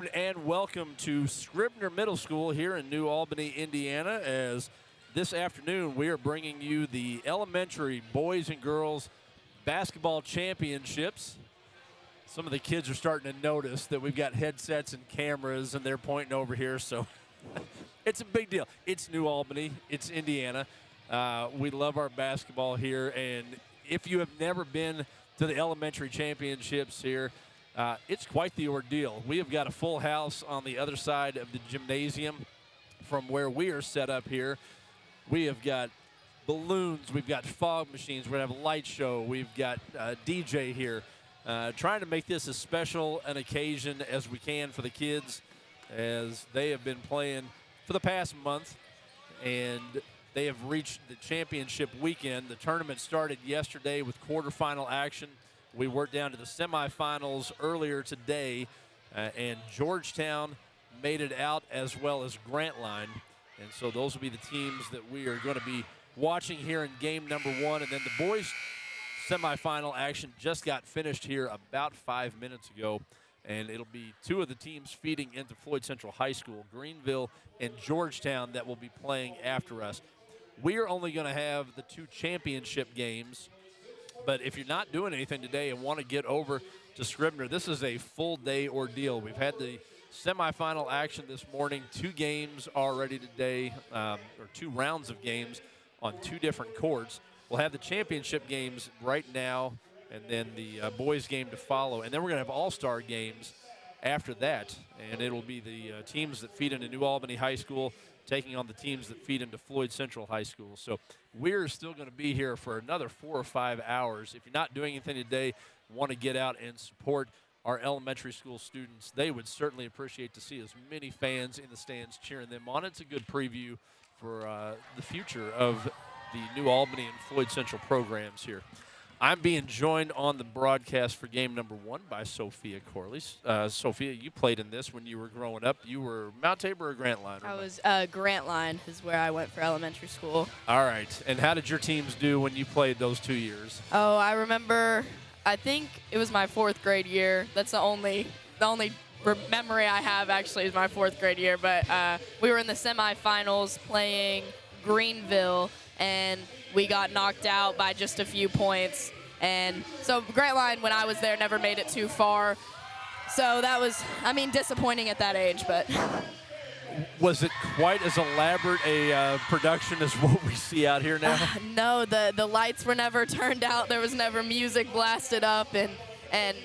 And welcome to Scribner Middle School here in New Albany, Indiana, as this afternoon we are bringing you the elementary boys and girls basketball championships. Some of the kids are starting to notice that we've got headsets and cameras and they're pointing over here, so it's a big deal. It's New Albany, it's Indiana. We love our basketball here, and if you have never been to the elementary championships here, it's quite the ordeal. We have got a full house on the other side of the gymnasium from where we are set up here. We have got balloons, we've got fog machines, we're going to have a light show, we've got a DJ here. Trying to make this as special an occasion as we can for the kids, as they have been playing for the past month, and they have reached the championship weekend. The tournament started yesterday with quarterfinal action. We worked down to the semifinals earlier today, and Georgetown made it out, as well as Grantline. And so those will be the teams that we are going to be watching here in game number one. And then the boys' semifinal action just got finished here about 5 minutes ago, and it'll be two of the teams feeding into Floyd Central High School, Greenville and Georgetown, that will be playing after us. We are only going to have the two championship games. But if you're not doing anything today and want to get over to Scribner, this is a full-day ordeal. We've had the semifinal action this morning, 2 games already today, or 2 rounds of games on 2 different courts. We'll have the championship games right now, and then the boys' game to follow. And then we're going to have all-star games after that, and it'll be the teams that feed into New Albany High School taking on the teams that feed into Floyd Central High School. So we're still going to be here for another 4 or 5 hours. If you're not doing anything today, want to get out and support our elementary school students, they would certainly appreciate to see as many fans in the stands cheering them on. It's a good preview for the future of the New Albany and Floyd Central programs here. I'm being joined on the broadcast for game number 1 by Sophia Corley. Sophia, you played in this when you were growing up. You were Mount Tabor or Grantline? I was Grantline is where I went for elementary schoal. All right. And how did your teams do when you played those 2 years? Oh, I remember, I think it was my 4th grade year. That's the only memory I have, actually, is my 4th grade year. But we were in the semifinals playing Greenville, and we got knocked out by just a few points. And so Grantline, when I was there, never made it too far. So that was, disappointing at that age, but. Was it quite as elaborate a production as what we see out here now? No, the lights were never turned out. There was never music blasted up and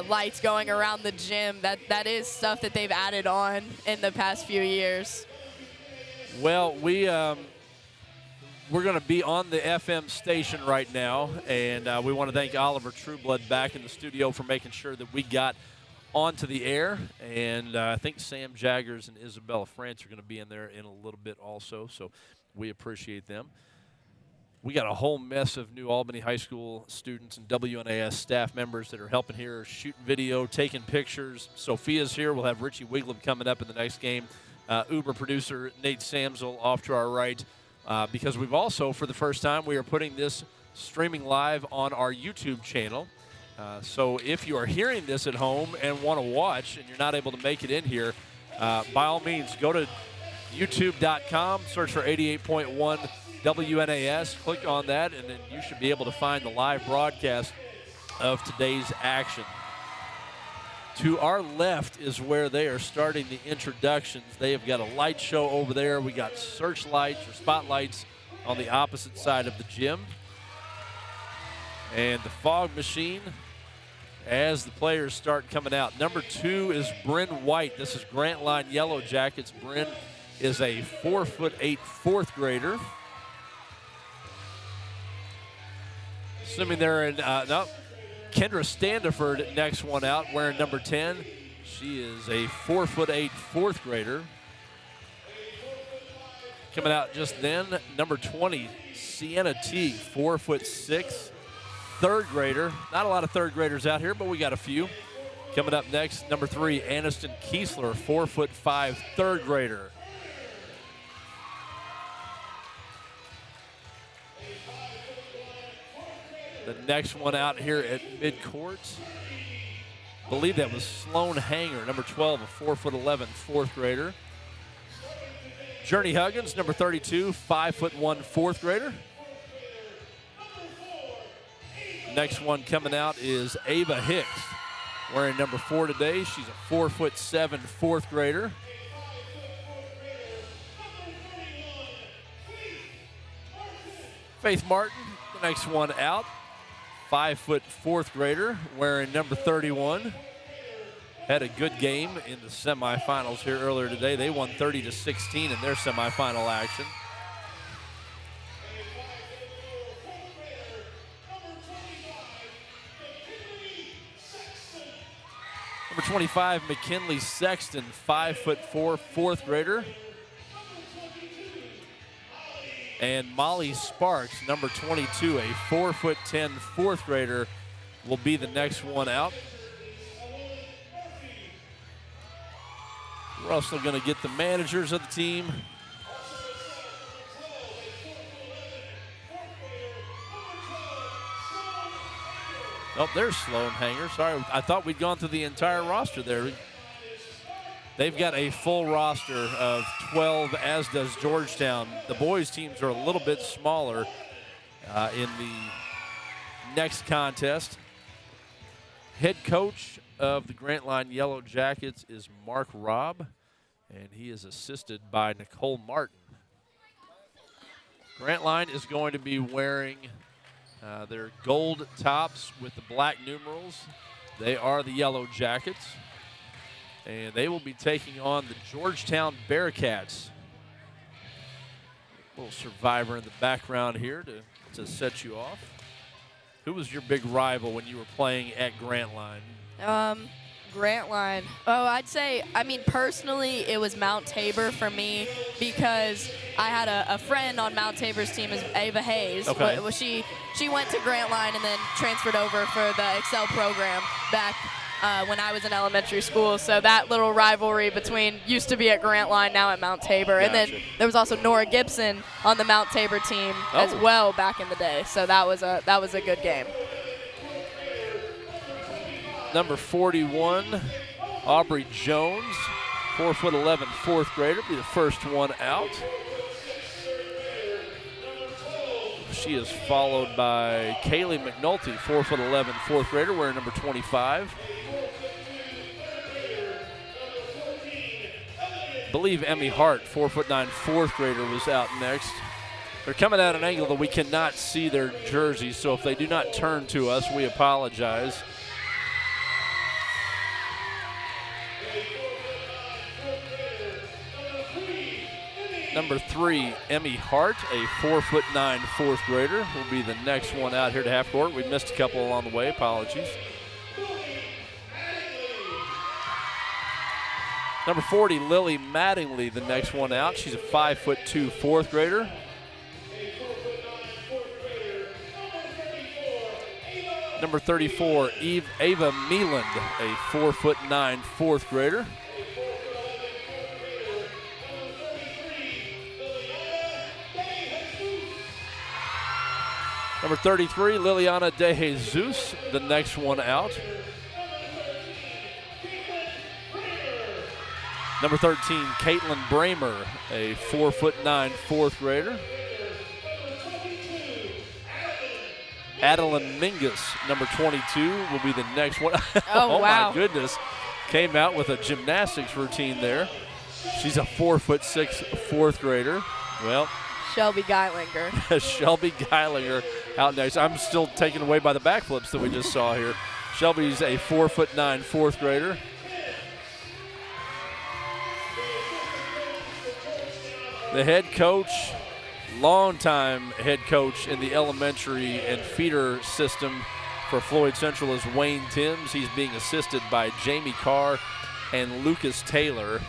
lights going around the gym. That is stuff that they've added on in the past few years. Well, we're going to be on the FM station right now, and we want to thank Oliver Trueblood back in the studio for making sure that we got onto the air. And I think Sam Jaggers and Isabella France are going to be in there in a little bit also, so we appreciate them. We got a whole mess of New Albany High School students and WNAS staff members that are helping here, shooting video, taking pictures. Sophia's here. We'll have Richie Wigleb coming up in the next game. Uber producer Nate Samsel off to our right. Because we've also, for the first time, we are putting this streaming live on our YouTube channel. So if you are hearing this at home and want to watch and you're not able to make it in here, by all means, go to youtube.com, search for 88.1 WNAS, click on that, and then you should be able to find the live broadcast of today's action. To our left is where they are starting the introductions. They have got a light show over there. We got searchlights or spotlights on the opposite side of the gym. And the fog machine as the players start coming out. Number 2 is Bryn White. This is Grantline Yellow Jackets. Bryn is a 4'8" 4th grader. Assuming they're in, no. Kendra Standiford, next one out, wearing number 10. She is a 4'8" 4th grader. Coming out just then, number 20, Sienna T, 4'6", 3rd grader. Not a lot of 3rd graders out here, but we got a few. Coming up next, number 3, Aniston Kiesler, 4'5", 3rd grader. The next one out here at midcourt believe that was Sloan Hanger, number 12, a 4'11", fourth grader. Journey Huggins, number 32, 5'1", fourth grader. Next one coming out is Ava Hicks, wearing number 4 today. She's a 4'7", fourth grader. Faith Martin, the next one out, 5 foot fourth grader, wearing number 31. Had a good game in the semifinals here earlier today. They won 30-16 in their semifinal action. Number 25, McKinley Sexton, 5'4", fourth grader. And Molly Sparks, number 22, a 4'10", fourth grader, will be the next one out. We're also going to get the managers of the team. Oh, there's Sloan Hanger. Sorry, I thought we'd gone through the entire roster there. They've got a full roster of 12, as does Georgetown. The boys' teams are a little bit smaller in the next contest. Head coach of the Grantline Yellow Jackets is Mark Robb, and he is assisted by Nicole Martin. Grantline is going to be wearing their gold tops with the black numerals. They are the Yellow Jackets. And they will be taking on the Georgetown Bearcats. Little survivor in the background here to set you off. Who was your big rival when you were playing at Grantline? Grantline. Oh, I'd say, personally, it was Mount Tabor for me because I had a friend on Mount Tabor's team, is Ava Hayes. Okay. Well, she went to Grantline and then transferred over for the Excel program back when I was in elementary school. So that little rivalry used to be at Grantline, now at Mount Tabor. Gotcha. And then there was also Nora Gibson on the Mount Tabor team as well back in the day. So that was a good game. Number 41, Aubrey Jones, 4'11", fourth grader, be the first one out. She is followed by Kaylee McNulty, 4'11", fourth grader, wearing number 25. I believe Emmy Hart, 4'9", fourth grader, was out next. They're coming at an angle that we cannot see their jerseys, so if they do not turn to us, we apologize. Number 3, Emmy Hart, a 4'9", fourth grader, will be the next one out here to half court. We missed a couple along the way, apologies. Number 40, Lily Mattingly, the next one out. She's a 5'2", fourth grader. Number 34, Ava Meeland, a 4'9", fourth grader. Number 33, Liliana De Jesus, the next one out. Number 13, Caitlin Bramer, a 4'9", fourth grader. Adeline Mingus, number 22, will be the next one. Oh, wow. My goodness. Came out with a gymnastics routine there. She's a 4'6", fourth grader. Well, Shelby Geilinger. Shelby Geilinger out next. I'm still taken away by the backflips that we just saw here. Shelby's a 4'9", fourth grader. The head coach, longtime head coach in the elementary and feeder system for Floyd Central, is Wayne Timms. He's being assisted by Jamie Carr and Lucas Taylor.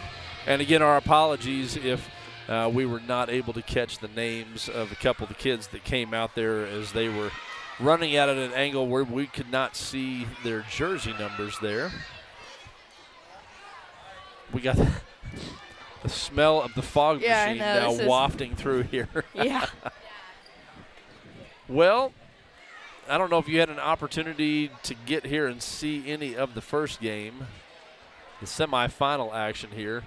And again, our apologies if we were not able to catch the names of a couple of the kids that came out there as they were running out at an angle where we could not see their jersey numbers there. We got the smell of the fog machine now wafting through here. Yeah. Well, I don't know if you had an opportunity to get here and see any of the first game, the semifinal action here.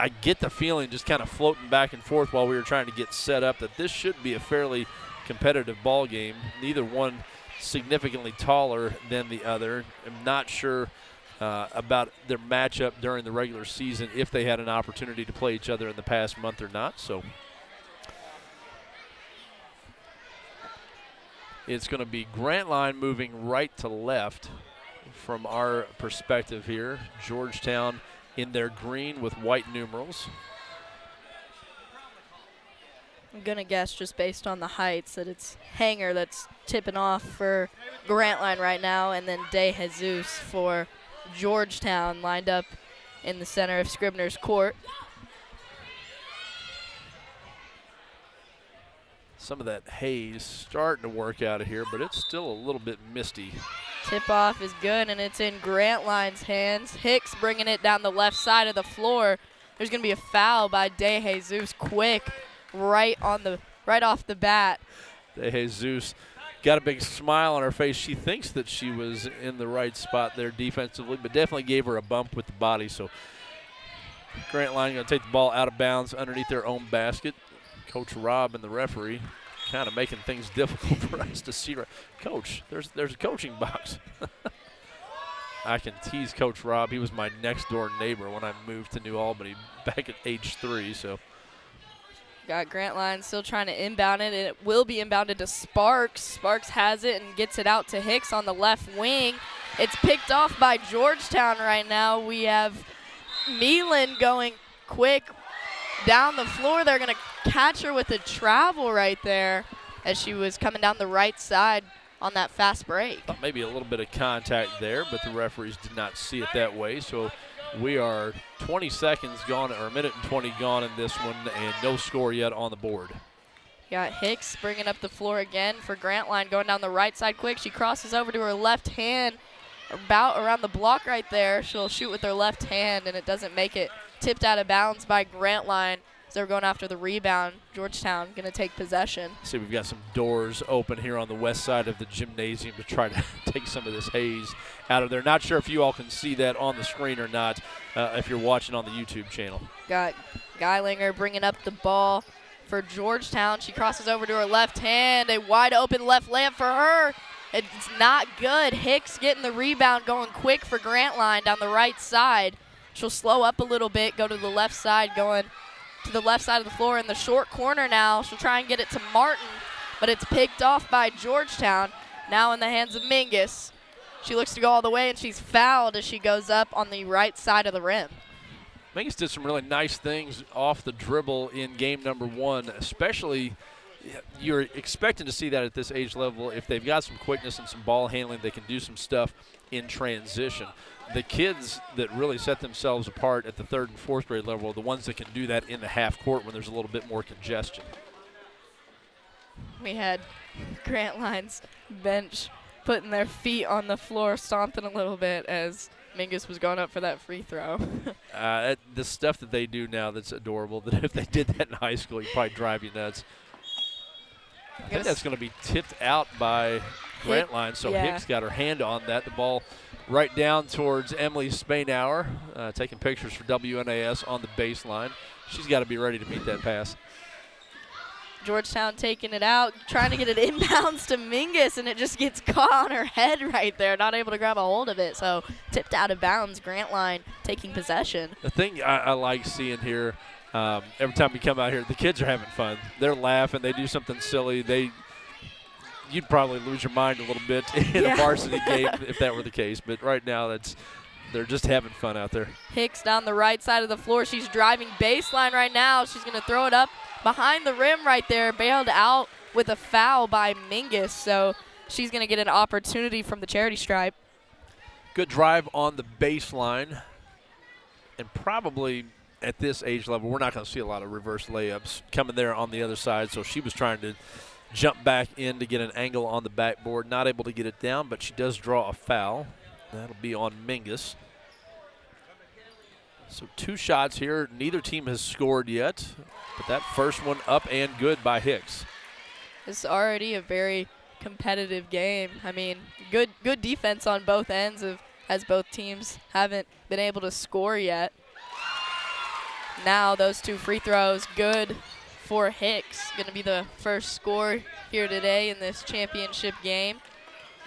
I get the feeling, just kind of floating back and forth while we were trying to get set up, that this should be a fairly competitive ball game. Neither one significantly taller than the other. I'm not sure about their matchup during the regular season, if they had an opportunity to play each other in the past month or not. So it's going to be Grantline moving right to left from our perspective here. Georgetown in their green with white numerals. I'm going to guess, just based on the heights, that it's Hanger that's tipping off for Grantline right now, and then De Jesus for Georgetown lined up in the center of Scribner's court. Some of that haze starting to work out of here, but it's still a little bit misty. Tip-off is good, and it's in Grantline's hands. Hicks bringing it down the left side of the floor. There's going to be a foul by De Jesus quick, right off the bat. De Jesus got a big smile on her face. She thinks that she was in the right spot there defensively, but definitely gave her a bump with the body. So Grantline going to take the ball out of bounds underneath their own basket. Coach Rob and the referee kind of making things difficult for us to see. Coach, there's a coaching box. I can tease Coach Rob. He was my next door neighbor when I moved to New Albany back at age 3. So got Grantline still trying to inbound it, and it will be inbounded to Sparks. Sparks has it and gets it out to Hicks on the left wing. It's picked off by Georgetown right now. We have Meelan going quick down the floor. They're going to catch her with a travel right there as she was coming down the right side on that fast break. Thought maybe a little bit of contact there, but the referees did not see it that way. So we are 20 seconds gone, or a minute and 20 gone in this one, and no score yet on the board. Got Hicks bringing up the floor again for Grantline, going down the right side quick. She crosses over to her left hand, about around the block right there. She'll shoot with her left hand, and it doesn't make it. Tipped out of bounds by Grantline. So they're going after the rebound. Georgetown going to take possession. See, we've got some doors open here on the west side of the gymnasium to try to take some of this haze out of there. Not sure if you all can see that on the screen or not if you're watching on the YouTube channel. Got Geilinger bringing up the ball for Georgetown. She crosses over to her left hand. A wide open left layup for her. It's not good. Hicks getting the rebound, going quick for Grantline down the right side. She'll slow up a little bit, go to the left side, going to the left side of the floor in the short corner now. She'll try and get it to Martin, but it's picked off by Georgetown. Now in the hands of Mingus. She looks to go all the way, and she's fouled as she goes up on the right side of the rim. Mingus did some really nice things off the dribble in game number 1, especially you're expecting to see that at this age level. If they've got some quickness and some ball handling, they can do some stuff in transition. The kids that really set themselves apart at the 3rd and 4th grade level are the ones that can do that in the half court when there's a little bit more congestion. We had Grantline's bench putting their feet on the floor, stomping a little bit as Mingus was going up for that free throw. The stuff that they do now that's adorable, that if they did that in high school, you'd probably drive you nuts. I think that's going to be tipped out by Grantline, so yeah. Hicks got her hand on that. The ball right down towards Emily Spainauer, taking pictures for WNAS on the baseline. She's got to be ready to meet that pass. Georgetown taking it out, trying to get it inbounds to Mingus, and it just gets caught on her head right there, not able to grab a hold of it. So tipped out of bounds, Grantline taking possession. The thing I like seeing here, every time we come out here, the kids are having fun. They're laughing. They do something silly. You'd probably lose your mind a little bit in a varsity game if that were the case. But right now, they're just having fun out there. Hicks down the right side of the floor. She's driving baseline right now. She's going to throw it up behind the rim right there. Bailed out with a foul by Mingus. So she's going to get an opportunity from the charity stripe. Good drive on the baseline. And probably at this age level, we're not going to see a lot of reverse layups coming there on the other side. So she was trying to jump back in to get an angle on the backboard. Not able to get it down, but she does draw a foul. That'll be on Mingus. So 2 shots here. Neither team has scored yet, but that first one up and good by Hicks. This is already a very competitive game. I mean, good defense on both ends as both teams haven't been able to score yet. Now those 2 free throws, good for Hicks. Going to be the first score here today in this championship game.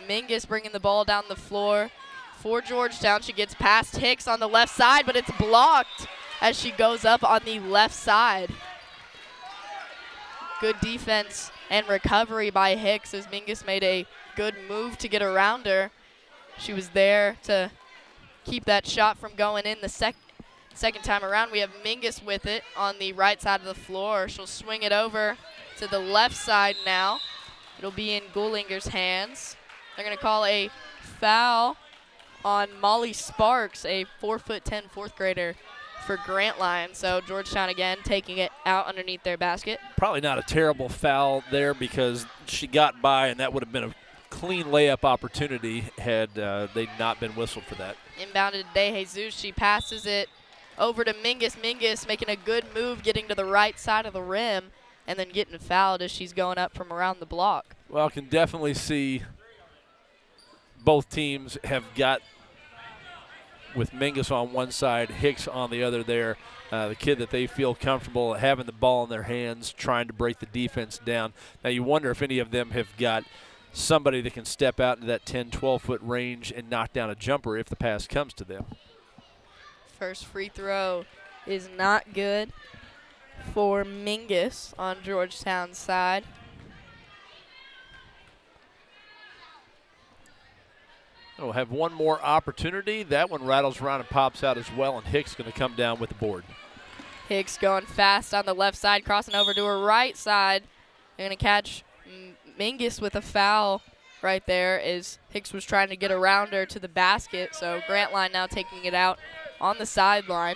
Mingus bringing the ball down the floor for Georgetown. She gets past Hicks on the left side, but it's blocked as she goes up on the left side. Good defense and recovery by Hicks as Mingus made a good move to get around her. She was there to keep that shot from going in the second time around. We have Mingus with it on the right side of the floor. She'll swing it over to the left side now. It'll be in Gullinger's hands. They're going to call a foul on Molly Sparks, a 4'10" fourth grader for Grantline. So Georgetown again taking it out underneath their basket. Probably not a terrible foul there because she got by, and that would have been a clean layup opportunity had they not been whistled for that. Inbounded to De Jesus. She passes it over to Mingus. Mingus making a good move, getting to the right side of the rim, and then getting fouled as she's going up from around the block. Well, I can definitely see both teams have got, with Mingus on one side, Hicks on the other there, the kid that they feel comfortable having the ball in their hands, trying to break the defense down. Now you wonder if any of them have got somebody that can step out into that 10, 12-foot range and knock down a jumper if the pass comes to them. First free throw is not good for Mingus on Georgetown's side. We'll have one more opportunity. That one rattles around and pops out as well, and Hicks going to come down with the board. Hicks going fast on the left side, crossing over to her right side. They're going to catch Mingus with a foul right there as Hicks was trying to get around her to the basket. So Grantline now taking it out on the sideline.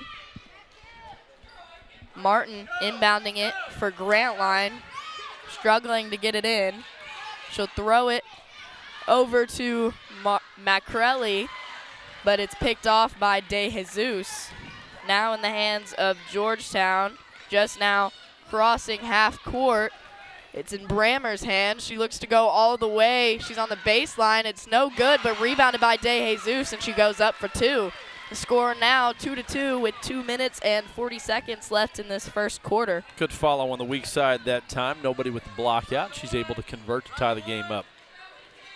Martin inbounding it for Grantline, struggling to get it in. She'll throw it over to Macrelli, but it's picked off by De Jesus. Now in the hands of Georgetown, just now crossing half court. It's in Brammer's hands. She looks to go all the way. She's on the baseline. It's no good, but rebounded by De Jesus, and she goes up for 2. The score now 2-2 with 2 minutes and 40 seconds left in this first quarter. Good follow on the weak side that time. Nobody with the block out. She's able to convert to tie the game up.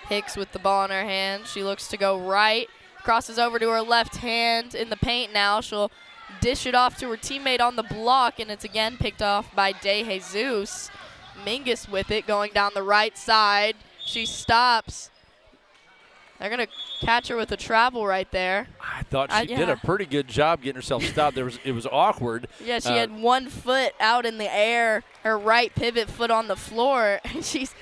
Hicks with the ball in her hand. She looks to go right. Crosses over to her left hand in the paint now. She'll dish it off to her teammate on the block, and it's again picked off by De Jesus. Mingus with it going down the right side. She stops. They're going to catch her with a travel right there. I thought she did a pretty good job getting herself stopped. It was awkward. Yeah, she had 1 foot out in the air, her right pivot foot on the floor. She's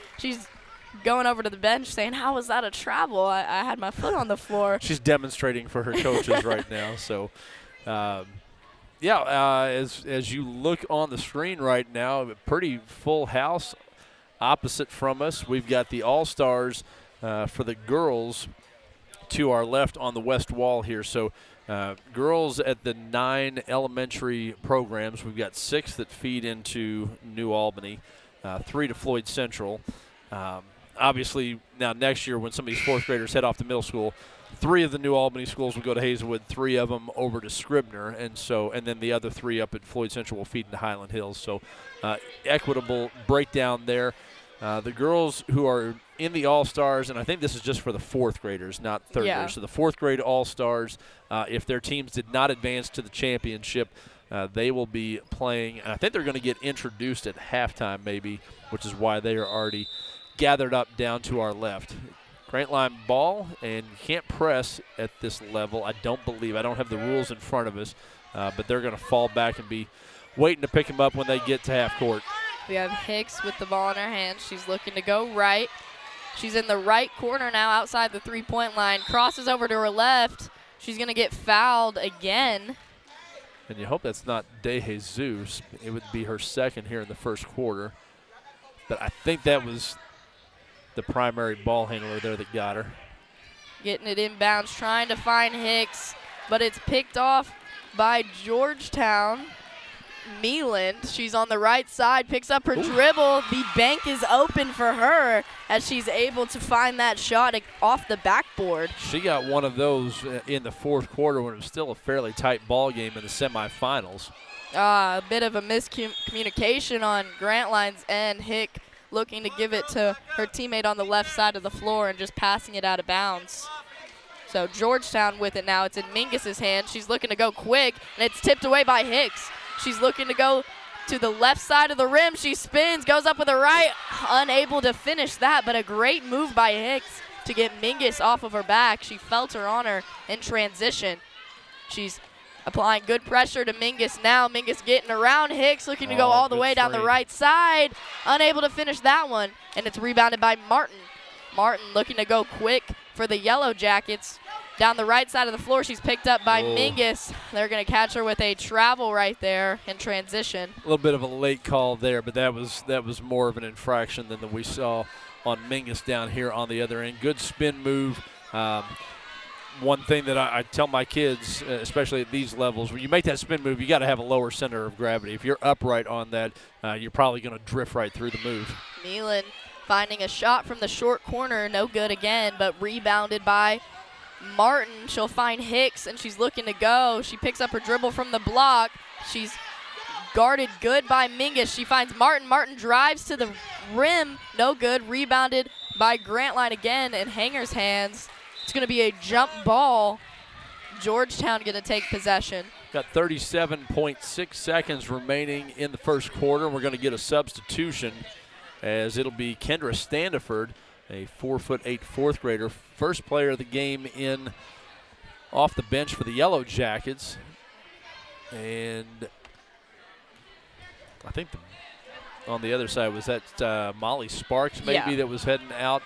going over to the bench saying, how was that a travel? I had my foot on the floor. She's demonstrating for her coaches right now. So, as you look on the screen right now, a pretty full house opposite from us. We've got the All-Stars for the girls to our left on the west wall here. So girls at the 9 elementary programs. We've got 6 that feed into New Albany, 3 to Floyd Central. Obviously, now next year when some of these 4th graders head off to middle school, 3 of the New Albany schools will go to Hazelwood, 3 of them over to Scribner, and then the other 3 up at Floyd Central will feed into Highland Hills. So equitable breakdown there. The girls who are in the All-Stars, and I think this is just for the 4th graders, not 3rd graders. So the 4th grade All-Stars, if their teams did not advance to the championship, they will be playing. And I think they're going to get introduced at halftime maybe, which is why they are already gathered up down to our left. Grantline ball, and you can't press at this level, I don't believe. I don't have the rules in front of us, but they're going to fall back and be waiting to pick them up when they get to half court. We have Hicks with the ball in her hand. She's looking to go right. She's in the right corner now outside the three-point line. Crosses over to her left. She's going to get fouled again. And you hope that's not De Jesus. It would be her second here in the first quarter. But I think that was the primary ball handler there that got her. Getting it inbounds, trying to find Hicks, but it's picked off by Georgetown. Mealand. She's on the right side, picks up her dribble. The bank is open for her as she's able to find that shot off the backboard. She got one of those in the fourth quarter when it was still a fairly tight ball game in the semifinals. A bit of a miscommunication on Grantline's end. Hick looking to give it to her teammate on the left side of the floor and just passing it out of bounds. So Georgetown with it now. It's in Mingus's hand. She's looking to go quick, and it's tipped away by Hicks. She's looking to go to the left side of the rim. She spins, goes up with a right, unable to finish that, but a great move by Hicks to get Mingus off of her back. She felt her on her in transition. She's applying good pressure to Mingus now. Mingus getting around Hicks, looking to go all the way down the right side. Unable to finish that one, and it's rebounded by Martin. Martin looking to go quick for the Yellow Jackets. Down the right side of the floor, she's picked up by Mingus. They're going to catch her with a travel right there in transition. A little bit of a late call there, but that was more of an infraction than we saw on Mingus down here on the other end. Good spin move. One thing that I tell my kids, especially at these levels, when you make that spin move, you got to have a lower center of gravity. If you're upright on that, you're probably going to drift right through the move. Mealand finding a shot from the short corner, no good again, but rebounded by Martin. She'll find Hicks, and she's looking to go. She picks up her dribble from the block. She's guarded good by Mingus. She finds Martin. Martin drives to the rim, no good. Rebounded by Grantline again in Hanger's hands. It's going to be a jump ball. Georgetown going to take possession. Got 37.6 seconds remaining in the first quarter. We're going to get a substitution as it'll be Kendra Standiford, a 4'8" fourth grader, first player of the game in off the bench for the Yellow Jackets. And I think on the other side was that Molly Sparks maybe that was heading out.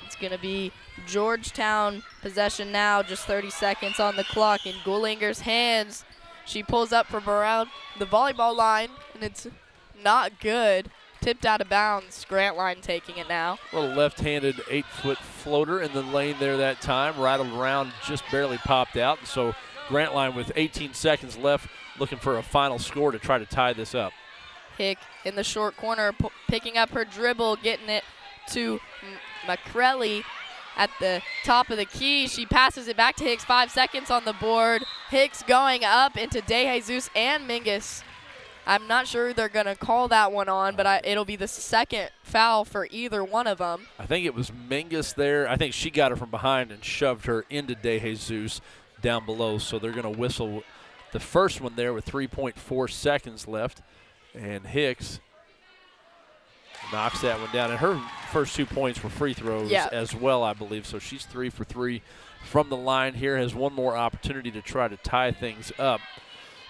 It's going to be Georgetown possession now, just 30 seconds on the clock in Gullinger's hands. She pulls up from around the volleyball line, and it's not good. Tipped out of bounds. Grantline taking it now. A little left-handed 8-foot floater in the lane there that time. Rattled around, just barely popped out. And so Grantline with 18 seconds left looking for a final score to try to tie this up. Hick in the short corner, picking up her dribble, getting it to McCrelly at the top of the key. She passes it back to Hicks. 5 seconds on the board. Hicks going up into DeJesus and Mingus. I'm not sure they're going to call that one on, but it'll be the second foul for either one of them. I think it was Mingus there. I think she got her from behind and shoved her into DeJesus down below, so they're going to whistle the first one there with 3.4 seconds left. And Hicks knocks that one down. And her first 2 points were free throws as well, I believe. So she's 3 for 3 from the line here. Has one more opportunity to try to tie things up.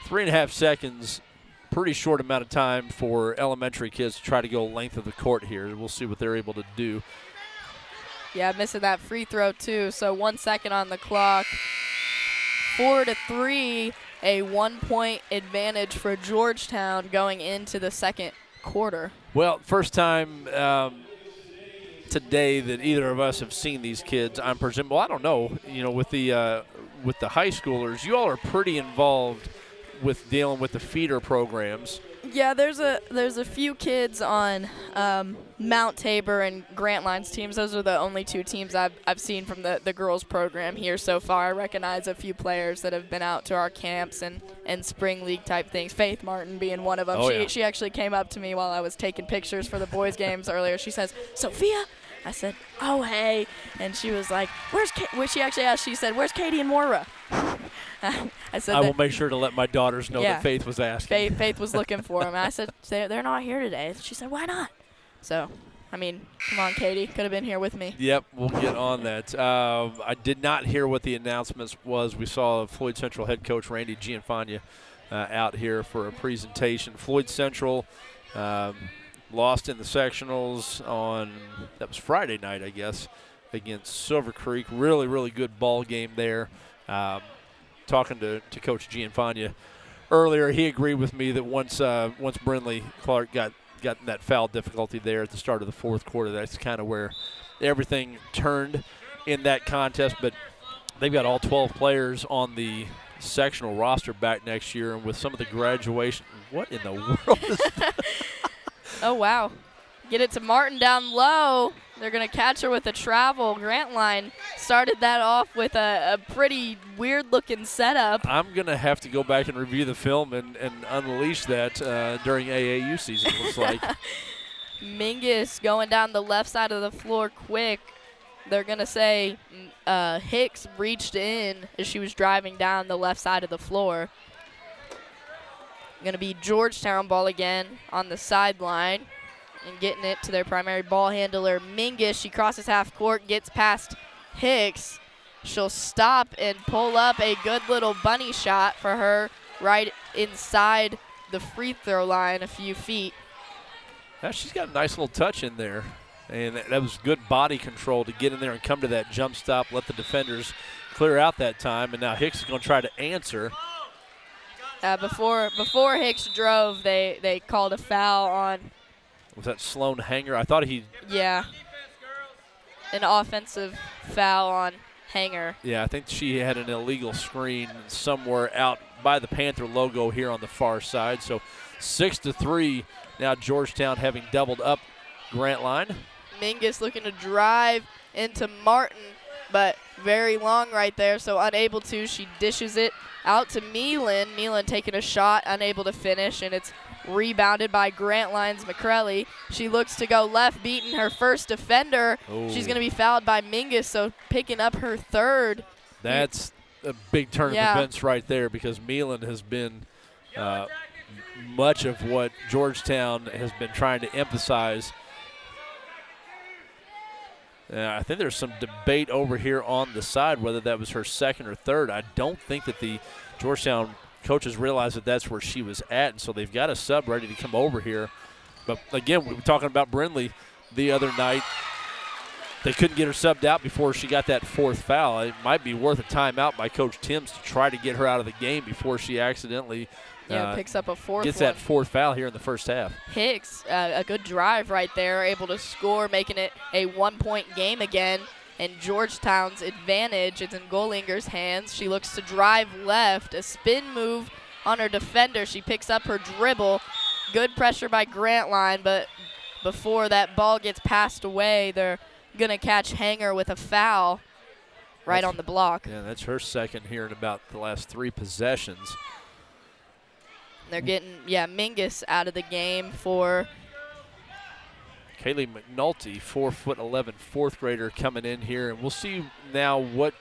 3.5 seconds. Pretty short amount of time for elementary kids to try to go length of the court here. We'll see what they're able to do. Yeah, missing that free throw too. So 1 second on the clock. 4-3, a 1-point advantage for Georgetown going into the second quarter. Well, first time today that either of us have seen these kids. I'm presuming. Well, I don't know. You know, with the high schoolers, you all are pretty involved with dealing with the feeder programs. Yeah, there's a few kids on Mount Tabor and Grantline's teams. Those are the only two teams I've seen from the girls program here so far. I recognize a few players that have been out to our camps and spring league type things. Faith Martin being one of them. She actually came up to me while I was taking pictures for the boys games earlier. She says, "Sophia?" I said, "Oh, hey." And she was like, "Where's Kate?" Well, she actually asked, she said, "Where's Katie and Moira?" I said, I will make sure to let my daughters know that Faith was asking. Faith was looking for them. I said, "They're not here today." She said, "Why not?" So, I mean, come on, Katie. Could have been here with me. Yep, we'll get on that. I did not hear what the announcements was. We saw Floyd Central head coach Randy Gianfagna out here for a presentation. Floyd Central lost in the sectionals that was Friday night, I guess, against Silver Creek. Really, really good ball game there. Talking to Coach Gianfagna earlier, he agreed with me that once Brindley Clark got in that foul difficulty there at the start of the fourth quarter, that's kind of where everything turned in that contest. But they've got all 12 players on the sectional roster back next year, and with some of the graduation. What in the world is that? Oh, wow. Get it to Martin down low. They're going to catch her with a travel. Grantline started that off with a pretty weird-looking setup. I'm going to have to go back and review the film and unleash that during AAU season, it looks like. Mingus going down the left side of the floor quick. They're going to say Hicks reached in as she was driving down the left side of the floor. Going to be Georgetown ball again on the sideline and getting it to their primary ball handler, Mingus. She crosses half court, gets past Hicks. She'll stop and pull up a good little bunny shot for her right inside the free throw line a few feet. Now she's got a nice little touch in there, and that was good body control to get in there and come to that jump stop, let the defenders clear out that time, and now Hicks is going to try to answer. Before Hicks drove, they called a foul on. Was that Sloan Hanger? I thought he. Yeah. An offensive foul on Hanger. Yeah, I think she had an illegal screen somewhere out by the Panther logo here on the far side. So 6-3. Now Georgetown having doubled up Grantline. Mingus looking to drive into Martin, but very long right there, so unable to. She dishes it out to Meelan. Meelan taking a shot, unable to finish, and it's rebounded by Grantline's McCrelly. She looks to go left, beating her first defender. Ooh. She's going to be fouled by Mingus, so picking up her third. That's a big turn of events right there, because Meelan has been much of what Georgetown has been trying to emphasize. I think there's some debate over here on the side whether that was her second or third. I don't think that the Georgetown coaches realize that that's where she was at, and so they've got a sub ready to come over here. But, again, we were talking about Brindley the other night. They couldn't get her subbed out before she got that fourth foul. It might be worth a timeout by Coach Timms to try to get her out of the game before she accidentally picks up a fourth gets that fourth foul here in the first half. Hicks, a good drive right there, able to score, making it a one-point game again. And Georgetown's advantage is in Golinger's hands. She looks to drive left, a spin move on her defender. She picks up her dribble. Good pressure by Grantline, but before that ball gets passed away, they're going to catch Hanger with a foul right on the block. Yeah, that's her second here in about the last three possessions. They're getting, Mingus out of the game for Kaylee McNulty, 4'11", fourth grader coming in here. And we'll see now what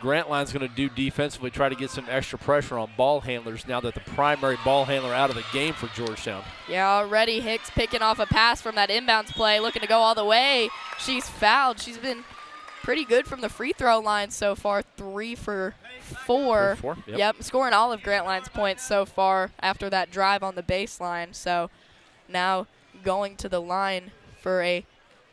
Grantline's going to do defensively, try to get some extra pressure on ball handlers now that the primary ball handler out of the game for Georgetown. Yeah, already Hicks picking off a pass from that inbounds play, looking to go all the way. She's fouled. She's been pretty good from the free throw line so far, 3 for 4. Yep, scoring all of Grantline's points so far after that drive on the baseline. So now going to the line for a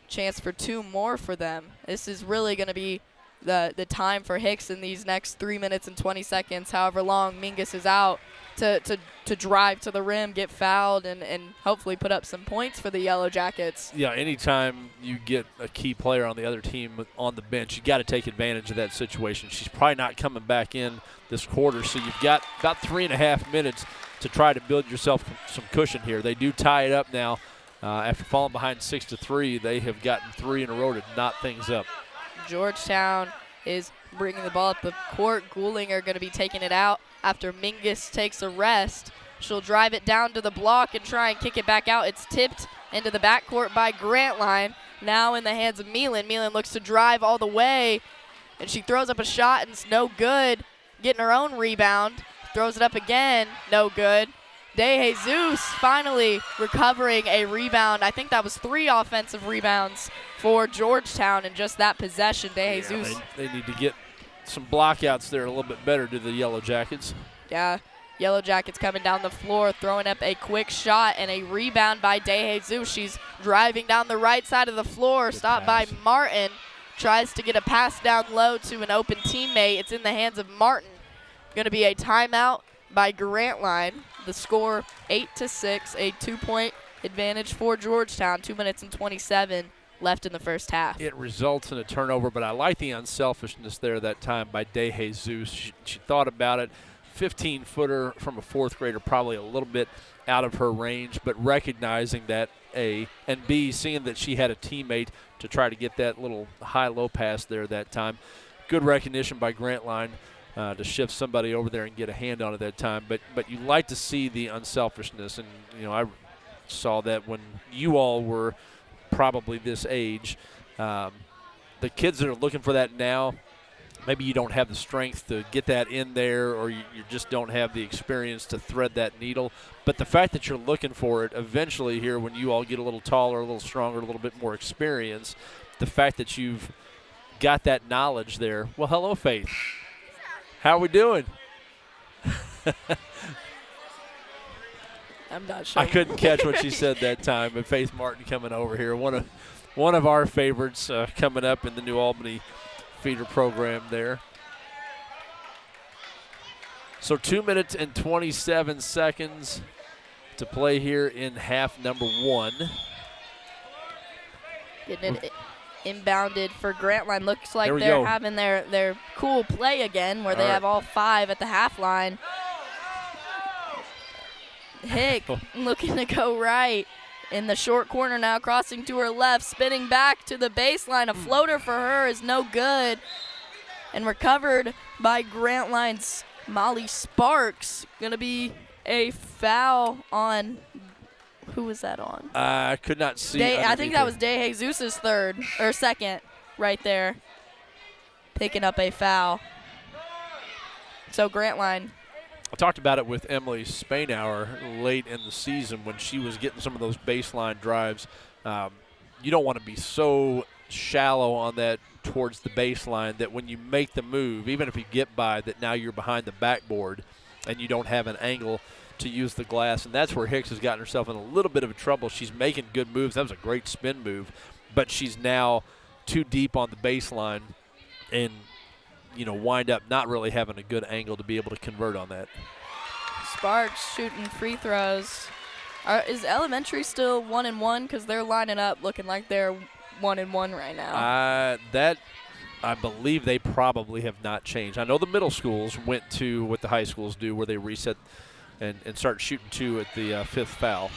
chance for 2 more for them. This is really going to be the time for Hicks in these next 3 minutes and 20 seconds, however long Mingus is out, to drive to the rim, get fouled, and hopefully put up some points for the Yellow Jackets. Yeah, anytime you get a key player on the other team on the bench, you got to take advantage of that situation. She's probably not coming back in this quarter, so you've got about 3.5 minutes to try to build yourself some cushion here. They do tie it up now. After falling behind 6-3, they have gotten 3 in a row to knot things up. Georgetown is bringing the ball up the court. Goolinger going to be taking it out after Mingus takes a rest. She'll drive it down to the block and try and kick it back out. It's tipped into the backcourt by Grantline. Now in the hands of Meelan. Meelan looks to drive all the way, and she throws up a shot, and it's no good. Getting her own rebound. Throws it up again. No good. De Jesus finally recovering a rebound. I think that was 3 offensive rebounds for Georgetown in just that possession. De Jesus. They need to get some blockouts there a little bit better to the Yellow Jackets. Yeah, Yellow Jackets coming down the floor, throwing up a quick shot and a rebound by De Jesus. She's driving down the right side of the floor, stopped by Martin. Tries to get a pass down low to an open teammate. It's in the hands of Martin. Going to be a timeout by Grantline. The score 8-6, a 2-point advantage for Georgetown. 2 minutes and 27 left in the first half. It results in a turnover, but I like the unselfishness there that time by DeJesus. She thought about it. 15-footer from a fourth grader, probably a little bit out of her range, but recognizing that, A, and B, seeing that she had a teammate to try to get that little high-low pass there that time. Good recognition by Grantline to shift somebody over there and get a hand on it that time. But you like to see the unselfishness, and, I saw that when you all were probably this age. The kids that are looking for that now, maybe you don't have the strength to get that in there, or you just don't have the experience to thread that needle. But the fact that you're looking for it eventually here when you all get a little taller, a little stronger, a little bit more experience, the fact that you've got that knowledge there. Well, hello, Faith. How are we doing? I'm not sure. I couldn't catch what she said that time, but Faith Martin coming over here. One of our favorites coming up in the New Albany feeder program there. So 2 minutes and 27 seconds to play here in half number 1. Getting it inbounded for Grantline. Looks like There we they're go. having their cool play again where they All right. have all 5 at the half line. Hick looking to go right in the short corner now, crossing to her left, spinning back to the baseline. A floater for her is no good. And recovered by Grantline's Molly Sparks. Going to be a foul on, who was that on? I could not see. I think that was DeJesus's third or second right there, picking up a foul. So Grantline. I talked about it with Emily Spainauer late in the season when she was getting some of those baseline drives. You don't want to be so shallow on that towards the baseline that when you make the move, even if you get by, that now you're behind the backboard and you don't have an angle to use the glass. And that's where Hicks has gotten herself in a little bit of trouble. She's making good moves. That was a great spin move, but she's now too deep on the baseline and wind up not really having a good angle to be able to convert on that. Sparks shooting free throws. Is Elementary still 1-1? Because they're lining up looking like they're 1-1 right now. That I believe they probably have not changed. I know the middle schools went to what the high schools do, where they reset and start shooting 2 at the fifth foul.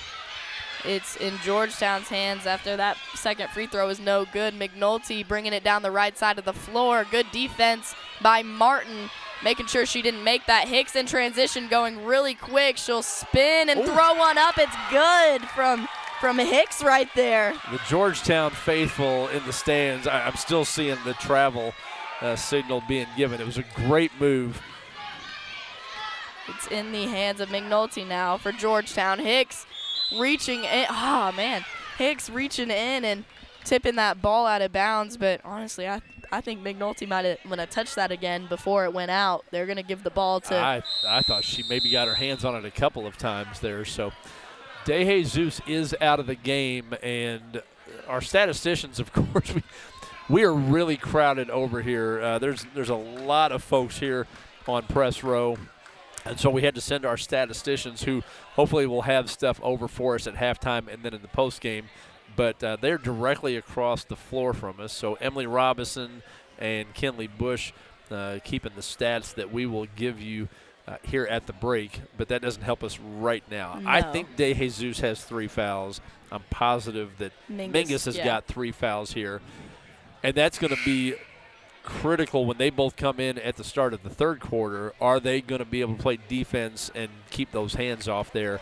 It's in Georgetown's hands after that second free throw is no good. McNulty bringing it down the right side of the floor. Good defense by Martin, making sure she didn't make that. Hicks in transition going really quick. She'll spin and throw one up. It's good from Hicks right there. The Georgetown faithful in the stands. I'm still seeing the travel signal being given. It was a great move. It's in the hands of McNulty now for Georgetown. Hicks reaching in. Oh, man. Hicks reaching in and tipping that ball out of bounds. But honestly, I think McNulty might have touched that again before it went out. They're going to give the ball to. I thought she maybe got her hands on it a couple of times there. So DeJesus is out of the game. And our statisticians, of course, we are really crowded over here. There's a lot of folks here on press row. And so we had to send our statisticians, who hopefully will have stuff over for us at halftime and then in the postgame. But they're directly across the floor from us. So Emily Robinson and Kinley Bush keeping the stats that we will give you here at the break. But that doesn't help us right now. No. I think DeJesus has 3 fouls. I'm positive that Mingus has got 3 fouls here. And that's going to be critical when they both come in at the start of the third quarter. Are they going to be able to play defense and keep those hands off there?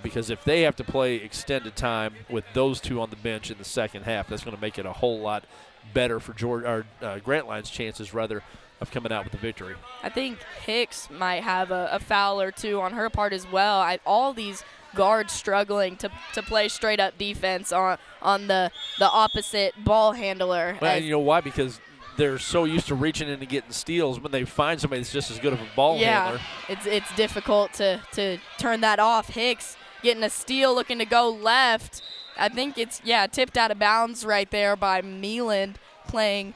Because if they have to play extended time with those 2 on the bench in the second half, that's going to make it a whole lot better for Grantline's chances, rather, of coming out with the victory. I think Hicks might have a foul or 2 on her part as well. All these guards struggling to play straight-up defense on the opposite ball handler. Well, and you know why? Because they're so used to reaching in and getting steals. When they find somebody that's just as good of a ball handler. It's difficult to turn that off. Hicks getting a steal, looking to go left. I think it's, tipped out of bounds right there by Meeland, playing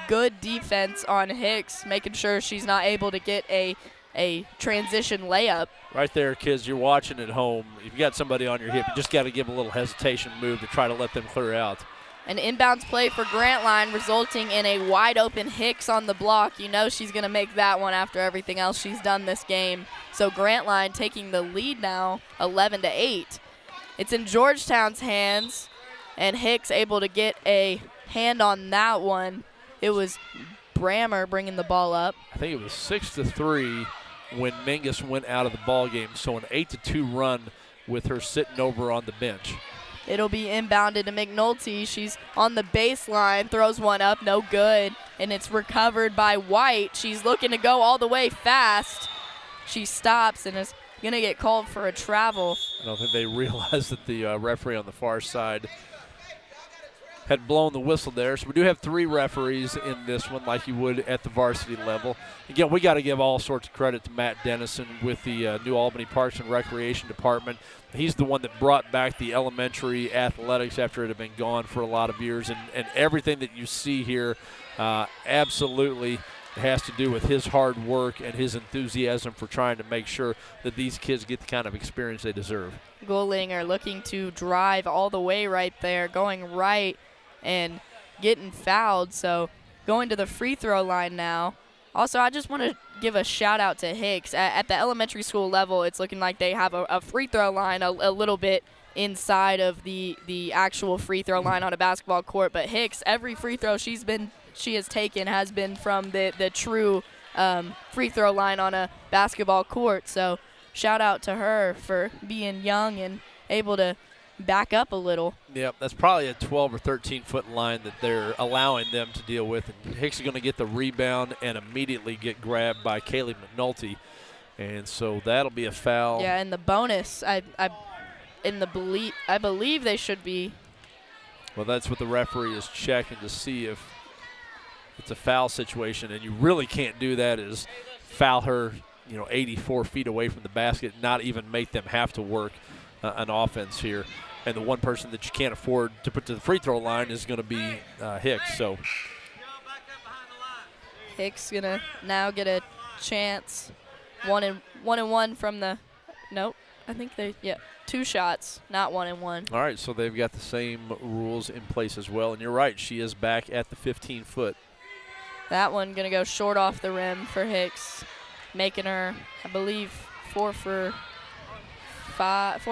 good defense on Hicks, making sure she's not able to get a transition layup. Right there, kids, you're watching at home. If you got somebody on your hip, you just got to give a little hesitation move to try to let them clear out. An inbounds play for Grantline, resulting in a wide-open Hicks on the block. You know she's going to make that one after everything else she's done this game. So Grantline taking the lead now, 11-8. It's in Georgetown's hands, and Hicks able to get a hand on that one. It was Brammer bringing the ball up. I think it was 6-3 when Mingus went out of the ball game. So an 8-2 run with her sitting over on the bench. It'll be inbounded to McNulty. She's on the baseline, throws one up, no good, and it's recovered by White. She's looking to go all the way fast. She stops and is going to get called for a travel. I don't think they realized that the referee on the far side had blown the whistle there. So we do have 3 referees in this one like you would at the varsity level. Again, we got to give all sorts of credit to Matt Dennison with the New Albany Parks and Recreation Department. He's the one that brought back the elementary athletics after it had been gone for a lot of years. And everything that you see here absolutely has to do with his hard work and his enthusiasm for trying to make sure that these kids get the kind of experience they deserve. Gollinger looking to drive all the way right there, going right and getting fouled. So going to the free throw line now. Also, I just want to give a shout out to Hicks. At the elementary school level, it's looking like they have a free throw line a little bit inside of the actual free throw line on a basketball court. But Hicks, every free throw she has taken has been from the true free throw line on a basketball court. So shout out to her for being young and able to back up a little. Yep, that's probably a 12 or 13-foot line that they're allowing them to deal with. And Hicks is going to get the rebound and immediately get grabbed by Kaylee McNulty. And so that'll be a foul. Yeah, and the bonus, I believe they should be. Well, that's what the referee is checking to see if it's a foul situation. And you really can't do that is foul her, 84 feet away from the basket, not even make them have to work an offense here. And the one person that you can't afford to put to the free throw line is going to be Hicks. So Hicks gonna now get a chance. One and one from the. Nope. I think 2 shots, not 1 and 1. All right, so they've got the same rules in place as well. And you're right, she is back at the 15-foot. That one gonna go short off the rim for Hicks, making her, I believe, 4 for 5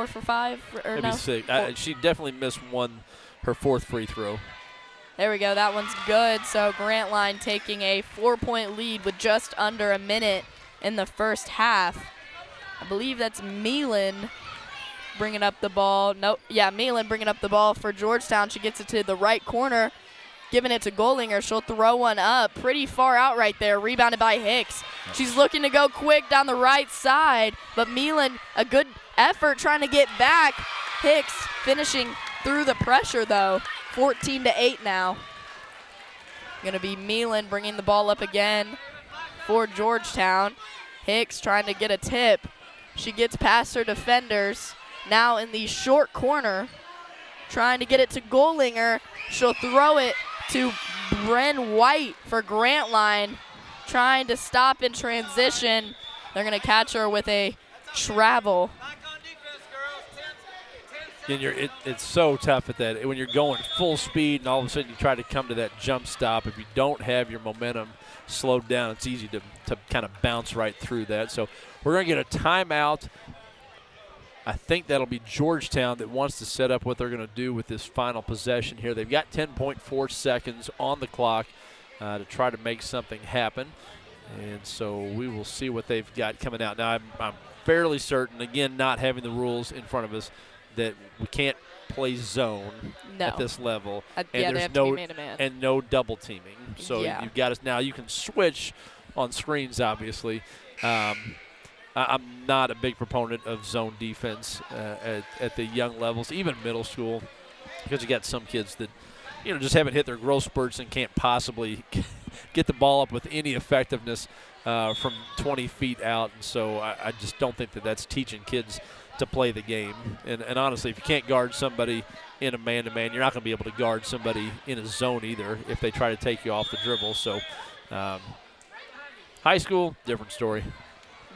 or Maybe no? 6. She definitely missed her 4th free throw. There we go. That one's good. So Grantline taking a 4-point lead with just under a minute in the first half. I believe that's Meelan bringing up the ball. Meelan bringing up the ball for Georgetown. She gets it to the right corner, giving it to Gollinger. She'll throw one up pretty far out right there, rebounded by Hicks. She's looking to go quick down the right side, but Meelan, a good effort trying to get back. Hicks finishing through the pressure, though. 14-8 now. Going to be Meelan bringing the ball up again for Georgetown. Hicks trying to get a tip. She gets past her defenders. Now in the short corner, trying to get it to Gollinger. She'll throw it to Bren White for Grantline, trying to stop in transition. They're going to catch her with a travel. And it's so tough at that. When you're going full speed and all of a sudden you try to come to that jump stop, if you don't have your momentum slowed down, it's easy to kind of bounce right through that. So we're going to get a timeout. I think that'll be Georgetown that wants to set up what they're going to do with this final possession here. They've got 10.4 seconds on the clock to try to make something happen. And so we will see what they've got coming out. Now, I'm fairly certain, again, not having the rules in front of us, that we can't play zone at this level. And there's they have to be man-to-man. And no double teaming. So you've got us now. You can switch on screens, obviously. I'm not a big proponent of zone defense at the young levels, even middle school, because you got some kids that, just haven't hit their growth spurts and can't possibly get the ball up with any effectiveness from 20 feet out. And so I just don't think that that's teaching kids to play the game. And honestly, if you can't guard somebody in a man-to-man, you're not going to be able to guard somebody in a zone either if they try to take you off the dribble. So high school, different story.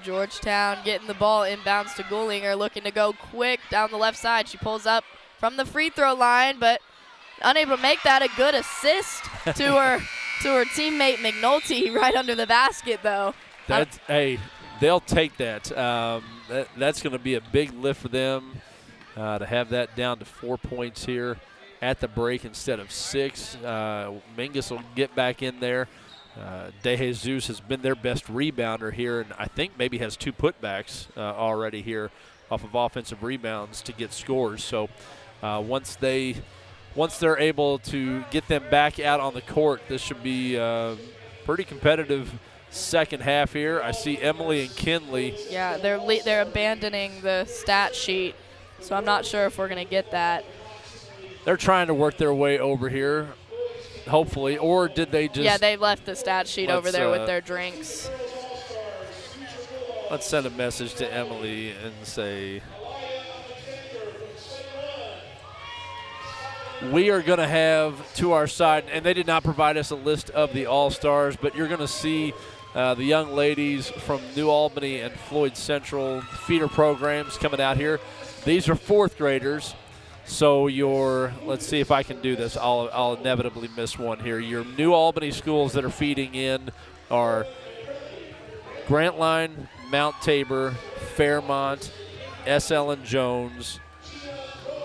Georgetown getting the ball inbounds to Gollinger, looking to go quick down the left side. She pulls up from the free throw line, but unable to make that. A good assist to her teammate McNulty right under the basket, though. Hey, they'll take that. That's going to be a big lift for them to have that down to 4 points here at the break instead of 6. Mingus will get back in there. De Jesus has been their best rebounder here, and I think maybe has 2 putbacks already here off of offensive rebounds to get scores. So once they're able to get them back out on the court, this should be pretty competitive second half here. I see Emily and Kinley. Yeah, they're abandoning the stat sheet, so I'm not sure if we're going to get that. They're trying to work their way over here, hopefully, or did they just... Yeah, they left the stat sheet over there with their drinks. Let's send a message to Emily and say, we are going to have to our side, and they did not provide us a list of the All-Stars, but you're going to see the young ladies from New Albany and Floyd Central feeder programs coming out here. These are 4th graders. So let's see if I can do this. I'll inevitably miss one here. Your New Albany schools that are feeding in are Grantline, Mount Tabor, Fairmont, S. Ellen Jones,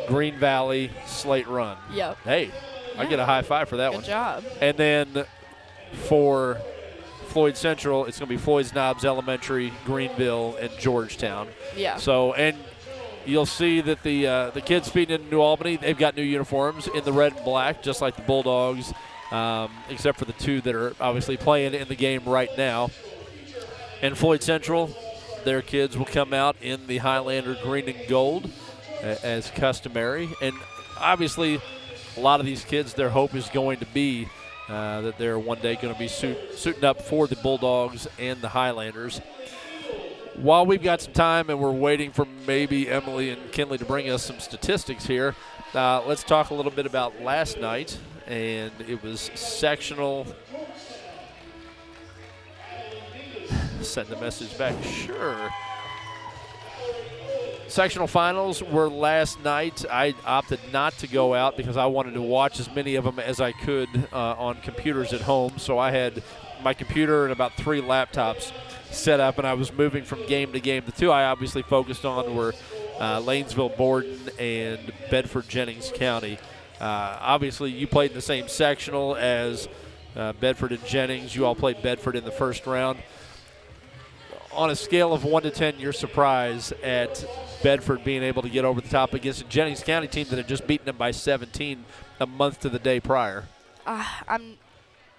Green Valley, Slate Run. Yep. Hey, I get a high five for that one. Good job. And then for Floyd Central, it's going to be Floyd's Knobs Elementary, Greenville, and Georgetown. Yeah. So, and you'll see that the kids feeding in New Albany, they've got new uniforms in the red and black, just like the Bulldogs, except for the 2 that are obviously playing in the game right now. And Floyd Central, their kids will come out in the Highlander green and gold as customary. And obviously, a lot of these kids, their hope is going to be that they're one day going to be suiting up for the Bulldogs and the Highlanders. While we've got some time and we're waiting for maybe Emily and Kinley to bring us some statistics here, let's talk a little bit about last night. And it was sectional. Send the message back. Sure. Sectional finals were last night. I opted not to go out because I wanted to watch as many of them as I could on computers at home. So I had my computer and about 3 laptops set up, and I was moving from game to game. The 2 I obviously focused on were Lanesville, Borden, and Bedford Jennings County. Obviously, you played in the same sectional as Bedford and Jennings. You all played Bedford in the first round. On a scale of 1 to 10, you're surprised at Bedford being able to get over the top against a Jennings County team that had just beaten them by 17 a month to the day prior. I'm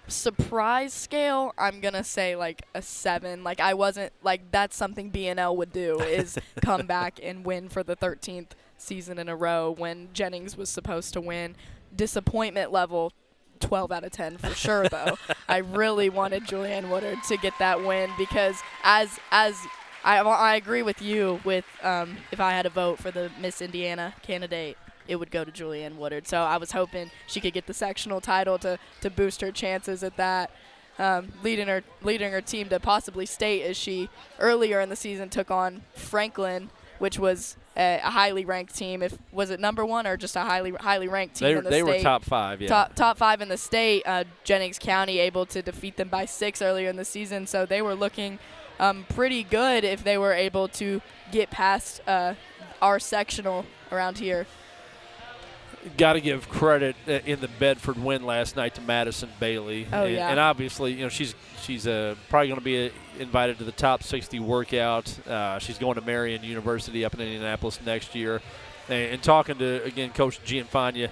surprise scale, I'm going to say like a 7. Like I wasn't like that's something BNL would do is come back and win for the 13th season in a row when Jennings was supposed to win. Disappointment level 12 out of 10 for sure though. I really wanted Julianne Woodard to get that win because as I agree with you with if I had a vote for the Miss Indiana candidate, it would go to Julianne Woodard. So I was hoping she could get the sectional title to boost her chances at that. Leading her team to possibly state as she earlier in the season took on Franklin, which was a highly ranked team. Was it number 1 or just a highly ranked team in the state? They were top 5, yeah. Top 5 in the state. Jennings County able to defeat them by 6 earlier in the season. So they were looking pretty good if they were able to get past our sectional around here. Got to give credit in the Bedford win last night to Madison Bailey. Oh, yeah. And obviously, you know, she's probably going to be invited to the top 60 workout. She's going to Marion University up in Indianapolis next year. And talking to, again, Coach Gianfagna,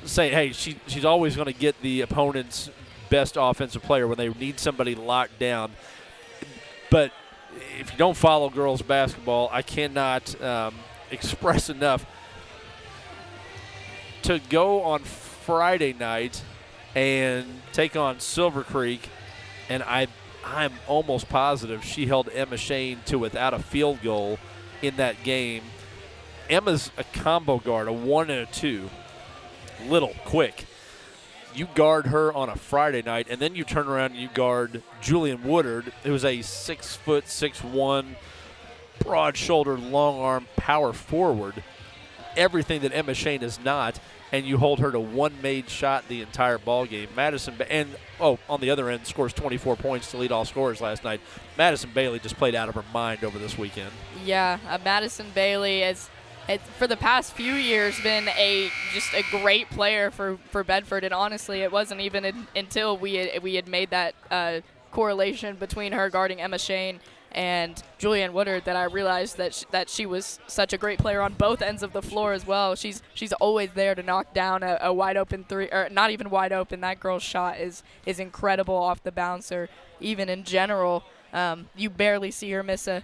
saying, hey, she's always going to get the opponent's best offensive player when they need somebody locked down. But if you don't follow girls basketball, I cannot express enough to go on Friday night and take on Silver Creek, and I'm almost positive she held Emma Shane to without a field goal in that game. Emma's a combo guard, a 1 and a 2, little, quick. You guard her on a Friday night, and then you turn around and you guard Julianne Woodard, who's a 6', 6'1", broad-shouldered, long-arm power forward. Everything that Emma Shane is not, and you hold her to one made shot the entire ball game. Madison, and on the other end, scores 24 points to lead all scorers last night. Madison Bailey just played out of her mind over this weekend. Yeah, Madison Bailey has for the past few years been just a great player for Bedford, and honestly, it wasn't even until we had made that correlation between her guarding Emma Shane and Julianne Woodard that I realized that she was such a great player on both ends of the floor as well. She's always there to knock down a wide open three, or not even wide open. That girl's shot is incredible off the bouncer. Even in general, you barely see her miss a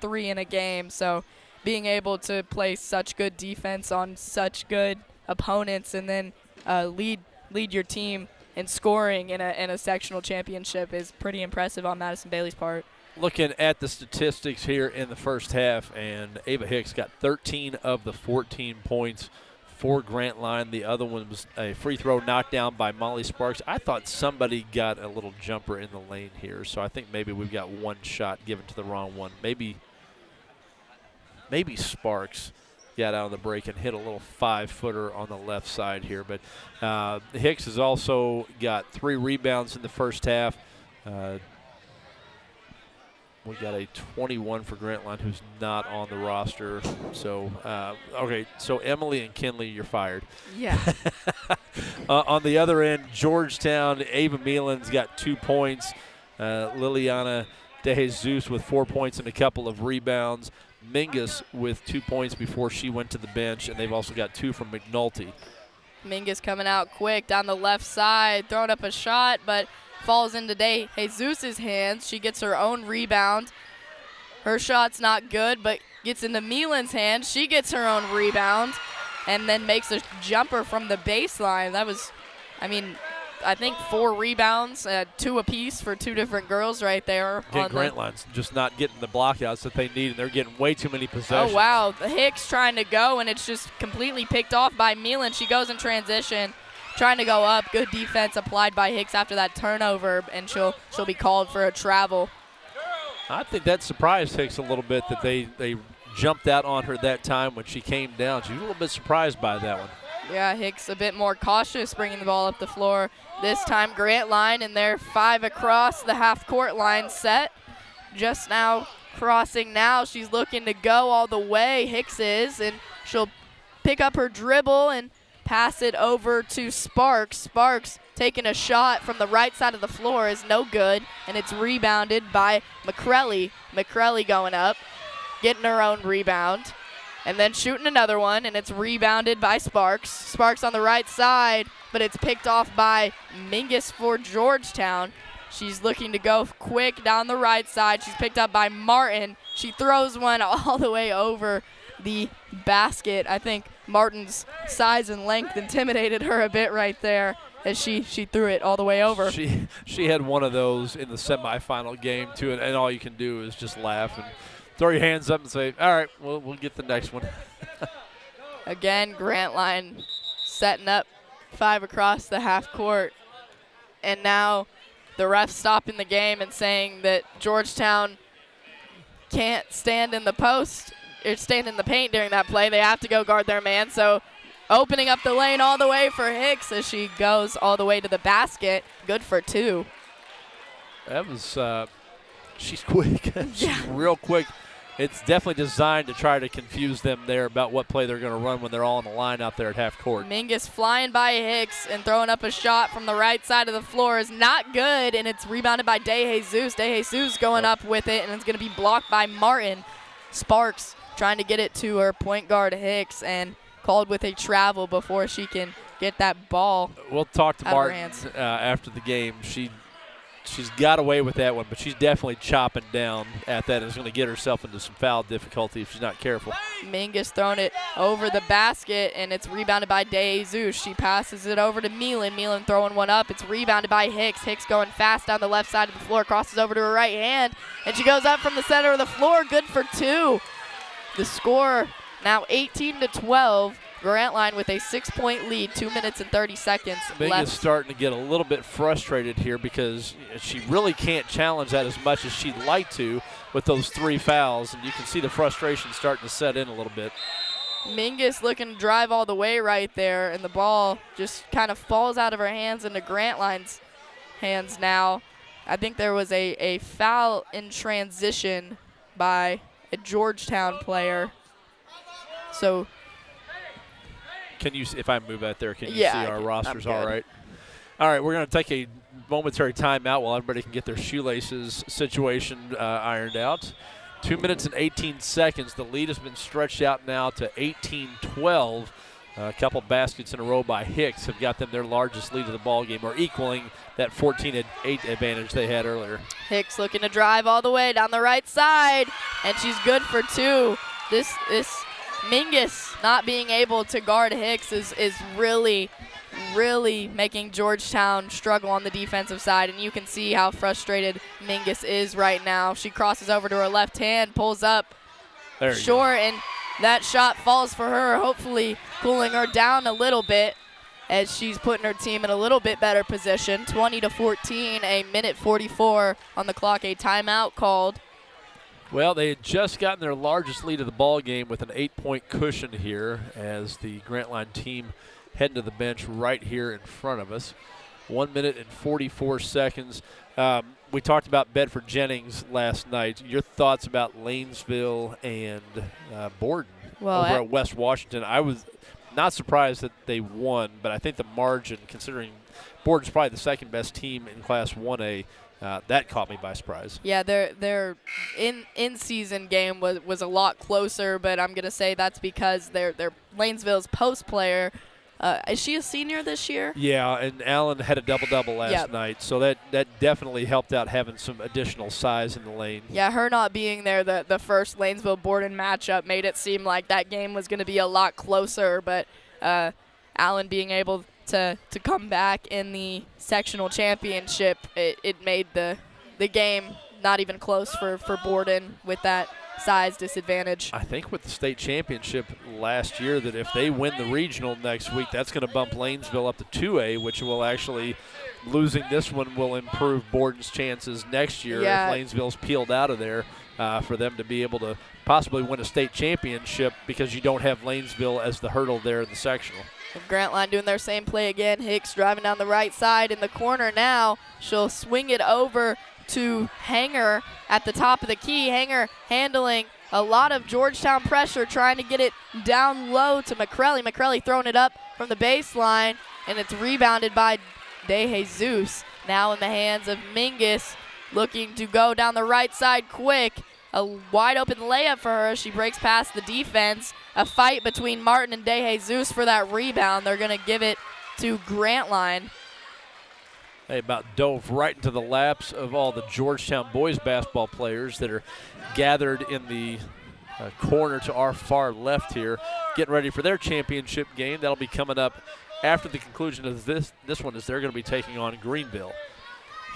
three in a game. So being able to play such good defense on such good opponents and then lead your team in scoring in a sectional championship is pretty impressive on Madison Bailey's part. Looking at the statistics here in the first half, and Ava Hicks got 13 of the 14 points for Grantline. The other one was a free throw knocked down by Molly Sparks. I thought somebody got a little jumper in the lane here, so I think maybe we've got one shot given to the wrong one. Maybe Sparks got out of the break and hit a little 5-footer on the left side here. But Hicks has also got 3 rebounds in the first half. We got a 21 for Grantline, who's not on the roster. So, okay, so Emily and Kinley, you're fired. Yeah. On the other end, Georgetown, Ava Meelan's got 2 points. Liliana De Jesus with 4 points and a couple of rebounds. Mingus with 2 points before she went to the bench, and they've also got 2 from McNulty. Mingus coming out quick down the left side, throwing up a shot, but falls into De Jesus' hands. She gets her own rebound. Her shot's not good, but gets into Meelan's hands. She gets her own rebound and then makes a jumper from the baseline. That was, I think 4 rebounds, 2 apiece for 2 different girls right there. Grantline's just not getting the blockouts that they need, and they're getting way too many possessions. Oh, wow. Hicks trying to go, and it's just completely picked off by Meelan. She goes in transition, trying to go up. Good defense applied by Hicks after that turnover, and she'll be called for a travel. I think that surprised Hicks a little bit that they jumped out on her that time when she came down. She was a little bit surprised by that one. Yeah, Hicks a bit more cautious bringing the ball up the floor. This time Grantline, and they're 5 across the half-court line set. Just now crossing now. She's looking to go all the way, Hicks is, and she'll pick up her dribble and pass it over to Sparks. Sparks taking a shot from the right side of the floor is no good, and it's rebounded by McCrelly. McCrelly going up, getting her own rebound, and then shooting another one, and it's rebounded by Sparks. Sparks on the right side, but it's picked off by Mingus for Georgetown. She's looking to go quick down the right side. She's picked up by Martin. She throws one all the way over the basket. I think Martin's size and length intimidated her a bit right there as she threw it all the way over. She had one of those in the semifinal game too, and all you can do is just laugh and throw your hands up and say, all right, we'll get the next one. Again, Grantline setting up 5 across the half court, and now the ref stopping the game and saying that Georgetown can't stand in the post or stand in the paint during that play. They have to go guard their man. So opening up the lane all the way for Hicks as she goes all the way to the basket. Good for 2. That was, she's quick. She's Yeah. real quick. It's definitely designed to try to confuse them there about what play they're going to run when they're all on the line out there at half court. Mingus flying by Hicks and throwing up a shot from the right side of the floor is not good, and it's rebounded by De Jesus. De Jesus going up with it, and it's going to be blocked by Martin. Sparks trying to get it to her point guard Hicks and called with a travel before she can get that ball. We'll talk to out of her Martin hands. after the game. She's got away with that one, but she's definitely chopping down at that and is going to get herself into some foul difficulty if she's not careful. Mingus throwing it over the basket, and it's rebounded by De Jesus. She passes it over to Meelan. Meelan throwing one up. It's rebounded by Hicks. Hicks going fast down the left side of the floor, crosses over to her right hand, and she goes up from the center of the floor. Good for 2. The score now 18-12. Grantline with a 6-point lead, 2 minutes and 30 seconds Big left. is starting to get a little bit frustrated here because she really can't challenge that as much as she'd like to with those 3 fouls, and you can see the frustration starting to set in a little bit. Mingus looking to drive all the way right there, and the ball just kind of falls out of her hands into Grantline's hands now. I think there was a foul in transition by a Georgetown player. So can you, if I move out there, can you see our rosters all right? All right, we're going to take a momentary timeout while everybody can get their shoelaces situation ironed out. 2 minutes and 18 seconds. The lead has been stretched out now to 18-12. A couple baskets in a row by Hicks have got them their largest lead of the ball game, or equaling that 14-8 advantage they had earlier. Hicks looking to drive all the way down the right side, and she's good for two. This Mingus not being able to guard Hicks is really making Georgetown struggle on the defensive side, and you can see how frustrated Mingus is right now. She crosses over to her left hand, pulls up short, and that shot falls for her, hopefully cooling her down a little bit as she's putting her team in a little bit better position. 20-14, a minute 44 on the clock, a timeout called. Well, they had just gotten their largest lead of the ball game with an 8-point cushion here as the Grantline team heading to the bench right here in front of us. 1 minute and 44 seconds. We talked about Bedford Jennings last night. Your thoughts about Lanesville and Borden over at West Washington? I was not surprised that they won, but I think the margin, considering Borden's probably the second best team in Class 1A, that caught me by surprise. Yeah, their in-season game was a lot closer, but I'm going to say that's because they're Lanesville's post player. Is she a senior this year? Yeah, and Allen had a double-double last night, so that definitely helped out having some additional size in the lane. Yeah, her not being there, the first Lanesville-Borden matchup made it seem like that game was going to be a lot closer, but Allen being able to come back in the sectional championship, it made the game not even close for Borden with that size disadvantage. I think with the state championship last year that if they win the regional next week, that's going to bump Lanesville up to 2A, which will actually, losing this one will improve Borden's chances next year if Lanesville's peeled out of there for them to be able to possibly win a state championship because you don't have Lanesville as the hurdle there in the sectional. And Grantline doing their same play again. Hicks driving down the right side in the corner now. She'll swing it over to Hanger at the top of the key. Hanger handling a lot of Georgetown pressure, trying to get it down low to McCrelly. McCrelly throwing it up from the baseline, and it's rebounded by De Jesus. Now in the hands of Mingus, looking to go down the right side quick. A wide open layup for her. She breaks past the defense. A fight between Martin and De Jesus for that rebound. They're going to give it to Grantline. They about dove right into the laps of all the Georgetown boys basketball players that are gathered in the corner to our far left here, getting ready for their championship game. That'll be coming up after the conclusion of this one, as they're going to be taking on Greenville.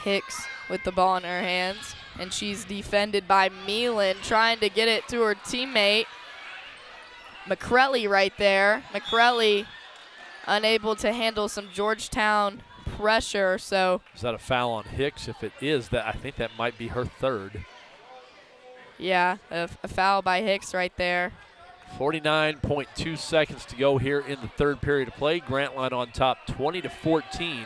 Hicks with the ball in her hands, and she's defended by Meelan, trying to get it to her teammate. McCrelly right there. McCrelly unable to handle some Georgetown pressure. So is that a foul on Hicks? If it is, I think that might be her third. Yeah, a foul by Hicks right there. 49.2 seconds to go here in the third period of play. Grantline on top 20-14.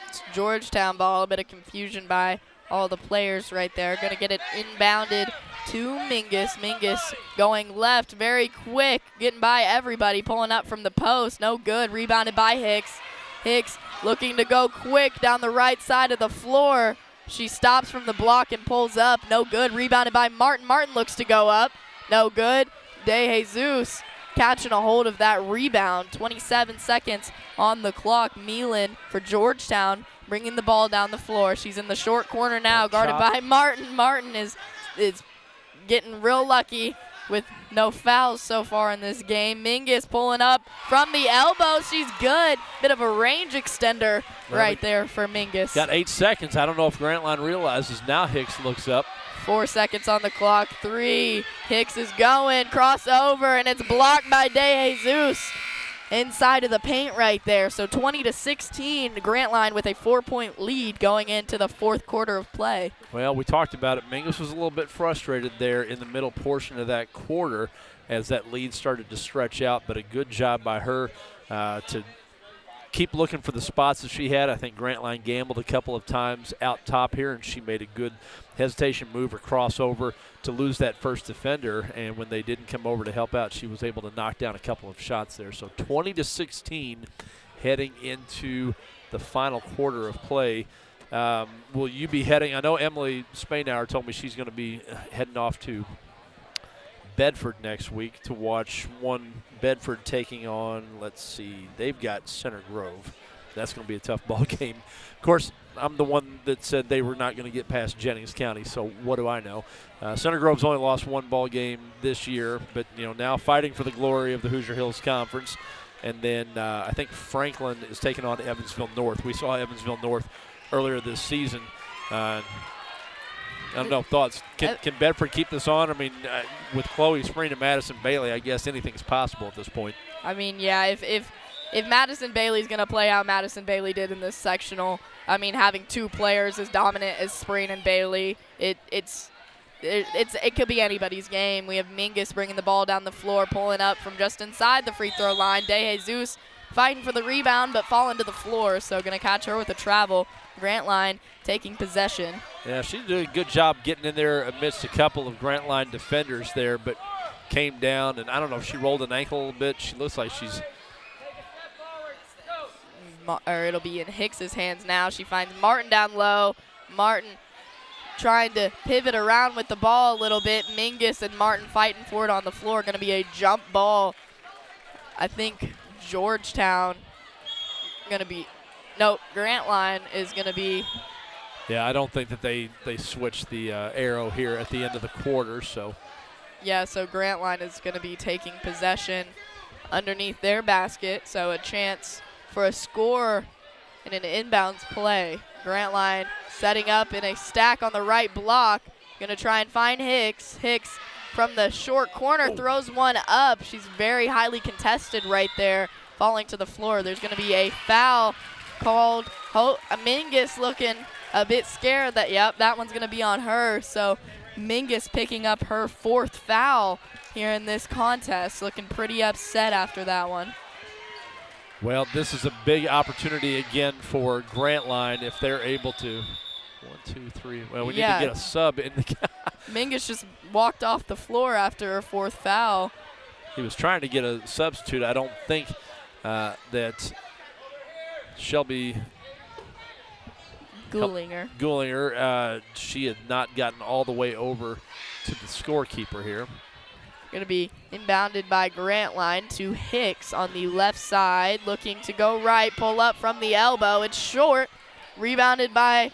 It's Georgetown ball. A bit of confusion by all the players right there. Going to get it inbounded to Mingus. Mingus going left very quick, getting by everybody, pulling up from the post. No good. Rebounded by Hicks. Hicks looking to go quick down the right side of the floor. She stops from the block and pulls up. No good. Rebounded by Martin. Martin looks to go up. No good. De Jesus catching a hold of that rebound. 27 seconds on the clock. Meelan for Georgetown bringing the ball down the floor. She's in the short corner now, guarded by Martin. Martin is getting real lucky with no fouls so far in this game. Mingus pulling up from the elbow. She's good. Bit of a range extender right there for Mingus. Got 8 seconds. I don't know if Grantline realizes. Now Hicks looks up. 4 seconds on the clock. 3. Hicks is going. Crossover, and it's blocked by De Jesus. inside of the paint right there. So 20-16, Grantline with a 4-point lead going into the fourth quarter of play. Well, we talked about it. Mingus was a little bit frustrated there in the middle portion of that quarter as that lead started to stretch out, but a good job by her to keep looking for the spots that she had. I think Grantline gambled a couple of times out top here, and she made a good hesitation move or crossover to lose that first defender, and when they didn't come over to help out, she was able to knock down a couple of shots there. So 20-16 heading into the final quarter of play. Will you be heading? I know Emily Spainauer told me she's going to be heading off to Bedford next week to watch one Bedford taking on, let's see, they've got Center Grove. That's going to be a tough ball game. Of course, I'm the one that said they were not going to get past Jennings County, so what do I know? Center Grove's only lost one ball game this year, but now fighting for the glory of the Hoosier Hills Conference. And then I think Franklin is taking on Evansville North. We saw Evansville North earlier this season. I don't know, thoughts. Can Bedford keep this on? I mean, with Chloe Spring and Madison Bailey, I guess anything's possible at this point. I mean, yeah, if Madison Bailey's going to play how Madison Bailey did in this sectional, I mean, having two players as dominant as Spring and Bailey, it could be anybody's game. We have Mingus bringing the ball down the floor, pulling up from just inside the free throw line. De Jesus fighting for the rebound, but falling to the floor, so going to catch her with a travel. Grantline taking possession. Yeah, she did a good job getting in there amidst a couple of Grantline defenders there, but came down, and I don't know if she rolled an ankle a little bit. She looks like she's... Or it'll be in Hicks's hands now. She finds Martin down low. Martin trying to pivot around with the ball a little bit. Mingus and Martin fighting for it on the floor. Going to be a jump ball. I think Georgetown going to be... Nope, Grantline is going to be... Yeah, I don't think that they switched the arrow here at the end of the quarter, so... Yeah, so Grantline is going to be taking possession underneath their basket, so a chance for a score in an inbounds play. Grantline setting up in a stack on the right block. Going to try and find Hicks. Hicks from the short corner throws one up. She's very highly contested right there, falling to the floor. There's going to be a foul called. Mingus looking a bit scared that, yep, that one's going to be on her. So Mingus picking up her fourth foul here in this contest, looking pretty upset after that one. Well, this is a big opportunity again for Grantline if they're able to. 1, 2, 3. Well, we need to get a sub in the. Mingus just walked off the floor after her fourth foul. He was trying to get a substitute. I don't think that Shelby Goulinger. She had not gotten all the way over to the scorekeeper here. Going to be inbounded by Grantline to Hicks on the left side, looking to go right, pull up from the elbow. It's short, rebounded by,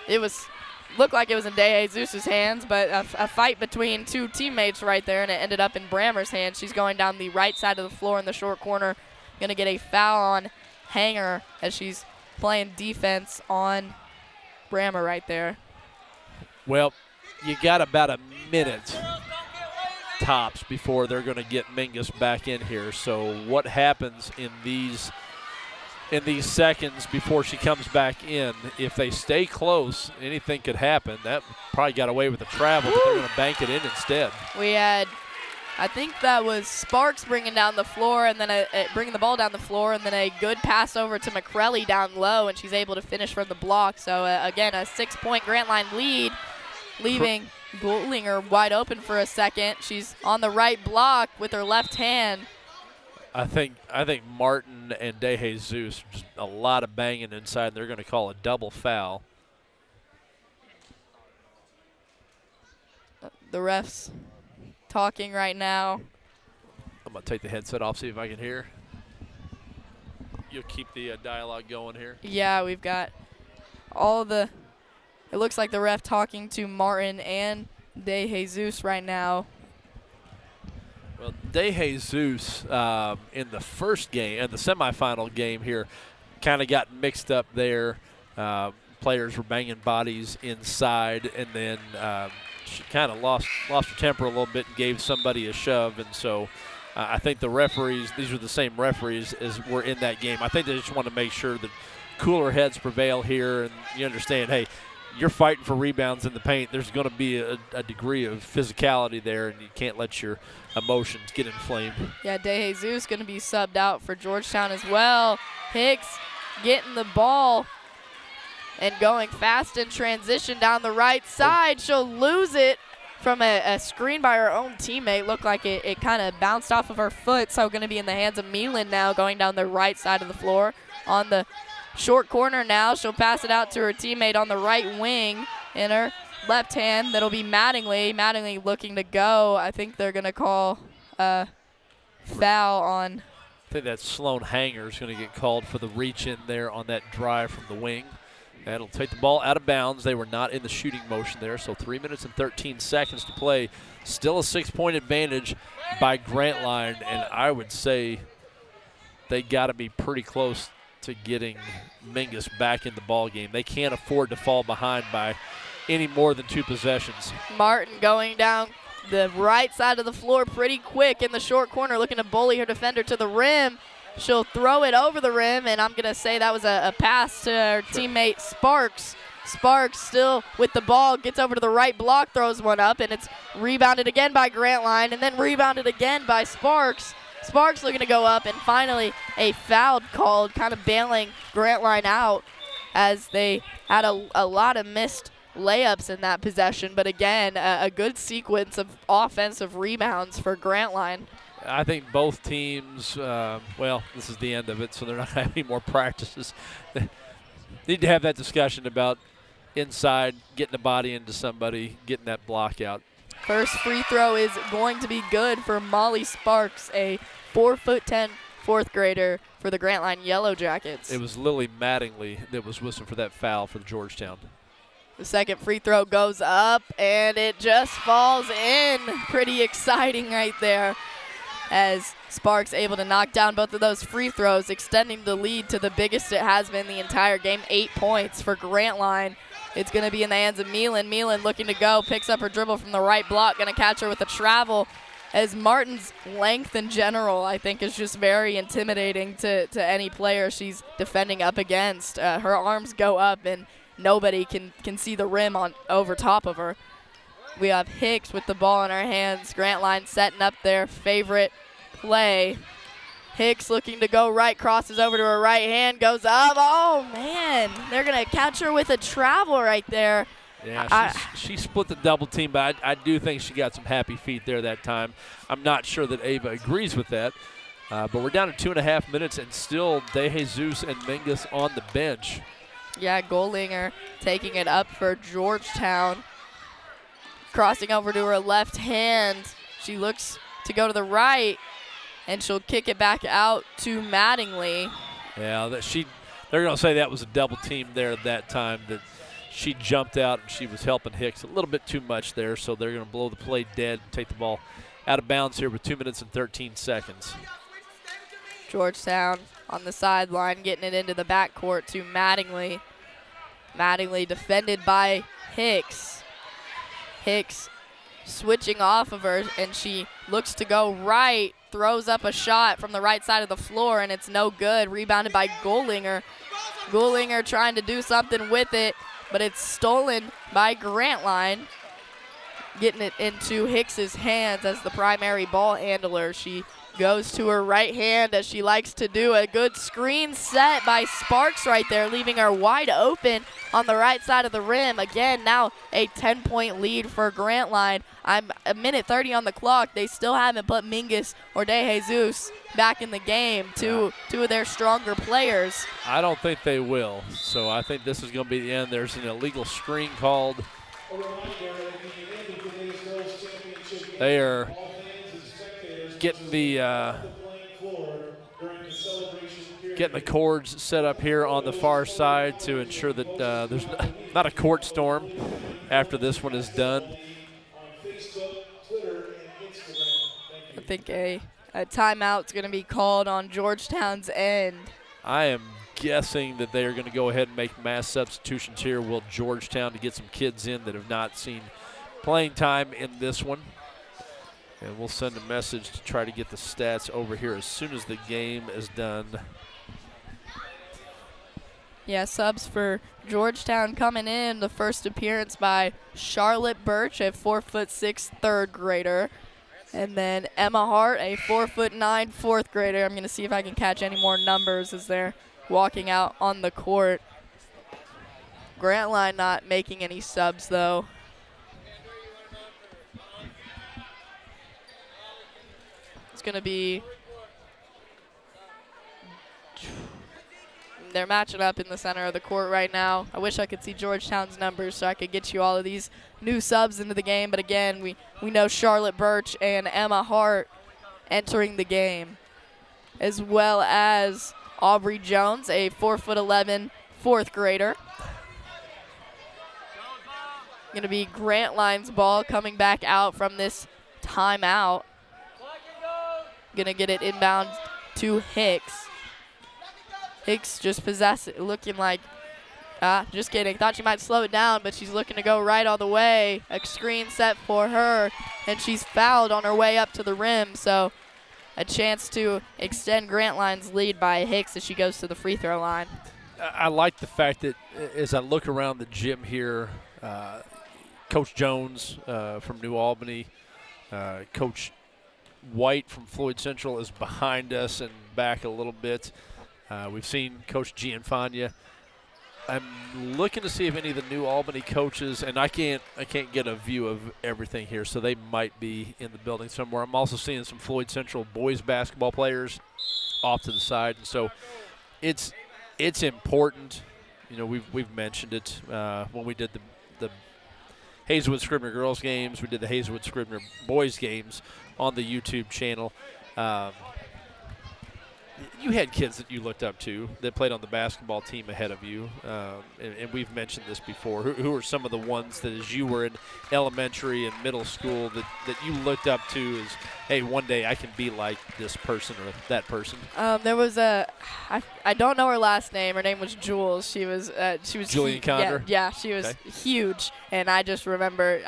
looked like it was in De Jesus' hands, but a fight between two teammates right there, and it ended up in Brammer's hands. She's going down the right side of the floor in the short corner. Going to get a foul on Hanger as she's playing defense on Brammer right there. Well, you got about a minute tops before they're going to get Mingus back in here. So what happens in these seconds before she comes back in? If they stay close, anything could happen. That probably got away with the travel, but they're going to bank it in instead. We had, I think that was Sparks bringing down the floor, and then bringing the ball down the floor, and then a good pass over to McCrelly down low, and she's able to finish from the block. So again, a 6-point Grantline lead, leaving Goulinger wide open for a second. She's on the right block with her left hand. I think Martin and De Jesus, just a lot of banging inside. They're going to call a double foul. The refs talking right now. I'm going to take the headset off, see if I can hear. You'll keep the dialogue going here. Yeah, we've got all the, it looks like the ref talking to Martin and De Jesus right now. Well, De Jesus in the first game, in the semifinal game here, kind of got mixed up there. Players were banging bodies inside, and then she kind of lost her temper a little bit and gave somebody a shove. And so I think the referees, these are the same referees as were in that game. I think they just want to make sure that cooler heads prevail here, and you understand, hey, you're fighting for rebounds in the paint. There's going to be a degree of physicality there, and you can't let your emotions get inflamed. Yeah, De Jesus going to be subbed out for Georgetown as well. Hicks getting the ball and going fast in transition down the right side. She'll lose it from a screen by her own teammate. Looked like it kind of bounced off of her foot, so going to be in the hands of Milan now, going down the right side of the floor. On the short corner now, she'll pass it out to her teammate on the right wing in her left hand. That'll be Mattingly. Mattingly looking to go. I think they're going to call a foul on. I think that Sloan Hanger is going to get called for the reach in there on that drive from the wing. That'll take the ball out of bounds. They were not in the shooting motion there, so 3 minutes and 13 seconds to play. Still a 6-point advantage by Grantline, and I would say they got to be pretty close to getting Mingus back in the ball game. They can't afford to fall behind by any more than 2 possessions. Martin going down the right side of the floor pretty quick in the short corner, looking to bully her defender to the rim. She'll throw it over the rim, and I'm going to say that was a pass to her teammate Sparks. Sparks still with the ball, gets over to the right block, throws one up, and it's rebounded again by Grantline, and then rebounded again by Sparks. Sparks looking to go up, and finally a foul called, kind of bailing Grantline out as they had a lot of missed layups in that possession. But again, a good sequence of offensive rebounds for Grantline. I think both teams, well, this is the end of it, so they're not going to have any more practices. Need to have that discussion about inside, getting the body into somebody, getting that block out. First free throw is going to be good for Molly Sparks, a 4'10" fourth grader for the Grantline Yellow Jackets. It was Lily Mattingly that was whistling for that foul for Georgetown. The second free throw goes up, and it just falls in. Pretty exciting right there, as Sparks able to knock down both of those free throws, extending the lead to the biggest it has been the entire game, 8 points for Grantline. It's going to be in the hands of Milan. Milan looking to go, picks up her dribble from the right block, going to catch her with a travel, as Martin's length in general, I think, is just very intimidating to any player she's defending up against. Her arms go up, and nobody can see the rim on over top of her. We have Hicks with the ball in her hands. Grantline setting up their favorite play. Hicks looking to go right, crosses over to her right hand, goes up. Oh, man. They're going to catch her with a travel right there. Yeah, she split the double team, but I do think she got some happy feet there that time. I'm not sure that Ava agrees with that. But we're down to 2.5 minutes, and still De Jesus and Mingus on the bench. Yeah, Goldinger taking it up for Georgetown. Crossing over to her left hand. She looks to go to the right, and she'll kick it back out to Mattingly. Yeah, they're going to say that was a double team there at that time, that she jumped out and she was helping Hicks a little bit too much there, so they're going to blow the play dead and take the ball out of bounds here with 2 minutes and 13 seconds. Georgetown on the sideline getting it into the backcourt to Mattingly. Mattingly defended by Hicks. Hicks switching off of her, and she looks to go right, throws up a shot from the right side of the floor, and it's no good. Rebounded by Goldinger. Goldinger trying to do something with it, but it's stolen by Grantline. Getting it into Hicks's hands as the primary ball handler. She goes to her right hand, as she likes to do. A good screen set by Sparks right there, leaving her wide open on the right side of the rim. Again, now a 10-point lead for Grantline. I'm a minute 30 on the clock. They still haven't put Mingus or De Jesus back in the game, two of their stronger players. I don't think they will, so I think this is going to be the end. There's an illegal screen called. They are getting the cords set up here on the far side to ensure that there's not a court storm after this one is done. I think a timeout's going to be called on Georgetown's end. I am guessing that they are going to go ahead and make mass substitutions here. Will Georgetown to get some kids in that have not seen playing time in this one. And we'll send a message to try to get the stats over here as soon as the game is done. Yeah, subs for Georgetown coming in. The first appearance by Charlotte Birch, a 4'6" third grader. And then Emma Hart, a 4'9" fourth grader. I'm going to see if I can catch any more numbers as they're walking out on the court. Grantline not making any subs, though. It's going to be... They're matching up in the center of the court right now. I wish I could see Georgetown's numbers so I could get you all of these new subs into the game. But again, we know Charlotte Birch and Emma Hart entering the game, as well as Aubrey Jones, a 4'11" fourth grader. Going to be Grantline's ball coming back out from this timeout. Going to get it inbound to Hicks. Hicks just looking like, just kidding. Thought she might slow it down, but she's looking to go right all the way. A screen set for her, and she's fouled on her way up to the rim. So a chance to extend Grantline's lead by Hicks as she goes to the free throw line. I like the fact that as I look around the gym here, Coach Jones from New Albany, Coach White from Floyd Central is behind us and back a little bit. We've seen Coach Gianfagna. I'm looking to see if any of the New Albany coaches, and I can't get a view of everything here, so they might be in the building somewhere. I'm also seeing some Floyd Central boys basketball players off to the side, and so it's important. You know, we've mentioned it when we did the Hazelwood Scribner girls games. We did the Hazelwood Scribner boys games on the YouTube channel. You had kids that you looked up to that played on the basketball team ahead of you, and we've mentioned this before. Who are some of the ones that as you were in elementary and middle school that you looked up to as, hey, one day I can be like this person or that person? There was I don't know her last name. Her name was Jules. She was Julian Condor? Yeah, she was huge, and I just remember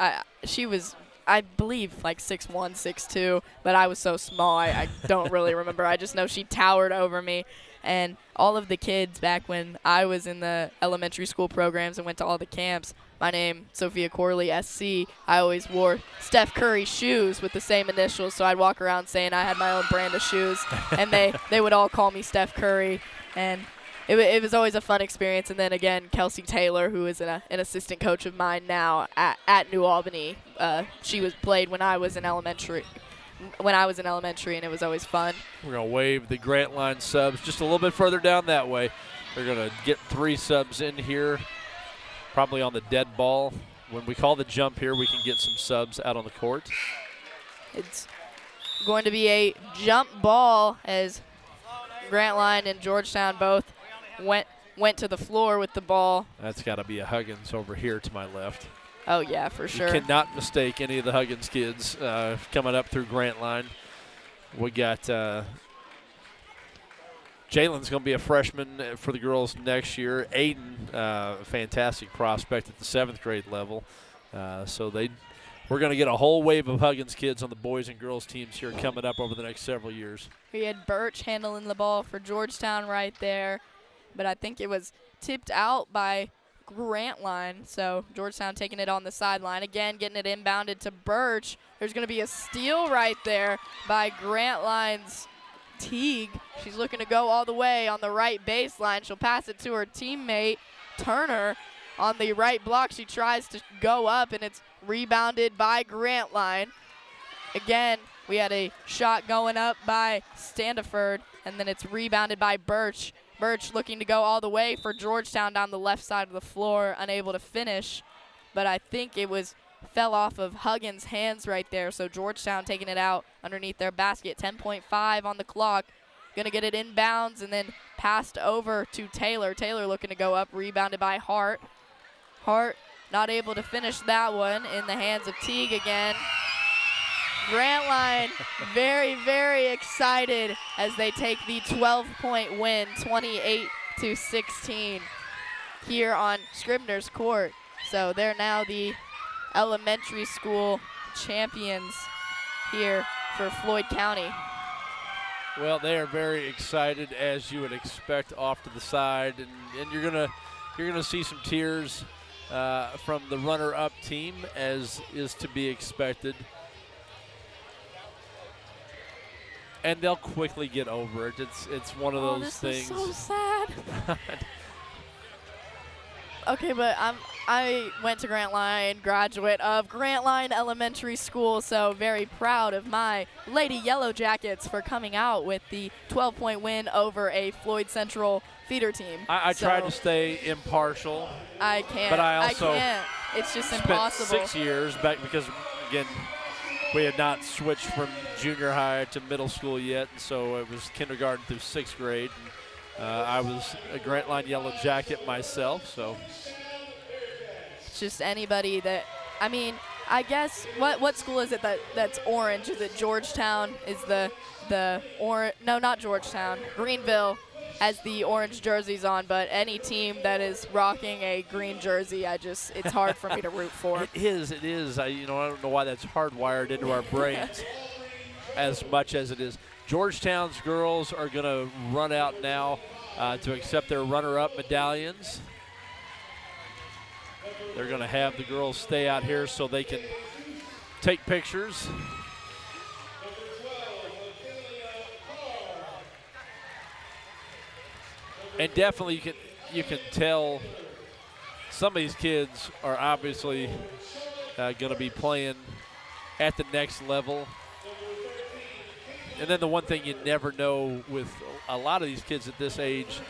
she was, I believe, like 6'1", 6'2", but I was so small, I don't really remember. I just know she towered over me. And all of the kids back when I was in the elementary school programs and went to all the camps, my name, Sophia Corley, SC, I always wore Steph Curry shoes with the same initials, so I'd walk around saying I had my own brand of shoes, and they would all call me Steph Curry. And it was always a fun experience. And then again, Kelsey Taylor, who is an assistant coach of mine now at New Albany, she was played when I was in elementary, and it was always fun. We're gonna wave the Grantline subs just a little bit further down that way. They're gonna get 3 subs in here, probably on the dead ball. When we call the jump here, we can get some subs out on the court. It's going to be a jump ball as Grantline and Georgetown both went to the floor with the ball. That's got to be a Huggins over here to my left. Oh, yeah, for sure. You cannot mistake any of the Huggins kids coming up through Grantline. We got Jalen's going to be a freshman for the girls next year. Aiden, fantastic prospect at the 7th grade level. So we're going to get a whole wave of Huggins kids on the boys and girls teams here coming up over the next several years. We had Birch handling the ball for Georgetown right there, but I think it was tipped out by Grantline. So Georgetown taking it on the sideline. Again, getting it inbounded to Birch. There's going to be a steal right there by Grantline's Teague. She's looking to go all the way on the right baseline. She'll pass it to her teammate, Turner. On the right block, she tries to go up, and it's rebounded by Grantline. Again, we had a shot going up by Standiford, and then it's rebounded by Birch. Birch looking to go all the way for Georgetown down the left side of the floor, unable to finish. But I think it fell off of Huggins' hands right there, so Georgetown taking it out underneath their basket. 10.5 on the clock. Going to get it inbounds and then passed over to Taylor. Taylor looking to go up, rebounded by Hart. Hart not able to finish that one, in the hands of Teague again. Grantline very, very excited as they take the 12-point win, 28-16 here on Scribner's court. So they're now the elementary school champions here for Floyd County. Well, they are very excited, as you would expect, off to the side, and you're gonna see some tears from the runner-up team, as is to be expected. And they'll quickly get over it. It's one of those things. This is so sad. Okay, but I went to Grantline, graduate of Grantline Elementary School, so very proud of my Lady Yellow Jackets for coming out with the 12-point win over a Floyd Central feeder team. I tried to stay impartial. I can't. But I also can't. It's just spent impossible. 6 years back because, again, we had not switched from junior high to middle school yet, so it was kindergarten through 6th grade. I was a Grantline Yellow Jacket myself, so. It's just anybody that, I mean, I guess, what school is it that's orange? Is it Georgetown? Is the orange, no, not Georgetown. Greenville has the orange jerseys on, but any team that is rocking a green jersey, it's hard for me to root for. It is. I don't know why that's hardwired into our brains as much as it is. Georgetown's girls are going to run out now to accept their runner-up medallions. They're going to have the girls stay out here so they can take pictures. And definitely you can tell some of these kids are obviously going to be playing at the next level. And then the one thing you never know with a lot of these kids at this age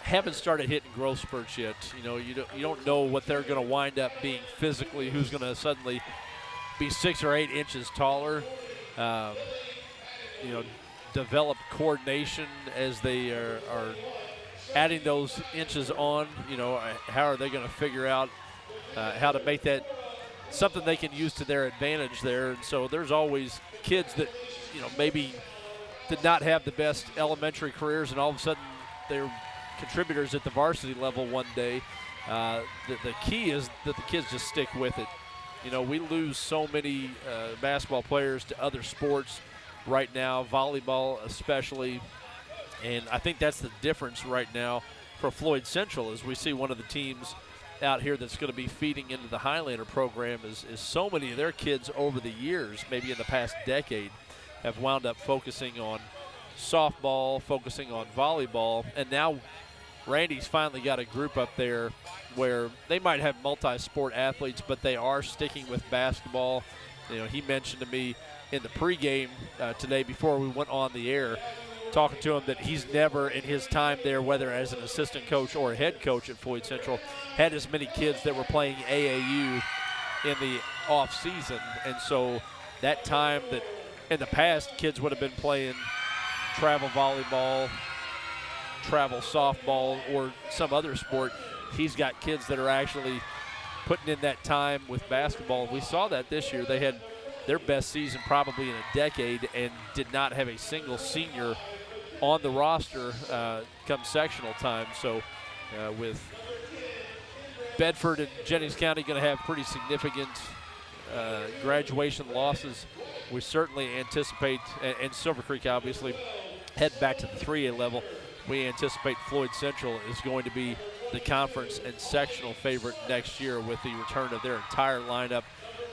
haven't started hitting growth spurts yet. You don't know what they're going to wind up being physically, who's going to suddenly be 6 or 8 inches taller. Develop coordination as they are adding those inches on. How are they going to figure out how to make that something they can use to their advantage there? And so there's always kids that maybe did not have the best elementary careers, and all of a sudden they're contributors at the varsity level one day. The key is that the kids just stick with it. We lose so many basketball players to other sports right now, volleyball especially, and I think that's the difference right now for Floyd Central, as we see one of the teams out here that's going to be feeding into the Highlander program is so many of their kids over the years, maybe in the past decade, have wound up focusing on softball, focusing on volleyball, and now Randy's finally got a group up there where they might have multi-sport athletes, but they are sticking with basketball. He mentioned to me in the pregame today before we went on the air, talking to him, that he's never in his time there, whether as an assistant coach or a head coach at Floyd Central, had as many kids that were playing AAU in the off season. And so that time that in the past kids would have been playing travel volleyball, travel softball, or some other sport, he's got kids that are actually putting in that time with basketball. We saw that this year. They had their best season probably in a decade and did not have a single senior on the roster come sectional time. So with Bedford and Jennings County going to have pretty significant graduation losses, we certainly anticipate, and Silver Creek obviously head back to the 3A level, we anticipate Floyd Central is going to be the conference and sectional favorite next year with the return of their entire lineup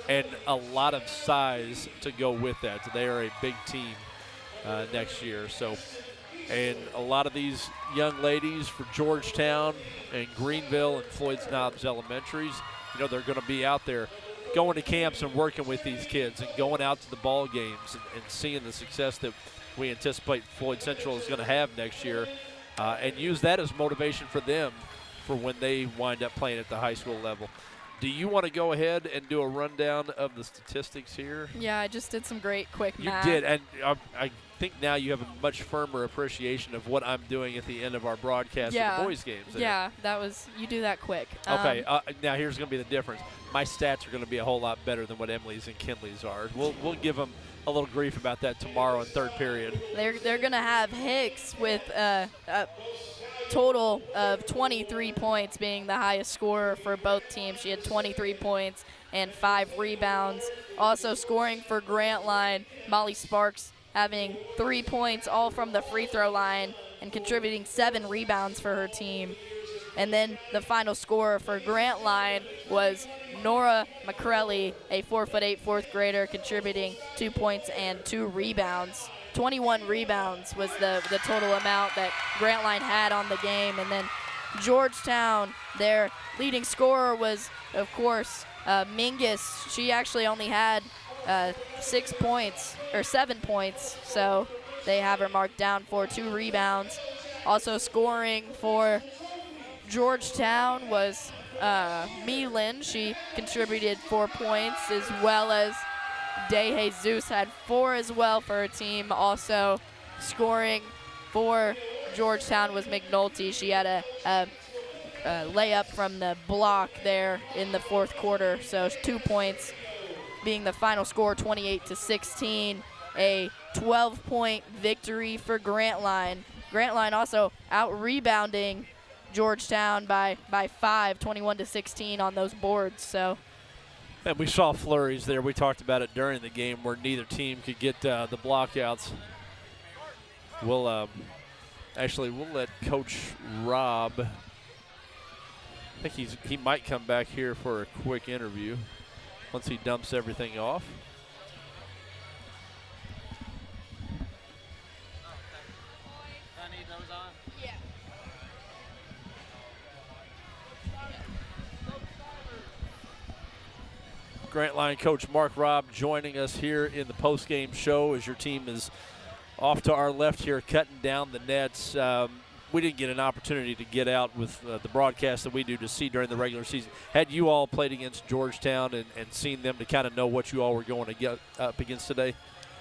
and a lot of size to go with that. They are a big team next year. So, and a lot of these young ladies for Georgetown and Greenville and Floyd's Knobs Elementaries, they're going to be out there going to camps and working with these kids and going out to the ball games and seeing the success that we anticipate Floyd Central is going to have next year, and use that as motivation for them for when they wind up playing at the high school level. Do you want to go ahead and do a rundown of the statistics here? Yeah, I just did some great quick math. You did, and I think now you have a much firmer appreciation of what I'm doing at the end of our broadcast of the boys' games. There. Yeah, you do that quick. Okay, now here's going to be the difference. My stats are going to be a whole lot better than what Emily's and Kinley's are. We'll give them a little grief about that tomorrow in third period. They're going to have Hicks with total of 23 points, being the highest scorer for both teams. She had 23 points and 5 rebounds. Also scoring for Grantline, Molly Sparks having 3 points, all from the free throw line, and contributing 7 rebounds for her team. And then the final scorer for Grantline was Nora McCrelly, a 4'8" fourth grader, contributing 2 points and 2 rebounds. 21 rebounds was the total amount that Grantline had on the game. And then Georgetown, their leading scorer was, of course, Mingus. She actually only had 6 points, or 7 points, so they have her marked down for 2 rebounds. Also scoring for Georgetown was Mi Lin. She contributed 4 points, as well as De Jesus had 4 as well for her team. Also scoring for Georgetown was McNulty. She had a layup from the block there in the fourth quarter, so 2 points, being the final score, 28-16. A 12-point victory for Grantline. Grantline also out-rebounding Georgetown by 5, 21-16 on those boards. So, and we saw flurries there. We talked about it during the game where neither team could get the blockouts. We'll let Coach Rob, I think he might come back here for a quick interview once he dumps everything off. Grantline coach Mark Robb joining us here in the post-game show as your team is off to our left here, cutting down the nets. We didn't get an opportunity to get out with the broadcast that we do to see during the regular season. Had you all played against Georgetown and seen them to kind of know what you all were going to get up against today?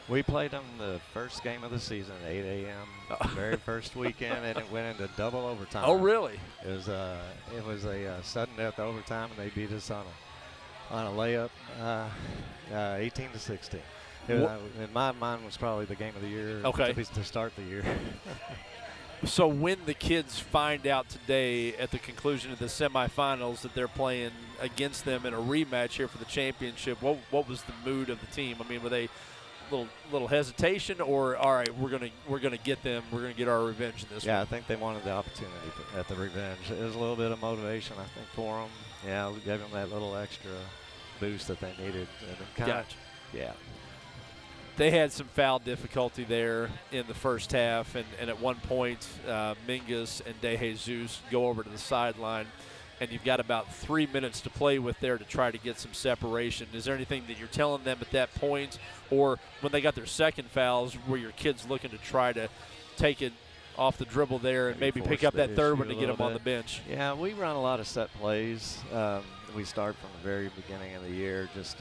We played them the first game of the season at 8 a.m. very first weekend, and it went into double overtime. Oh, really? It was a sudden death overtime, and they beat us on a layup, 18-16. In my mind, was probably the game of the year. Okay. To start the year. So when the kids find out today at the conclusion of the semifinals that they're playing against them in a rematch here for the championship, what was the mood of the team? I mean, were they little hesitation, or all right, we're gonna get them, we're gonna get our revenge in this one? Yeah, I think they wanted the opportunity at the revenge. It was a little bit of motivation, I think, for them. Yeah, we gave them that little extra boost that they needed. And Gotcha. Yeah. They had some foul difficulty there in the first half, and at one point, Mingus and De Jesus go over to the sideline, and you've got about 3 minutes to play with there to try to get some separation. Is there anything that you're telling them at that point, or when they got their second fouls, were your kids looking to try to take it off the dribble there and maybe pick up that third one to get them on the bench? Yeah, we run a lot of set plays. We start from the very beginning of the year, just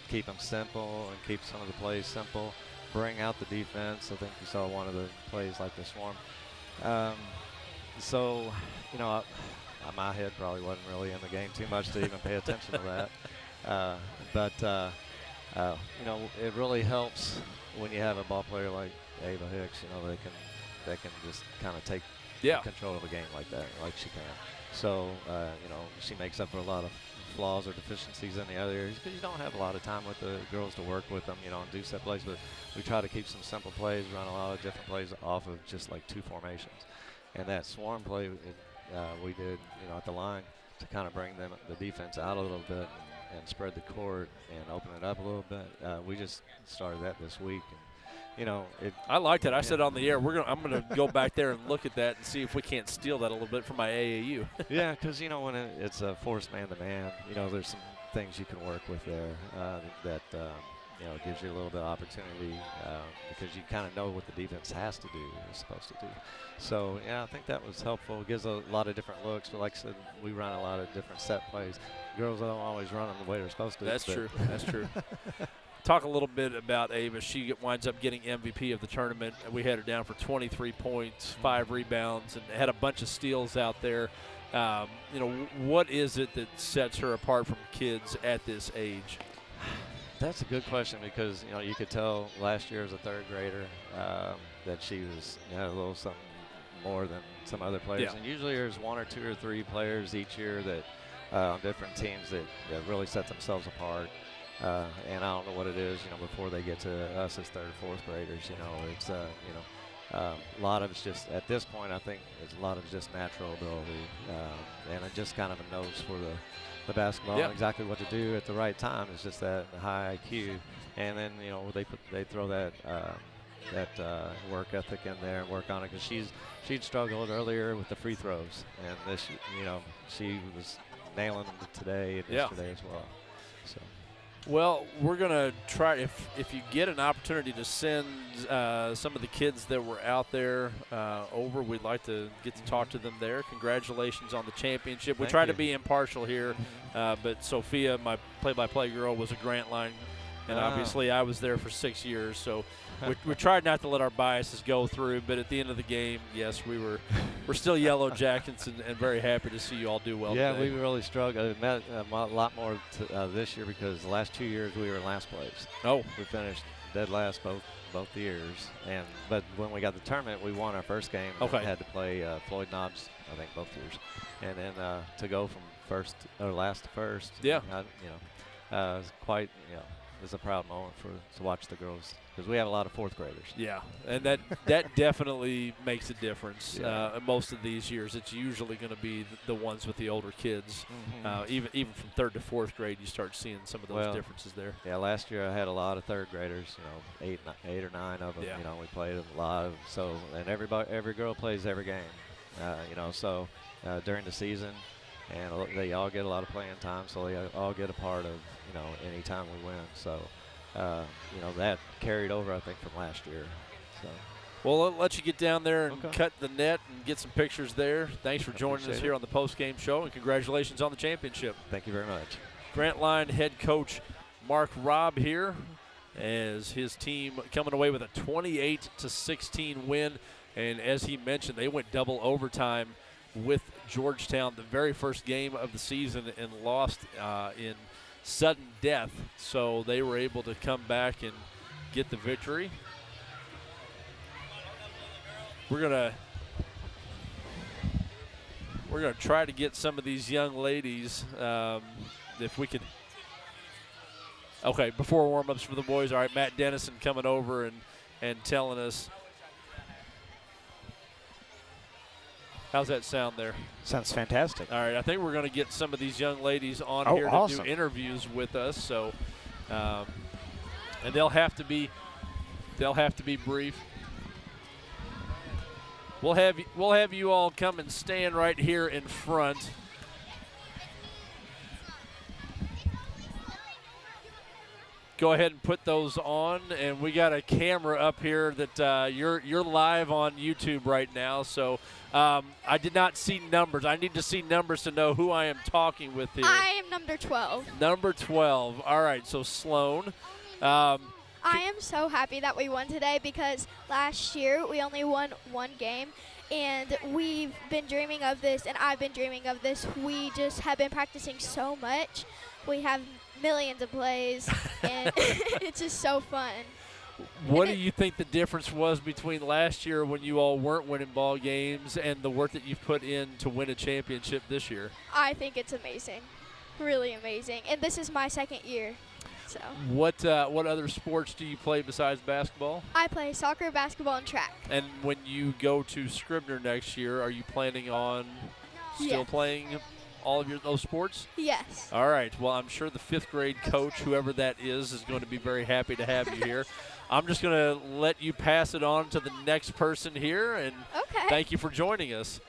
keep them simple and keep some of the plays simple, bring out the defense. I think you saw one of the plays like the swarm. So, you know, my head probably wasn't really in the game too much to even pay attention to that. But you know, it really helps when you have a ball player like Ava Hicks. You know, they can just kind of take control of a game like that, like she can. So, you know, she makes up for a lot of flaws or deficiencies in the other areas because you don't have a lot of time with the girls to work with them, you know, and do set plays. But we try to keep some simple plays, run a lot of different plays off of just like 2 formations. And that swarm play we did, you know, at the line to kind of bring the defense out a little bit and spread the court and open it up a little bit. We just started that this week. And, you know, I liked it. I said on the air, I'm gonna go back there and look at that and see if we can't steal that a little bit from my AAU. Yeah, because you know when it's a forced man-to-man, you know there's some things you can work with there that you know gives you a little bit of opportunity because you kind of know what the defense has to do, is supposed to do. So yeah, I think that was helpful. It gives a lot of different looks, but like I said, we run a lot of different set plays. Girls don't always run them the way they're supposed to. That's true. That's true. Talk a little bit about Ava. She winds up getting MVP of the tournament. We had her down for 23 points, 5 rebounds, and had a bunch of steals out there. You know, what is it that sets her apart from kids at this age? That's a good question because, you know, you could tell last year as a third grader that she was, you know, a little something more than some other players. Yeah. And usually there's 1 or 2 or 3 players each year that on different teams that really set themselves apart. And I don't know what it is, before they get to us as 3rd or 4th graders. It's a lot of it's just, at this point, I think a lot of it's just natural ability, and it just kind of a nose for the basketball, and exactly what to do at the right time. It's just that high IQ, and then they throw that work ethic in there and work on it, because she'd struggled earlier with the free throws, and this she was nailing them today and yesterday as well. So. Well, we're going to try, if you get an opportunity to send some of the kids that were out there over, we'd like to get to talk to them there. Congratulations on the championship. We try to be impartial here, but Sophia, my play-by-play girl, was a Grant Line, and obviously I was there for 6 years, so we tried not to let our biases go through, but at the end of the game, yes, we're still Yellow Jackets and very happy to see you all do well today. We really struggled. A lot more this year, because the last 2 years we were in last place. Oh. We finished dead last both years, but when we got the tournament, we won our first game. Okay. We had to play Floyd Knobs, I think, both years, and then to go from last to first. Yeah. It was quite, it was a proud moment to watch the girls, because we have a lot of 4th graders. Yeah, and that definitely makes a difference. Most of these years, it's usually going to be the ones with the older kids. Even from 3rd to 4th grade, you start seeing some of those differences there. Yeah, last year I had a lot of 3rd graders. 8 or 9 of them. Yeah. We played a lot of, and every girl plays every game. During the season, and they all get a lot of playing time, so they all get a part of any time we win. So that carried over, I think, from last year. So. Well, I'll let you get down there and cut the net and get some pictures there. Thanks for joining us here on the Postgame Show, and congratulations on the championship. Thank you very much. Grant Line head coach Mark Robb here, as his team coming away with a 28-16 win. And as he mentioned, they went double overtime with Georgetown, the very first game of the season, and lost in sudden death. So they were able to come back and get the victory. We're gonna try to get some of these young ladies, if we could. Okay, before warm-ups for the boys. All right, Matt Dennison coming over and telling us. How's that sound there? Sounds fantastic. All right, I think we're going to get some of these young ladies on here to do interviews with us. So, and they'll have to be brief. We'll have you all come and stand right here in front. Go ahead and put those on, and we got a camera up here that you're live on YouTube right now. So I did not see numbers. I need to see numbers to know who I am talking with here. I am number 12. Number 12. All right. So Sloan. I am so happy that we won today, because last year we only won 1 game, and we've been dreaming of this, and I've been dreaming of this. We just have been practicing so much. We have millions of plays, and it's just so fun. What do you think the difference was between last year, when you all weren't winning ball games, and the work that you've put in to win a championship this year? I think it's amazing, really amazing, and this is my 2nd year. So. What other sports do you play besides basketball? I play soccer, basketball, and track. And when you go to Scribner next year, are you planning on still playing all of those sports? Yes. All right. Well, I'm sure the 5th grade coach, whoever that is going to be very happy to have you here. I'm just going to let you pass it on to the next person here, and thank you for joining us.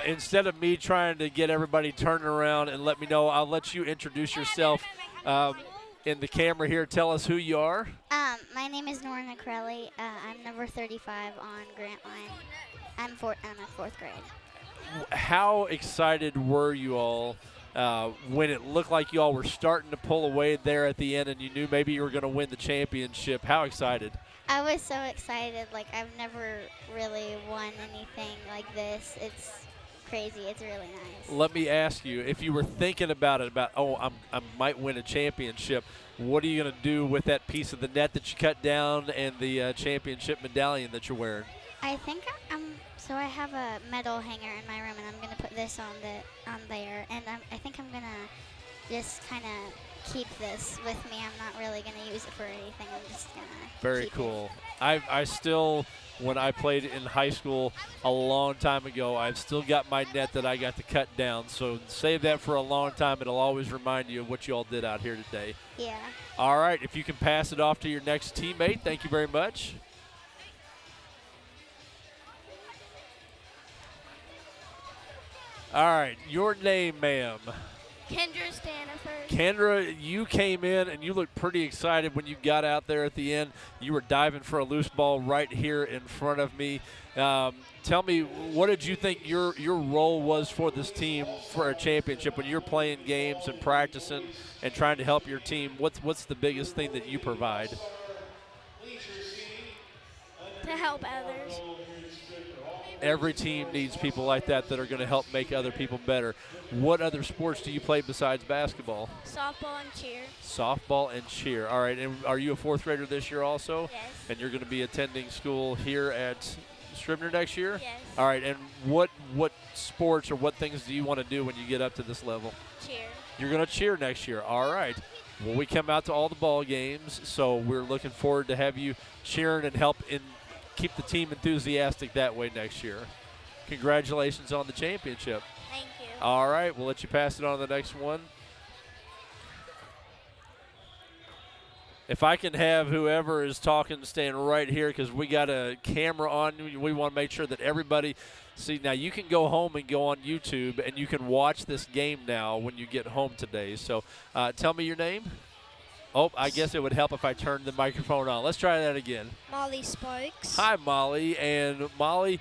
Instead of me trying to get everybody turning around and let me know, I'll let you introduce yourself in the camera here. Tell us who you are. My name is Nora Crelly. I'm number 35 on Grant Line. I'm in 4th grade. How excited were you all when it looked like you all were starting to pull away there at the end, and you knew maybe you were going to win the championship? How excited? I was so excited. Like, I've never really won anything like this. It's crazy. It's really nice. Let me ask you, if you were thinking about it, I might win a championship, what are you going to do with that piece of the net that you cut down and the championship medallion that you're wearing? I think so I have a medal hanger in my room, and I'm going to put this on there, and I think I'm going to just kind of keep this with me. I'm not really going to use it for anything. I'm just going to Very cool. I still, when I played in high school a long time ago, I've still got my net that I got to cut down. So save that for a long time. It'll always remind you of what you all did out here today. Yeah. All right, if you can pass it off to your next teammate, thank you very much. All right, your name, ma'am. Kendra Stanifer. Kendra, you came in and you looked pretty excited when you got out there at the end. You were diving for a loose ball right here in front of me. Tell me, what did you think your role was for this team for a championship when you're playing games and practicing and trying to help your team? What's the biggest thing that you provide? To help others. Every team needs people like that are going to help make other people better. What other sports do you play besides basketball? Softball and cheer. Softball and cheer. All right, and are you a fourth grader this year also? Yes. And you're going to be attending school here at Scribner next year? Yes. All right, and what sports or what things do you want to do when you get up to this level? Cheer. You're going to cheer next year. All right. Well, we come out to all the ball games, so we're looking forward to have you cheering and help keep the team enthusiastic that way next year. Congratulations on the championship. Thank you. All right, we'll let you pass it on to the next one. If I can have whoever is talking stand right here because we got a camera on. We want to make sure that everybody see. Now, you can go home and go on YouTube, and you can watch this game now when you get home today. So tell me your name. Oh, I guess it would help if I turned the microphone on. Let's try that again. Molly Sparks. Hi, Molly. And Molly,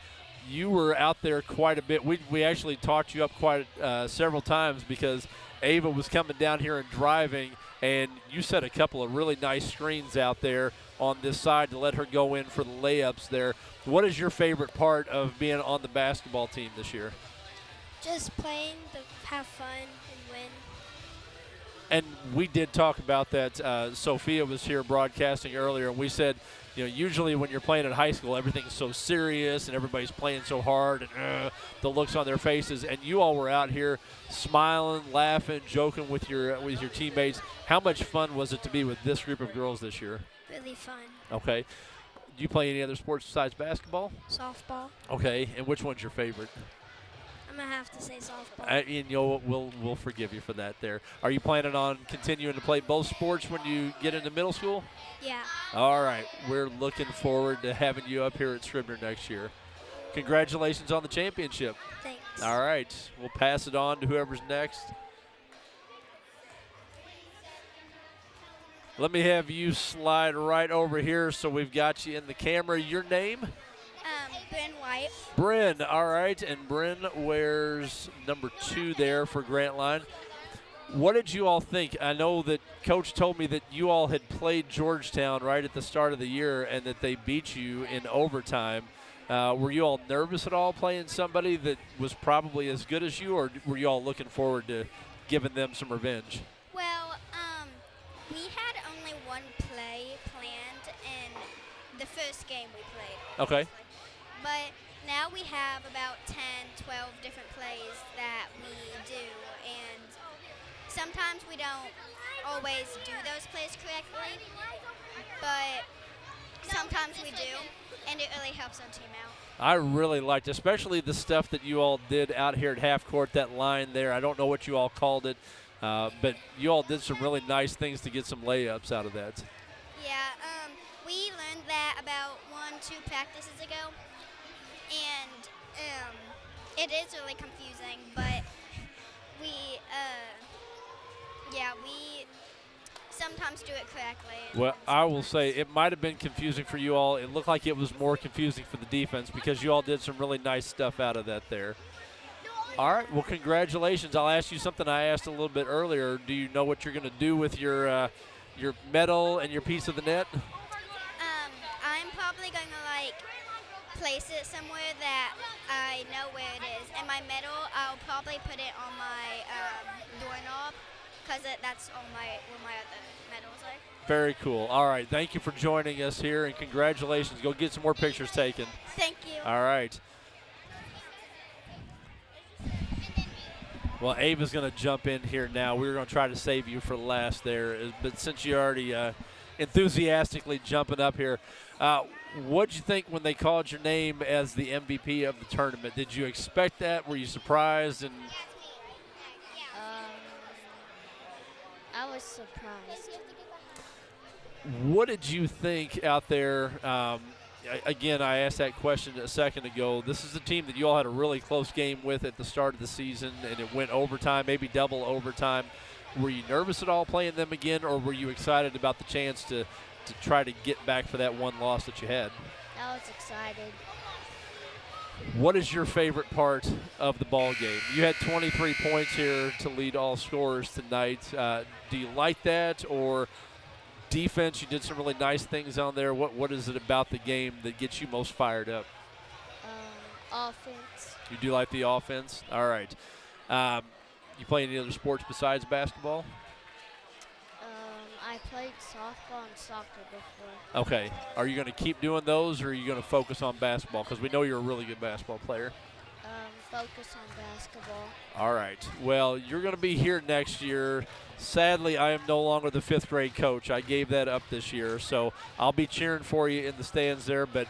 you were out there quite a bit. We actually talked you up quite several times because Ava was coming down here and driving, and you set a couple of really nice screens out there on this side to let her go in for the layups there. What is your favorite part of being on the basketball team this year? Just playing to have fun and win. And we did talk about that. Sophia was here broadcasting earlier, and we said, usually when you're playing in high school, everything's so serious and everybody's playing so hard and the looks on their faces. And you all were out here smiling, laughing, joking with your teammates. How much fun was it to be with this group of girls this year? Really fun. Okay. Do you play any other sports besides basketball? Softball. Okay. And which one's your favorite? I'm going to have to say softball. And we'll forgive you for that there. Are you planning on continuing to play both sports when you get into middle school? Yeah. All right. We're looking forward to having you up here at Scribner next year. Congratulations on the championship. Thanks. All right. We'll pass it on to whoever's next. Let me have you slide right over here so we've got you in the camera. Your name? Bryn White. Bryn, all right, and Bryn wears number 2 there for Grantline. What did you all think? I know that Coach told me that you all had played Georgetown right at the start of the year and that they beat you in overtime. Were you all nervous at all playing somebody that was probably as good as you, or were you all looking forward to giving them some revenge? Well, we had only one play planned in the first game we played. Okay. But now we have about 10, 12 different plays that we do, and sometimes we don't always do those plays correctly, but sometimes we do, and it really helps our team out. I really liked, especially the stuff that you all did out here at half court, that line there. I don't know what you all called it, but you all did some really nice things to get some layups out of that. Yeah, we learned that about 1-2 practices ago. And it is really confusing, but we sometimes do it correctly. Well, I will say it might have been confusing for you all. It looked like it was more confusing for the defense because you all did some really nice stuff out of that there. All right, well, congratulations. I'll ask you something I asked a little bit earlier. Do you know what you're going to do with your medal and your piece of the net? I'm probably going to place it somewhere that I know where it is. And my medal, I'll probably put it on my doorknob because that's all where my other medals are. Very cool. All right, thank you for joining us here, and congratulations. Go get some more pictures taken. Thank you. All right. Well, Ava's going to jump in here now. We were going to try to save you for last there, but since you're already enthusiastically jumping up here, what'd you think when they called your name as the MVP of the tournament? Did you expect that? Were you surprised? And I was surprised. what did you think out there? Again, I asked that question a second ago. This is a team that you all had a really close game with at the start of the season, and it went overtime, maybe double overtime. Were you nervous at all playing them again, or were you excited about the chance to try to get back for that one loss that you had? I was excited. What is your favorite part of the ball game? You had 23 points here to lead all scorers tonight. Do you like that, or defense? You did some really nice things on there. What is it about the game that gets you most fired up? Offense. You do like the offense? All right. You play any other sports besides basketball? I played softball and soccer before. Okay. Are you going to keep doing those, or are you going to focus on basketball? Because we know you're a really good basketball player. Focus on basketball. All right. Well, you're going to be here next year. Sadly, I am no longer the 5th grade coach. I gave that up this year, so I'll be cheering for you in the stands there. But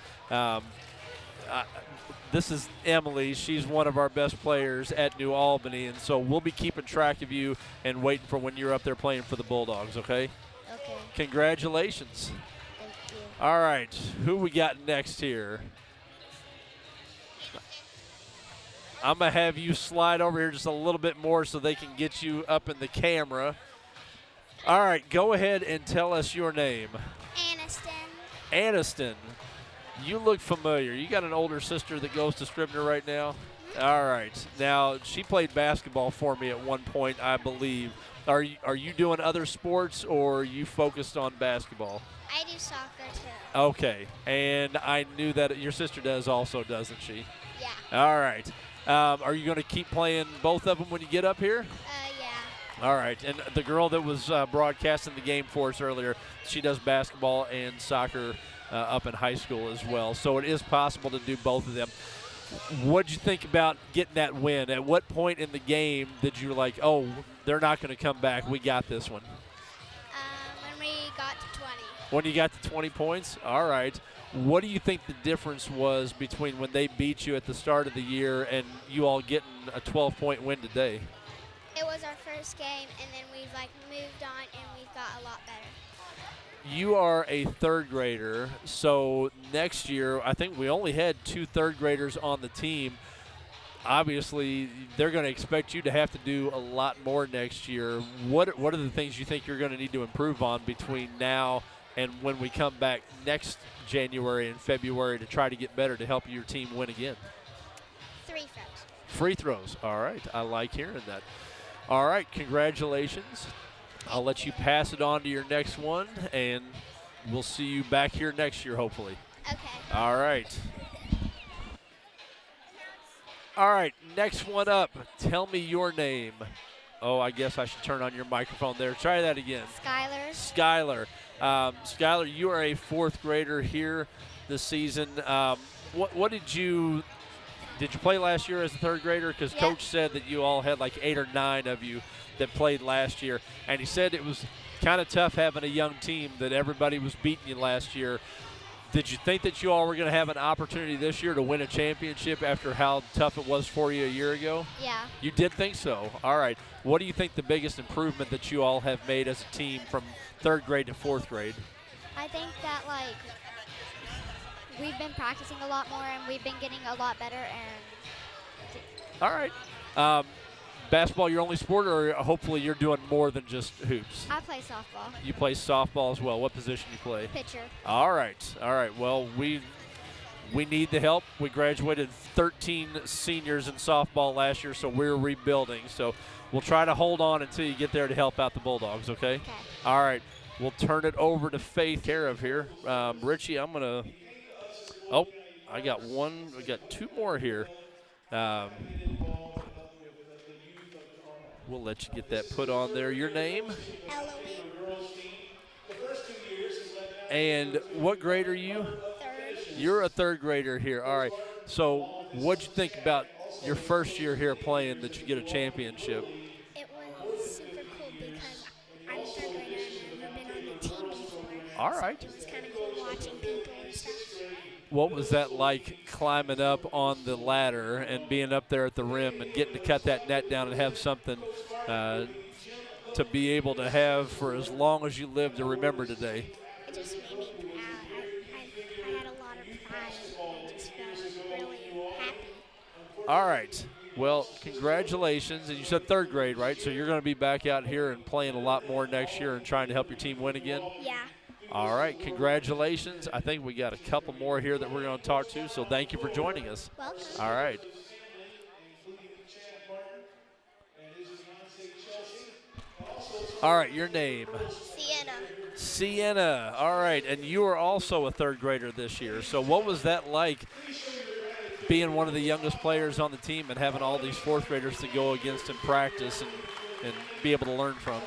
this is Emily. She's one of our best players at New Albany, and so we'll be keeping track of you and waiting for when you're up there playing for the Bulldogs, okay? Okay. Congratulations. Thank you. All right. Who we got next here? I'm going to have you slide over here just a little bit more so they can get you up in the camera. All right, go ahead and tell us your name. Aniston. Aniston, you look familiar. You got an older sister that goes to Scribner right now? All right. Now, she played basketball for me at one point, I believe. Are you doing other sports, or are you focused on basketball? I do soccer too. Okay, and I knew that your sister does also, doesn't she? Yeah. All right. Are you going to keep playing both of them when you get up here? Yeah. All right. And the girl that was broadcasting the game for us earlier, she does basketball and soccer up in high school as well. So it is possible to do both of them. What did you think about getting that win? At what point in the game did you like, oh, they're not going to come back, we got this one? When we got to 20. When you got to 20 points? All right. What do you think the difference was between when they beat you at the start of the year and you all getting a 12-point win today? It was our first game, and then we've moved on, and we've got a lot better. You are a 3rd grader, so next year I think we only had 2 3rd graders on the team. Obviously, they're going to expect you to have to do a lot more next year. What are the things you think you're going to need to improve on between now and when we come back next January and February to try to get better to help your team win again? Free throws. Free throws. All right. I like hearing that. All right. Congratulations. I'll let you pass it on to your next one, and we'll see you back here next year, hopefully. Okay. All right. All right. Next one up. Tell me your name. Oh, I guess I should turn on your microphone there. Try that again. Skylar. Skylar. Skylar, you are a 4th grader here this season. What did you play last year as a 3rd grader? Because Yep. Coach said that you all had like 8 or 9 of you that played last year, and he said it was kind of tough having a young team, that everybody was beating you last year. Did you think that you all were going to have an opportunity this year to win a championship after how tough it was for you a year ago? Yeah. You did think so. All right. What do you think the biggest improvement that you all have made as a team from 3rd grade to 4th grade? I think that we've been practicing a lot more, and we've been getting a lot better. And All right. Basketball your only sport, or hopefully you're doing more than just hoops? I play softball. You play softball as well. What position you play? Pitcher. All right. All right. Well, we need the help. We graduated 13 seniors in softball last year, so we're rebuilding. So we'll try to hold on until you get there to help out the Bulldogs, okay? Okay. All right. We'll turn it over to Faith care of here. Richie, I'm going to – oh, I got one. We got two more here. We'll let you get that put on there. Your name? Eloise. And what grade are you? Third. You're a third grader here. All right. So what'd you think about your first year here playing that you get a championship? It was super cool because I'm a third grader and I've never been on the team before. All right. So it was kind of cool watching people and stuff. What was that like climbing up on the ladder and being up there at the rim and getting to cut that net down and have something to be able to have for as long as you live to remember today? It just made me proud. I had a lot of pride. I just felt really happy. All right. Well, congratulations. And you said third grade, right? So you're going to be back out here and playing a lot more next year and trying to help your team win again? Yeah. All right. Congratulations. I think we got a couple more here that we're going to talk to, so thank you for joining us. Welcome. All right. All right, your name? Sienna. Sienna. All right, and you are also a third grader this year. So what was that like being one of the youngest players on the team and having all these fourth graders to go against in practice and be able to learn from?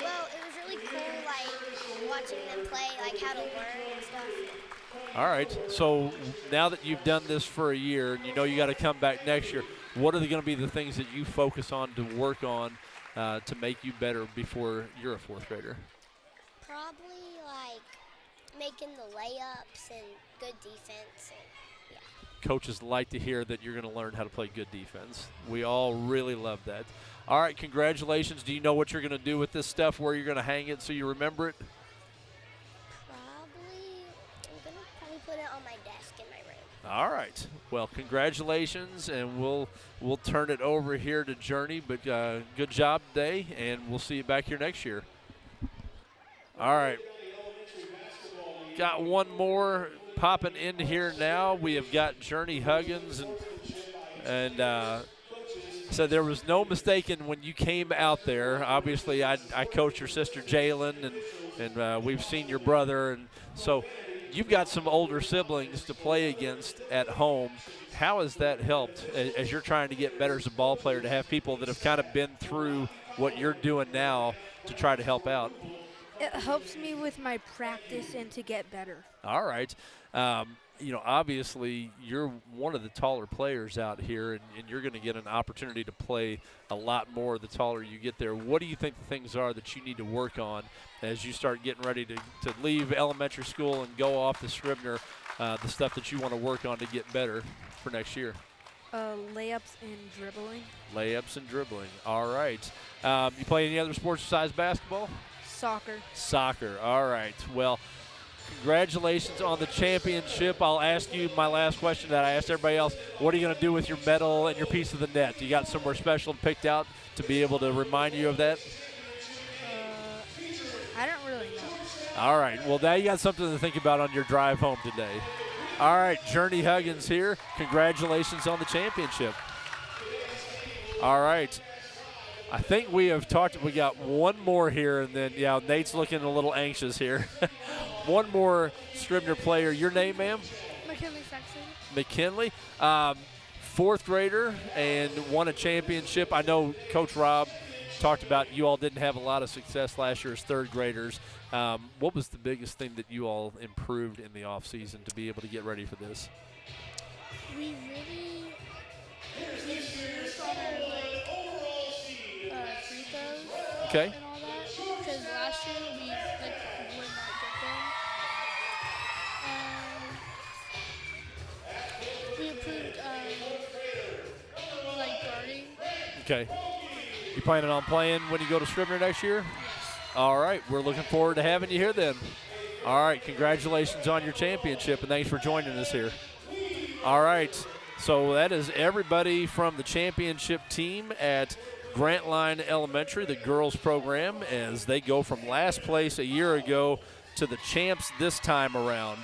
Well, it was really cool, like, watching them play, like, how to learn and stuff. All right, so now that you've done this for a year and you know you got to come back next year, what are going to be the things that you focus on to work on to make you better before you're a fourth grader? Probably, like, making the layups and good defense. And, yeah. Coaches like to hear that you're going to learn how to play good defense. We all really love that. All right, congratulations. Do you know what you're going to do with this stuff, where you're going to hang it so you remember it? I'm going to probably put it on my desk in my room. All right. Well, congratulations, and we'll turn it over here to Journey. But good job today, and we'll see you back here next year. All right. Got one more popping in here now. We have got Journey Huggins, and so there was no mistaking when you came out there. Obviously, I coached your sister Jalen, and we've seen your brother, and so you've got some older siblings to play against at home. How has that helped as you're trying to get better as a ball player, to have people that have kind of been through what you're doing now to try to help out? It helps me with my practice and to get better. All right. You know, obviously, you're one of the taller players out here, and you're going to get an opportunity to play a lot more the taller you get there. What do you think the things are that you need to work on as you start getting ready to leave elementary school and go off to Scribner, the stuff that you want to work on to get better for next year? Layups and dribbling. Layups and dribbling. All right. You play any other sports besides basketball? Soccer. Soccer. All right. Well, congratulations on the championship. I'll ask you my last question that I asked everybody else. What are you going to do with your medal and your piece of the net? You got somewhere special picked out to be able to remind you of that? I don't really know. All right. Well, now you got something to think about on your drive home today. All right. Journey Huggins here. Congratulations on the championship. All right. I think we have talked. We got one more here, and then, yeah, Nate's looking a little anxious here. One more Scribner player. Your name, ma'am? McKinley Sexton. McKinley. Fourth grader and won a championship. I know Coach Rob talked about you all didn't have a lot of success last year as third graders. What was the biggest thing that you all improved in the offseason to be able to get ready for this? We really improved on our free throws Okay. and all that. Because last year we would not get them. We improved guarding. Okay. You planning on playing when you go to Scribner next year? Yes. All right. We're looking forward to having you here then. All right. Congratulations on your championship, and thanks for joining us here. All right. So that is everybody from the championship team at Grantline Elementary, the girls program, as they go from last place a year ago to the champs this time around.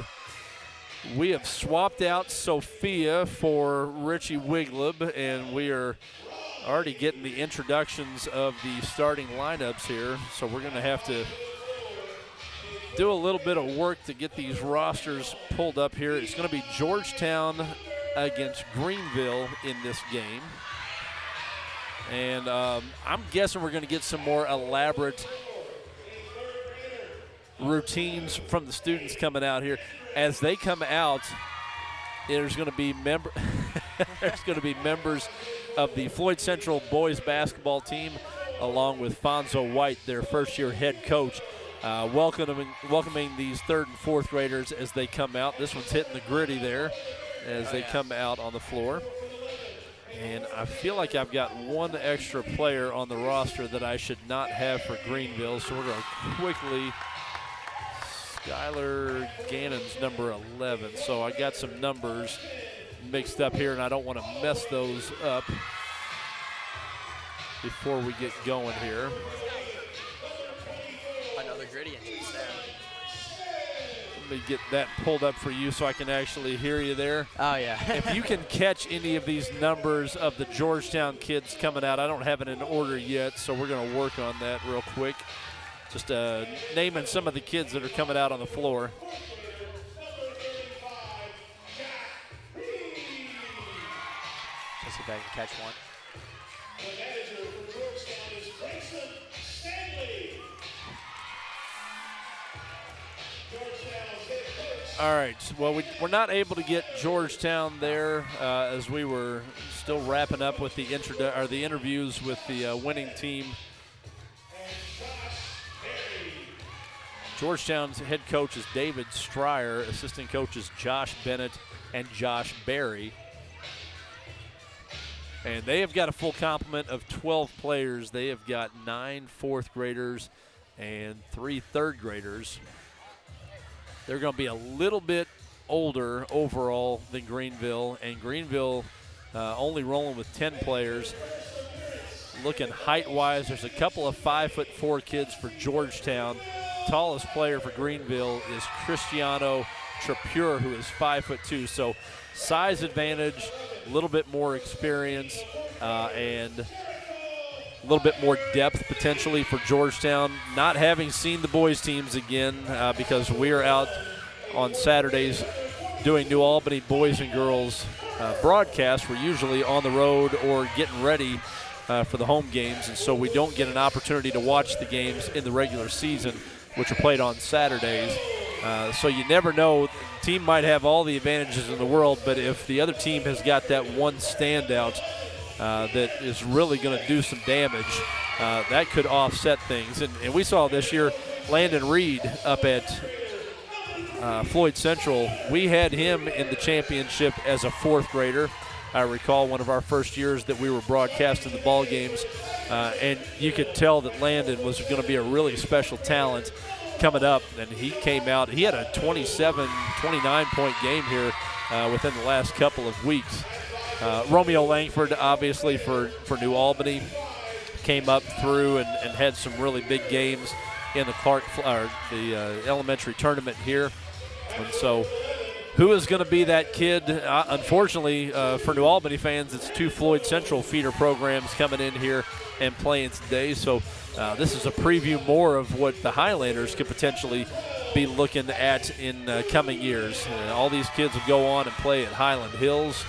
We have swapped out Sophia for Richie Wigleb, and we are already getting the introductions of the starting lineups here. So we're going to have to do a little bit of work to get these rosters pulled up here. It's going to be Georgetown against Greenville in this game. And I'm guessing we're going to get some more elaborate routines from the students coming out here. As they come out, there's going to be members of the Floyd Central boys basketball team, along with Fonzo White, their first-year head coach, welcoming these 3rd and 4th graders as they come out. This one's hitting the gritty there as they come out on the floor. And I feel like I've got one extra player on the roster that I should not have for Greenville, so we're going to quickly. Skylar Gannon's number 11. So I got some numbers mixed up here, and I don't want to mess those up before we get going here. Another gritty entrance there. Let me get that pulled up for you so I can actually hear you there. Oh, yeah. If you can catch any of these numbers of the Georgetown kids coming out, I don't have it in order yet, so we're going to work on that real quick. Just naming some of the kids that are coming out on the floor. Let's see if I can catch one. All right. Well, we're not able to get Georgetown there as we were still wrapping up with the interviews with the winning team. Georgetown's head coach is David Stryer, assistant coaches Josh Bennett and Josh Berry. And they have got a full complement of 12 players. They have got 9 4th graders and 3 3rd graders. They're going to be a little bit older overall than Greenville, and Greenville only rolling with 10 players. Looking height-wise, there's a couple of 5'4" kids for Georgetown. Tallest player for Greenville is Cristiano Trapure, who is 5'2". So size advantage, a little bit more experience, and a little bit more depth potentially for Georgetown. Not having seen the boys teams again because we are out on Saturdays doing New Albany boys and girls broadcast. We're usually on the road or getting ready for the home games, and so we don't get an opportunity to watch the games in the regular season, which are played on Saturdays. So you never know. The team might have all the advantages in the world, but if the other team has got that one standout that is really going to do some damage, that could offset things. And we saw this year Landon Reed up at Floyd Central. We had him in the championship as a 4th grader. I recall one of our first years that we were broadcasting the ball games, and you could tell that Landon was going to be a really special talent coming up, and he came out. He had a 27, 29-point game here within the last couple of weeks. Romeo Langford, obviously, for New Albany, came up through and had some really big games in the elementary tournament here. And so who is going to be that kid? Unfortunately, for New Albany fans, it's 2 Floyd Central feeder programs coming in here and playing today. So this is a preview more of what the Highlanders could potentially be looking at in coming years. All these kids will go on and play at Highland Hills.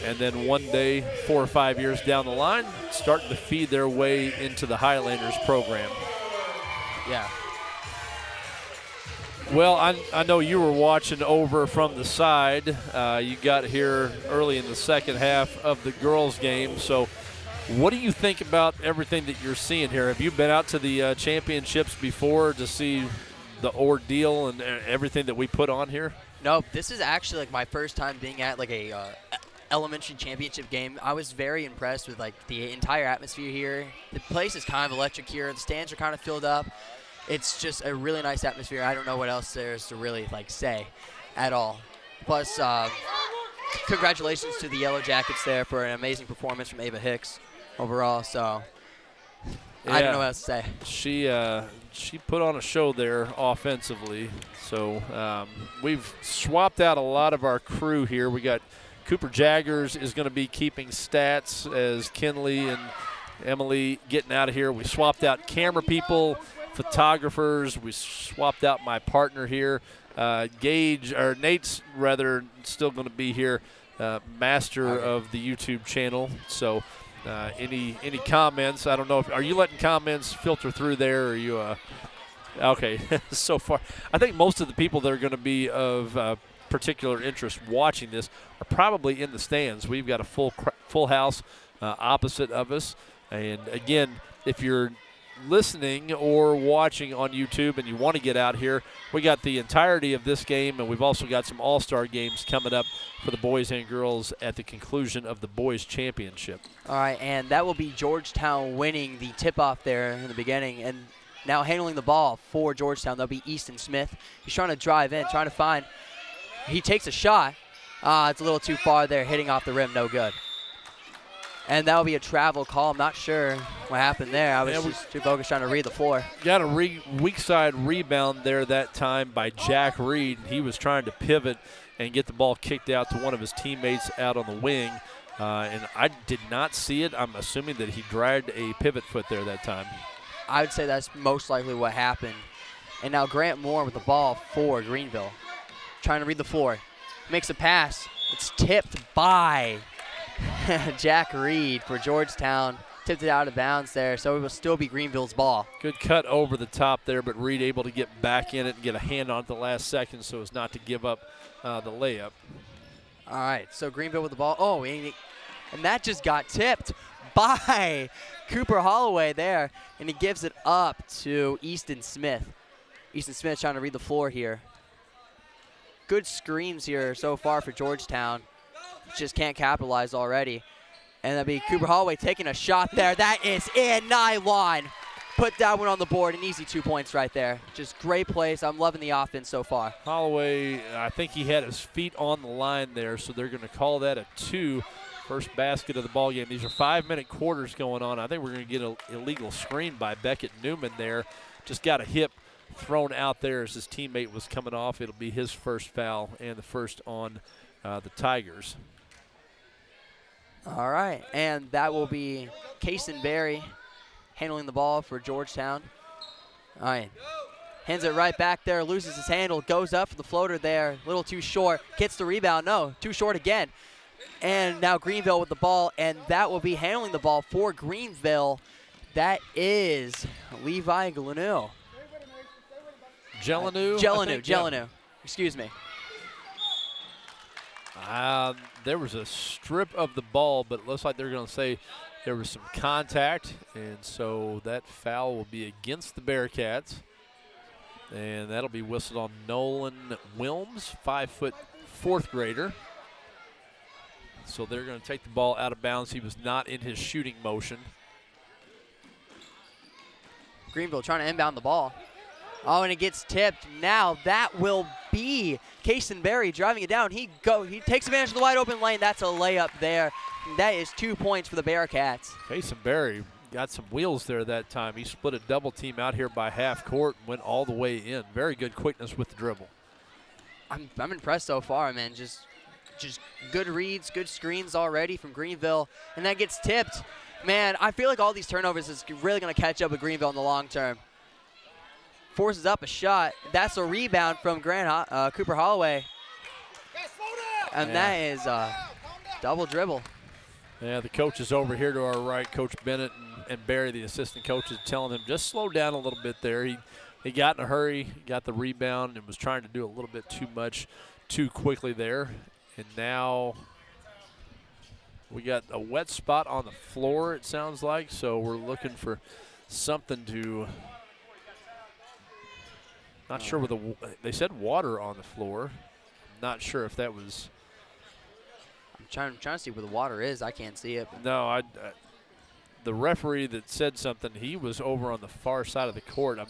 And then one day, 4 or 5 years down the line, starting to feed their way into the Highlanders program. Yeah. Well, I know you were watching over from the side. You got here early in the second half of the girls' game. So what do you think about everything that you're seeing here? Have you been out to the championships before to see the ordeal and everything that we put on here? No, this is actually like my first time being at like a elementary championship game. I was very impressed with like the entire atmosphere here. The place is kind of electric here. The stands are kind of filled up. It's just a really nice atmosphere. I don't know what else there is to really like say at all. Plus, congratulations to the Yellow Jackets there for an amazing performance from Ava Hicks overall. So I don't know what else to say. She put on a show there offensively. So we've swapped out a lot of our crew here. We got Cooper Jaggers is going to be keeping stats as Kinley and Emily getting out of here. We swapped out camera people. photographers. We swapped out my partner here. Nate's rather still going to be here, master of the YouTube channel. So any comments? I don't know. Are you letting comments filter through there? Or are you okay? So far, I think most of the people that are going to be of particular interest watching this are probably in the stands. We've got a full house opposite of us. And again, if you're listening or watching on YouTube and you want to get out here, we got the entirety of this game, and we've also got some all-star games coming up for the boys and girls at the conclusion of the boys championship. All right, and that will be Georgetown winning the tip-off there in the beginning. And now handling the ball for Georgetown, that'll be Easton Smith. He's trying to drive in, trying to find. He takes a shot. It's a little too far there, hitting off the rim, no good. And that will be a travel call. I'm not sure what happened there. I was just too focused trying to read the floor. Got a weak side rebound there that time by Jack Reed. He was trying to pivot and get the ball kicked out to one of his teammates out on the wing. And I did not see it. I'm assuming that he dragged a pivot foot there that time. I would say that's most likely what happened. And now Grant Moore with the ball for Greenville. Trying to read the floor. Makes a pass. It's tipped by Jack Reed for Georgetown. Tipped it out of bounds there, so it will still be Greenville's ball. Good cut over the top there, but Reed able to get back in it and get a hand on it the last second so as not to give up the layup. All right, so Greenville with the ball. Oh, and that just got tipped by Cooper Holloway there, and he gives it up to Easton Smith. Easton Smith trying to read the floor here. Good screens here so far for Georgetown. Just can't capitalize already. And that'll be Cooper Holloway taking a shot there. That is in nylon. Put that one on the board. An easy 2 points right there. Just great plays. I'm loving the offense so far. Holloway, I think he had his feet on the line there, so they're going to call that a 2. First basket of the ball game. These are 5-minute quarters going on. I think we're going to get an illegal screen by Beckett Newman there. Just got a hip thrown out there as his teammate was coming off. It'll be his first foul and the first on the Tigers. All right, and that will be Kason Berry handling the ball for Georgetown. All right, hands it right back there, loses his handle, goes up for the floater there, a little too short, gets the rebound, no, too short again. And now Greenville with the ball, and that will be handling the ball for Greenville. That is Levi Gelanu. Gelanu. Excuse me. There was a strip of the ball, but it looks like they're going to say there was some contact, and so that foul will be against the Bearcats. And that'll be whistled on Nolan Wilms, 5-foot fourth grader. So they're going to take the ball out of bounds. He was not in his shooting motion. Greenville trying to inbound the ball. Oh, and it gets tipped. Now that will be Kason Berry driving it down. He takes advantage of the wide open lane. That's a layup there. That is 2 points for the Bearcats. Kason Berry got some wheels there that time. He split a double team out here by half court and went all the way in. Very good quickness with the dribble. I'm impressed so far, man. Just good reads, good screens already from Greenville, and that gets tipped. Man, I feel like all these turnovers is really going to catch up with Greenville in the long term. Forces up a shot. That's a rebound from Cooper Holloway. And that is a double dribble. Yeah, the coach is over here to our right, Coach Bennett and Barry, the assistant coaches, telling him just slow down a little bit there. He got in a hurry, got the rebound, and was trying to do a little bit too much too quickly there. And now we got a wet spot on the floor, it sounds like, so we're looking for something to – not sure where they said water on the floor. Not sure if that was. I'm trying to see where the water is. I can't see it. No, the referee that said something, he was over on the far side of the court. I'm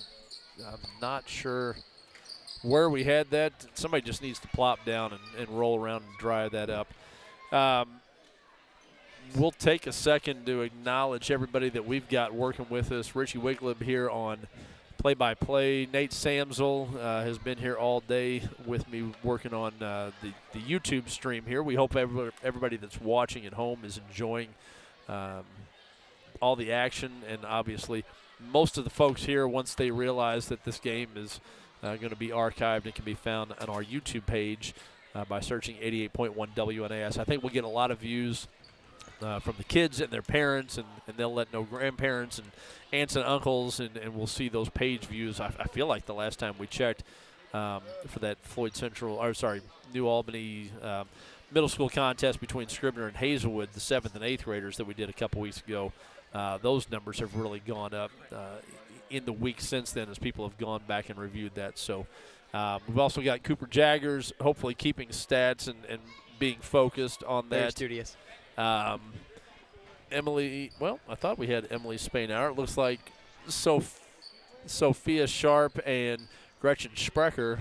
not sure where we had that. Somebody just needs to plop down and roll around and dry that up. We'll take a second to acknowledge everybody that we've got working with us. Richie Wigleb here on play-by-play. Nate Samsel has been here all day with me working on the YouTube stream here. We hope everybody that's watching at home is enjoying all the action, and obviously most of the folks here, once they realize that this game is going to be archived, it can be found on our YouTube page by searching 88.1 WNAS. I think we'll get a lot of views from the kids and their parents, and they'll let know grandparents and aunts and uncles, and we'll see those page views. I feel like the last time we checked for that Floyd Central, or sorry, New Albany middle school contest between Scribner and Hazelwood, the 7th and 8th graders that we did a couple weeks ago, those numbers have really gone up in the week since then as people have gone back and reviewed that. So we've also got Cooper Jaggers hopefully keeping stats and being focused on that. Very studious. Emily, well, I thought we had Emily Spainauer. It looks like Sophia Sharp and Gretchen Sprecher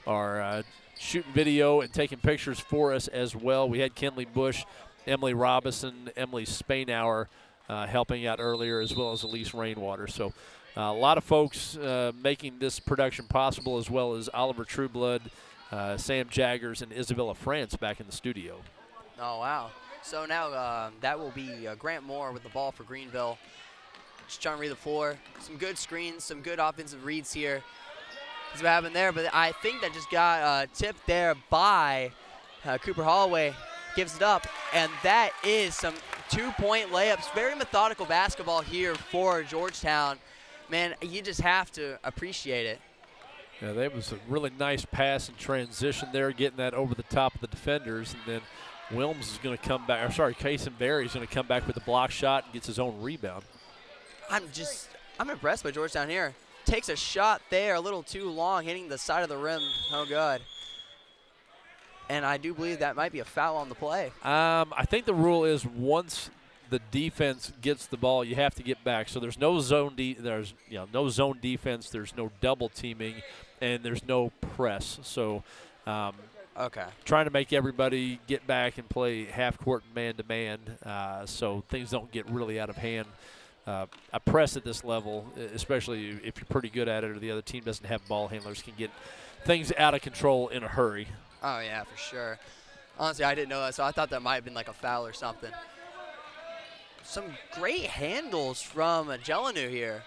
are shooting video and taking pictures for us as well. We had Kenley Bush, Emily Robinson, Emily Spainauer helping out earlier, as well as Elise Rainwater. So a lot of folks making this production possible, as well as Oliver Trueblood, Sam Jaggers, and Isabella France back in the studio. Oh, wow. So now that will be Grant Moore with the ball for Greenville. Just trying to read the floor. Some good screens, some good offensive reads here. That's what happened there, but I think that just got tipped there by Cooper Holloway. Gives it up, and that is some two-point layups. Very methodical basketball here for Georgetown. Man, you just have to appreciate it. Yeah, that was a really nice pass and transition there, getting that over the top of the defenders, and then Wilms is going to come back, or sorry, Kason Berry is going to come back with a block shot and gets his own rebound. I'm impressed by Georgetown here. Takes a shot there, a little too long, hitting the side of the rim. Oh, good. And I do believe that might be a foul on the play. I think the rule is once the defense gets the ball, you have to get back. So there's no zone no zone defense, there's no double teaming, and there's no press. So okay, trying to make everybody get back and play half court man-to-man so things don't get really out of hand. A press at this level, especially if you're pretty good at it or the other team doesn't have ball handlers, can get things out of control in a hurry. Oh, yeah, for sure. Honestly, I didn't know that, so I thought that might have been like a foul or something. Some great handles from Jelenu here.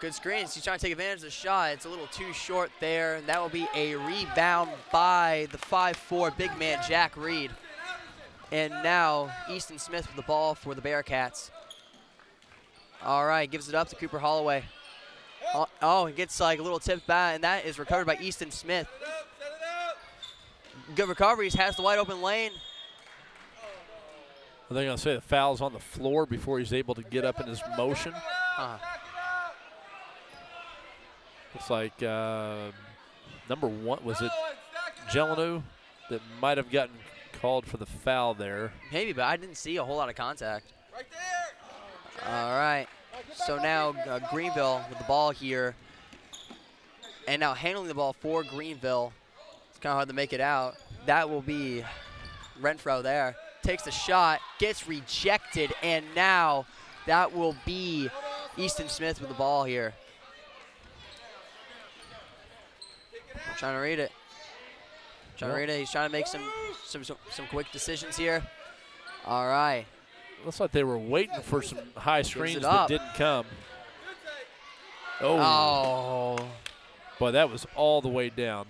Good screens. He's trying to take advantage of the shot. It's a little too short there, and that will be a rebound by the 5'4" big man, Jack Reed. And now Easton Smith with the ball for the Bearcats. All right, gives it up to Cooper Holloway. Oh, he gets like a little tip back, and that is recovered by Easton Smith. Good recoveries, has the wide open lane. Are they going to say the foul's on the floor before he's able to get up in his motion? Looks like number one, was it Jelenu that might have gotten called for the foul there? Maybe, but I didn't see a whole lot of contact. Right there. All right. So now Greenville with the ball here. And now handling the ball for Greenville. It's kind of hard to make it out. That will be Renfro there. Takes the shot, gets rejected, and now that will be Easton Smith with the ball here. Trying to read it. He's trying to make some quick decisions here. All right. Looks like they were waiting for some high screens that didn't come. Oh. Boy, that was all the way down.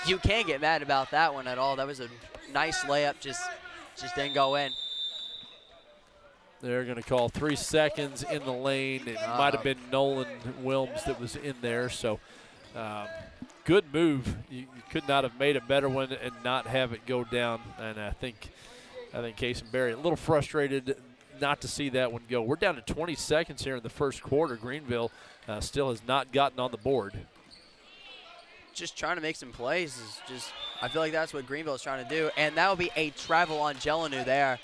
You can't get mad about that one at all. That was a nice layup, just didn't go in. They're going to call 3 seconds in the lane. It might have been Nolan Wilms that was in there. So good move. You could not have made a better one and not have it go down. And I think Kason Berry a little frustrated not to see that one go. We're down to 20 seconds here in the first quarter. Greenville still has not gotten on the board. Just trying to make some plays I feel like that's what Greenville is trying to do, and that will be a travel on Jelenu there.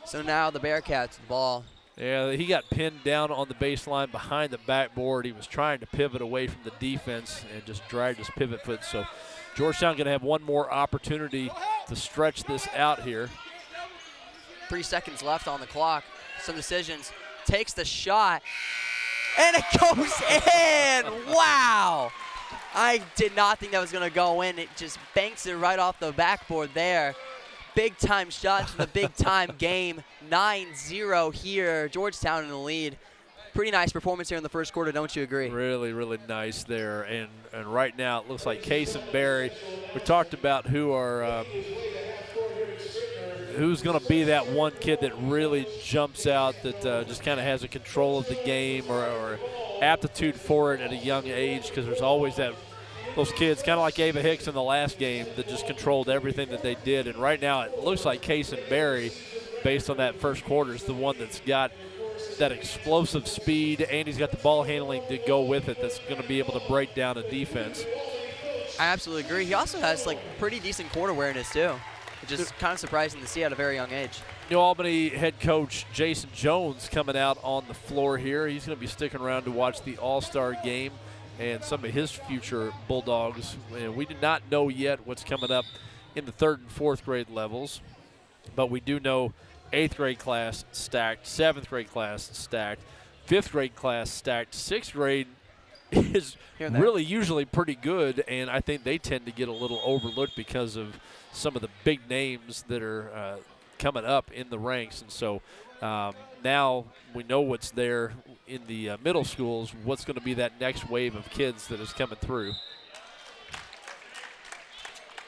So now the Bearcats with the ball. Yeah, he got pinned down on the baseline behind the backboard. He was trying to pivot away from the defense and just dragged his pivot foot. So Georgetown going to have one more opportunity to stretch this out here. 3 seconds left on the clock. Some decisions. Takes the shot, and it goes in. Wow. I did not think that was going to go in. It just banks it right off the backboard there. big-time shots in the big-time game. 9-0 here. Georgetown in the lead. Pretty nice performance here in the first quarter, don't you agree? Really, really nice there. And right now it looks like Case and Barry. We talked about who's going to be that one kid that really jumps out, that just kind of has a control of the game or aptitude for it at a young age, because there's always those kids, kind of like Ava Hicks in the last game, that just controlled everything that they did. And right now it looks like Case and Barry, based on that first quarter, is the one that's got that explosive speed, and he's got the ball handling to go with it, that's going to be able to break down a defense. I absolutely agree. He also has like pretty decent court awareness too, which is kind of surprising to see at a very young age. New Albany head coach Jason Jones coming out on the floor here. He's going to be sticking around to watch the All-Star game and some of his future Bulldogs. And we do not know yet what's coming up in the 3rd and 4th grade levels, but we do know 8th grade class stacked, 7th grade class stacked, 5th grade class stacked. 6th grade is really usually pretty good, and I think they tend to get a little overlooked because of some of the big names that are coming up in the ranks. And so now we know what's there in the middle schools, what's going to be that next wave of kids that is coming through.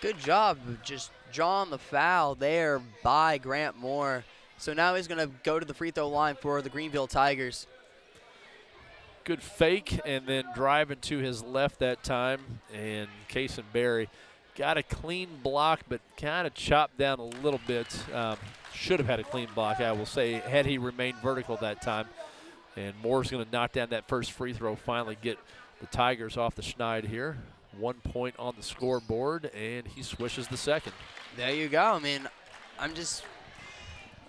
Good job just drawing the foul there by Grant Moore. So now he's going to go to the free throw line for the Greenville Tigers. Good fake, and then driving to his left that time. And Case and Barry got a clean block, but kind of chopped down a little bit. Should have had a clean block, I will say, had he remained vertical that time. And Moore's going to knock down that first free throw, finally get the Tigers off the schneid here. 1 point on the scoreboard, and he swishes the second. There you go. I mean, I'm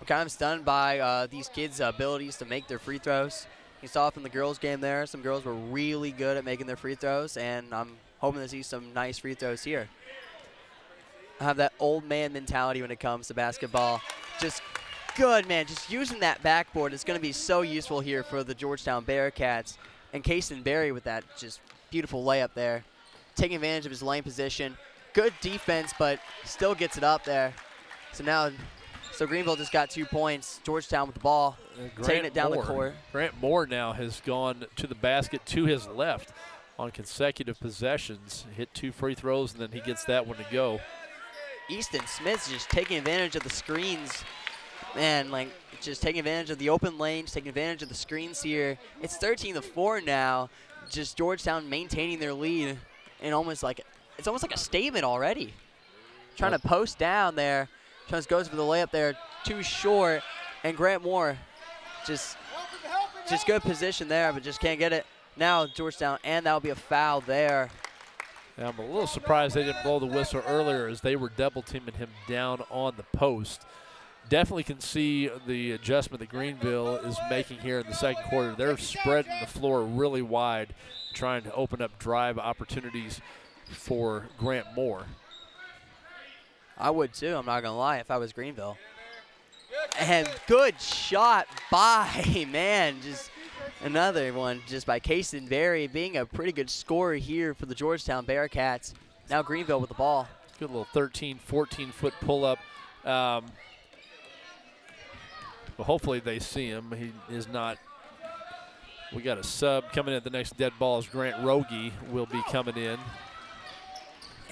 kind of stunned by these kids' abilities to make their free throws. You saw it from the girls' game there. Some girls were really good at making their free throws, and I'm hoping to see some nice free throws here. I have that old man mentality when it comes to basketball. Just good, man. Just using that backboard is going to be so useful here for the Georgetown Bearcats. And Kason Berry with that just beautiful layup there. Taking advantage of his lane position. Good defense, but still gets it up there. So Greenville just got 2 points. Georgetown with the ball, taking it down the court. Grant Moore now has gone to the basket to his left on consecutive possessions. Hit 2 free throws, and then he gets that one to go. Easton Smith's just taking advantage of the screens. Man, like just taking advantage of the open lanes, taking advantage of the screens here. It's 13-4 now. Just Georgetown maintaining their lead, and it's almost like a statement already. Trying to post down there. Just goes for the layup there, too short, and Grant Moore just good position there, but just can't get it. Now Georgetown, and that'll be a foul there. Yeah, I'm a little surprised they didn't blow the whistle earlier, as they were double teaming him down on the post. Definitely can see the adjustment that Greenville is making here in the second quarter. They're spreading the floor really wide, trying to open up drive opportunities for Grant Moore. I would too, I'm not going to lie, if I was Greenville. And good shot by, man, just another one just by Kason Berry, being a pretty good scorer here for the Georgetown Bearcats. Now Greenville with the ball. Good little 13, 14-foot pull-up. Well, hopefully they see him. He is not. We got a sub coming in at the next dead ball as Grant Rogie will be coming in.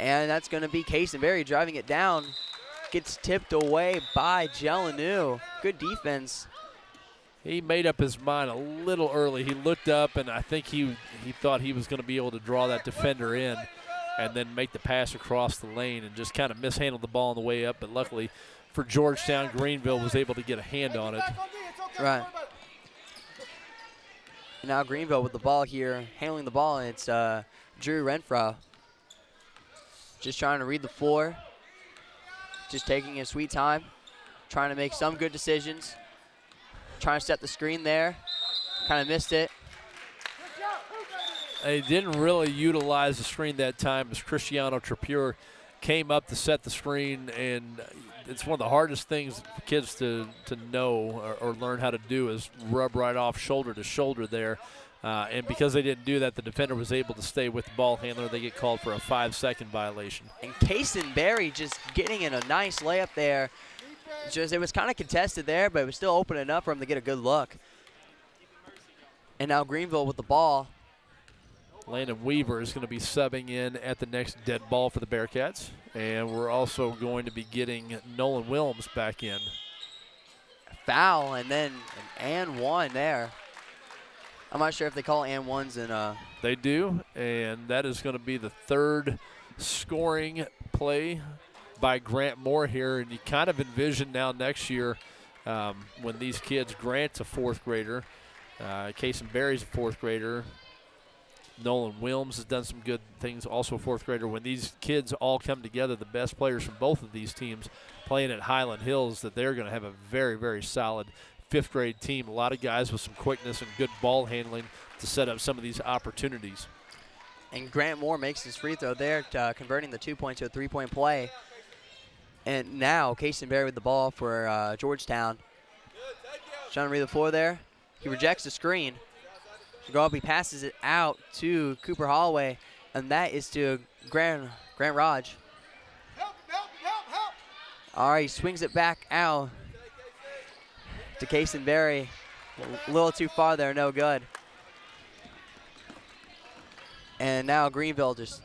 And that's going to be Kason Berry driving it down. Gets tipped away by Jelenu. Good defense. He made up his mind a little early. He looked up, and I think he thought he was going to be able to draw that defender in and then make the pass across the lane, and just kind of mishandled the ball on the way up. But luckily for Georgetown, Greenville was able to get a hand on it. Right. Now Greenville with the ball here, handling the ball, and it's Drew Renfro. Just trying to read the floor. Just taking his sweet time. Trying to make some good decisions. Trying to set the screen there. Kind of missed it. They didn't really utilize the screen that time, as Cristiano Trapure came up to set the screen, and it's one of the hardest things for kids to know or learn how to do is rub right off shoulder to shoulder there. And because they didn't do that, the defender was able to stay with the ball handler. They get called for a 5-second violation. And Kaysen Berry just getting in a nice layup there. Just it was kind of contested there, but it was still open enough for him to get a good look. And now Greenville with the ball. Landon Weaver is going to be subbing in at the next dead ball for the Bearcats. And we're also going to be getting Nolan Wilms back in. Foul, and then an and one there. I'm not sure if they call and ones in They do, and that is going to be the third scoring play by Grant Moore here. And you kind of envision now next year when these kids, Grant's a fourth grader, Kaysen Berry's a fourth grader, Nolan Wilms has done some good things, also a fourth grader. When these kids all come together, the best players from both of these teams playing at Highland Hills, that they're going to have a very, very solid fifth grade team. A lot of guys with some quickness and good ball handling to set up some of these opportunities. And Grant Moore makes his free throw there, converting the 2-point to a 3-point play. And now Kaysen Berry with the ball for Georgetown. Trying to read the floor there. He rejects the screen. Go up, he passes it out to Cooper Holloway, and that is to Grant Raj. All right, he swings it back out to Kaysen Berry. A little too far there, no good. And now Greenville just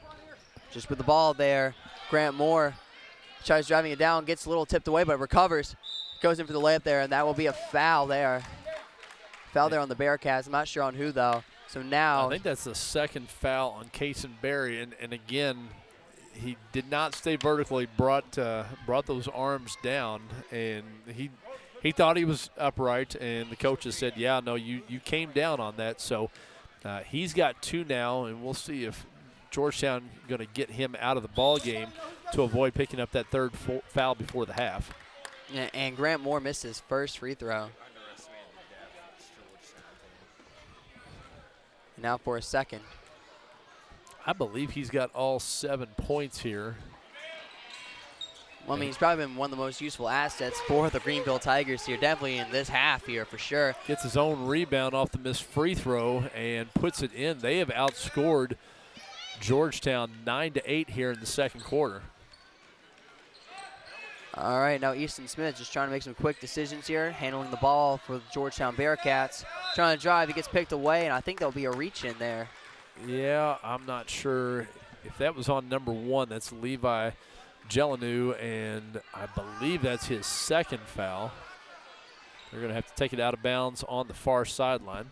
with the ball there. Grant Moore tries driving it down, gets a little tipped away, but recovers. Goes in for the layup there, and that will be a foul there. Foul there on the Bearcats. I'm not sure on who, though. So now I think that's the second foul on Kaysen Berry, and again, he did not stay vertical. He brought those arms down, and he thought he was upright, and the coaches said, yeah, no, you came down on that. So he's got two now, and we'll see if Georgetown going to get him out of the ball game to avoid picking up that third foul before the half. Yeah, and Grant Moore missed his first free throw. Now for a second. I believe he's got all 7 points here. Well, I mean, he's probably been one of the most useful assets for the Greenville Tigers here, definitely in this half here for sure. Gets his own rebound off the missed free throw and puts it in. They have outscored Georgetown 9-8 here in the second quarter. All right, now Easton Smith just trying to make some quick decisions here, handling the ball for the Georgetown Bearcats. Trying to drive, he gets picked away, and I think there'll be a reach in there. Yeah, I'm not sure if that was on number 1. That's Levi Gelanu, and I believe that's his second foul. They're going to have to take it out of bounds on the far sideline.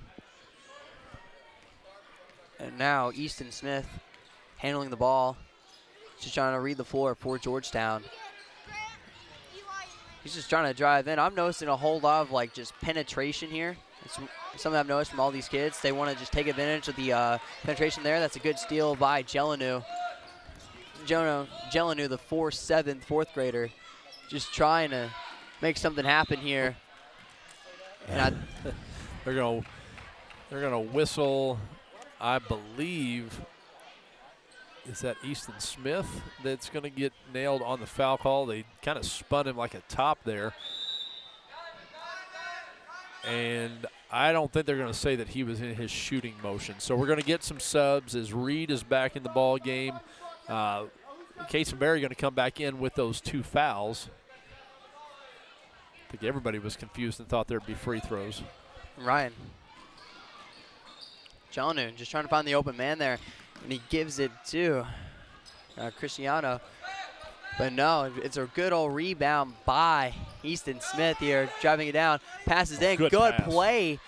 And now Easton Smith handling the ball, just trying to read the floor for Georgetown. He's just trying to drive in. I'm noticing a whole lot of just penetration here. It's something I've noticed from all these kids. They want to just take advantage of the penetration there. That's a good steal by Gelanu. Gelanu, the 4'7" fourth grader, just trying to make something happen here. And they're gonna whistle, I believe. Is that Easton Smith that's going to get nailed on the foul call? They kind of spun him like a top there. And I don't think they're going to say that he was in his shooting motion. So we're going to get some subs as Reed is back in the ball game. Kaysen Berry going to come back in with those 2 fouls. I think everybody was confused and thought there'd be free throws. Ryan. Gelanu just trying to find the open man there. And he gives it to Cristiano. But no, it's a good old rebound by Easton Smith here, driving it down. Passes in, good pass. play.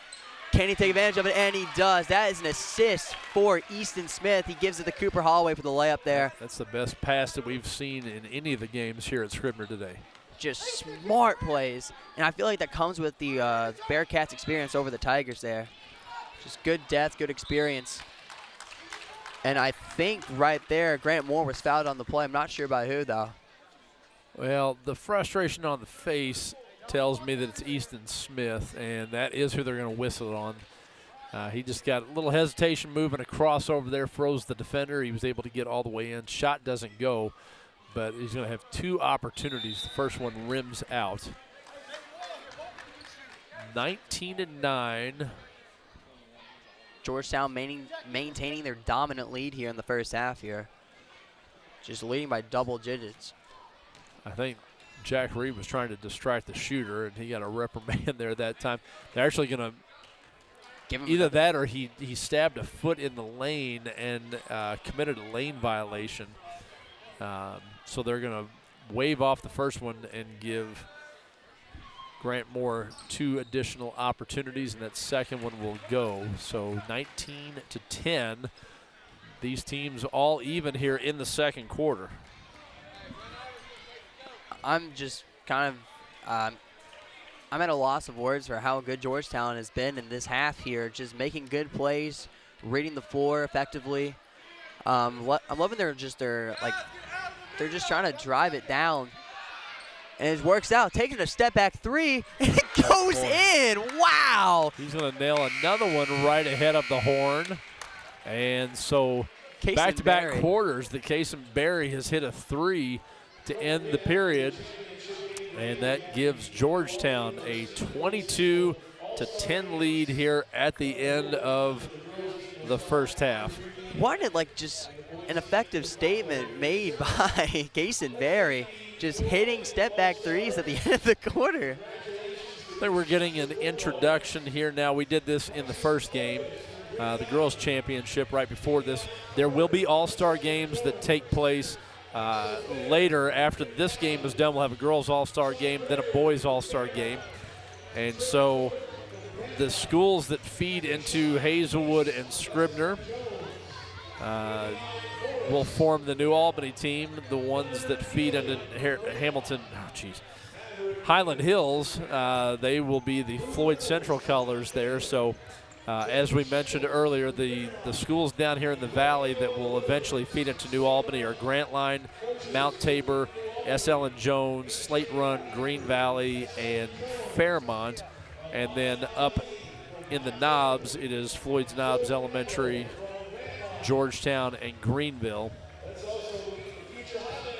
Can he take advantage of it? And he does. That is an assist for Easton Smith. He gives it to Cooper Holloway for the layup there. That's the best pass that we've seen in any of the games here at Scribner today. Just smart plays. And I feel like that comes with the Bearcats' experience over the Tigers there. Just good depth, good experience. And I think right there, Grant Moore was fouled on the play. I'm not sure by who, though. Well, the frustration on the face tells me that it's Easton Smith, and that is who they're going to whistle it on. He just got a little hesitation moving across over there, froze the defender. He was able to get all the way in. Shot doesn't go, but he's going to have 2 opportunities. The first one rims out. 19-9. Georgetown maintaining their dominant lead here in the first half here. Just leading by double digits. I think Jack Reed was trying to distract the shooter, and he got a reprimand there that time. They're actually going to give him either that or he stabbed a foot in the lane and committed a lane violation. So they're going to waive off the first one and give Grant Moore 2 additional opportunities, and that second one will go. So 19-10. These teams all even here in the second quarter. I'm just kind of I'm at a loss of words for how good Georgetown has been in this half here, just making good plays, reading the floor effectively. I'm loving they're just trying to drive it down. And it works out, taking a step back 3, and it goes in. Wow! He's going to nail another one right ahead of the horn. And so back-to-back quarters that Kason Berry has hit a 3 to end the period. And that gives Georgetown a 22-10 lead here at the end of the first half. Wasn't it just an effective statement made by Kason Berry, just hitting step-back 3s at the end of the quarter? I think we're getting an introduction here now. We did this in the first game, the girls' championship right before this. There will be all-star games that take place later. After this game is done, we'll have a girls' all-star game, then a boys' all-star game. And so the schools that feed into Hazelwood and Scribner will form the New Albany team. The ones that feed into Hamilton, Highland Hills, they will be the Floyd Central colors there. So as we mentioned earlier, the schools down here in the valley that will eventually feed into New Albany are Grantline, Mount Tabor, SL and Jones, Slate Run, Green Valley, and Fairmont. And then up in the Knobs, it is Floyd's Knobs Elementary, Georgetown, and Greenville.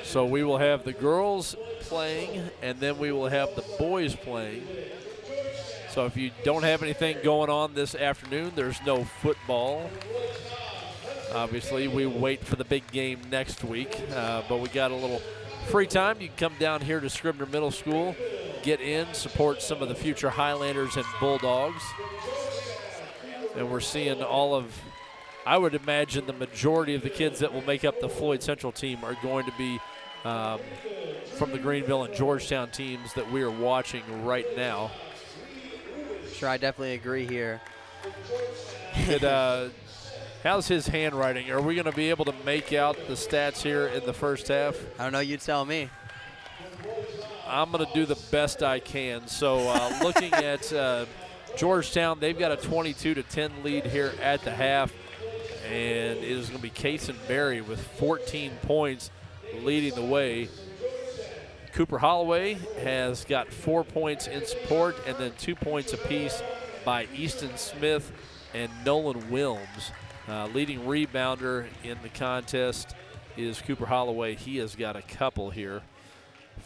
So we will have the girls playing, and then we will have the boys playing. So if you don't have anything going on this afternoon, there's no football. Obviously, we wait for the big game next week, but we got a little free time. You can come down here to Scribner Middle School, get in, support some of the future Highlanders and Bulldogs. And we're seeing all of, I would imagine the majority of the kids that will make up the Floyd Central team are going to be from the Greenville and Georgetown teams that we are watching right now. Sure, I definitely agree here. How's his handwriting? Are we going to be able to make out the stats here in the first half? I don't know. You tell me. I'm going to do the best I can. So looking at Georgetown, they've got a 22-10 lead here at the half. And it is going to be Kason Berry with 14 points leading the way. Cooper Holloway has got 4 points in support, and then 2 points apiece by Easton Smith and Nolan Wilms. Leading rebounder in the contest is Cooper Holloway. He has got a couple here.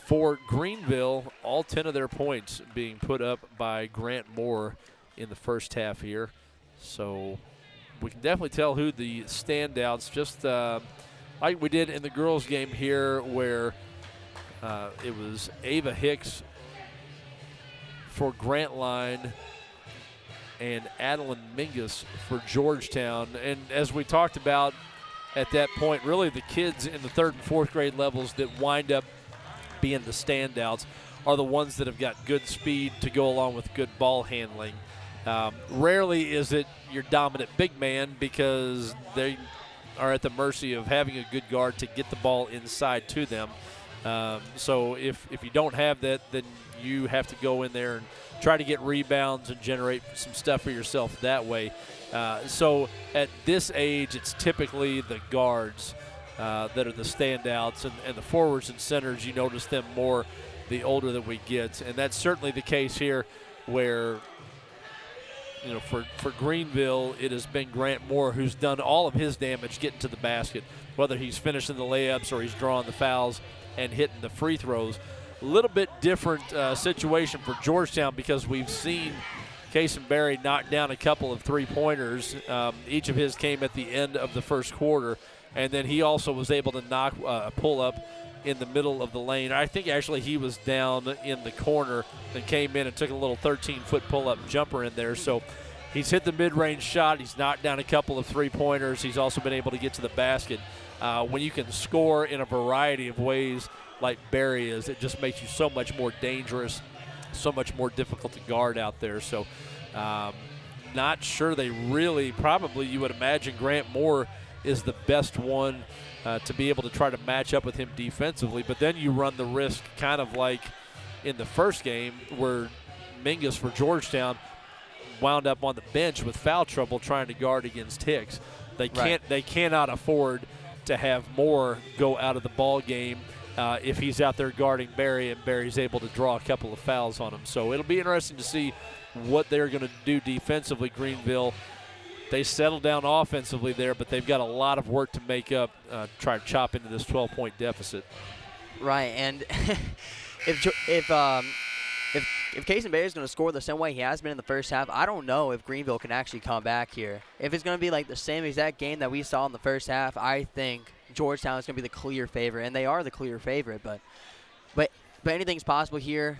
For Greenville, all 10 of their points being put up by Grant Moore in the first half here. So we can definitely tell who the standouts, just like we did in the girls' game here, where it was Ava Hicks for Grantline and Adeline Mingus for Georgetown. And as we talked about at that point, really the kids in the 3rd and 4th grade levels that wind up being the standouts are the ones that have got good speed to go along with good ball handling. Rarely is it your dominant big man, because they are at the mercy of having a good guard to get the ball inside to them. So if you don't have that, then you have to go in there and try to get rebounds and generate some stuff for yourself that way. So at this age, it's typically the guards that are the standouts, and the forwards and centers, you notice them more the older that we get. And that's certainly the case here, where for Greenville, it has been Grant Moore who's done all of his damage getting to the basket, whether he's finishing the layups or he's drawing the fouls and hitting the free throws. A little bit different situation for Georgetown, because we've seen Kason Berry knocked down a couple of three-pointers. Each of his came at the end of the first quarter, and then he also was able to knock a pull-up in the middle of the lane. I think actually he was down in the corner and came in and took a little 13-foot pull-up jumper in there. So he's hit the mid-range shot. He's knocked down a couple of three-pointers. He's also been able to get to the basket. When you can score in a variety of ways like Barry is, it just makes you so much more dangerous, so much more difficult to guard out there. So not sure they really, probably you would imagine Grant Moore is the best one to be able to try to match up with him defensively. But then you run the risk, kind of like in the first game where Mingus for Georgetown wound up on the bench with foul trouble trying to guard against Hicks. They cannot afford to have Moore go out of the ball game if he's out there guarding Barry and Barry's able to draw a couple of fouls on him. So it'll be interesting to see what they're going to do defensively, Greenville. They settled down offensively there, but they've got a lot of work to make up, try to chop into this 12-point deficit. Right, and if Kason Berry is going to score the same way he has been in the first half, I don't know if Greenville can actually come back here. If it's going to be like the same exact game that we saw in the first half, I think Georgetown is going to be the clear favorite, and they are the clear favorite. But anything's possible here.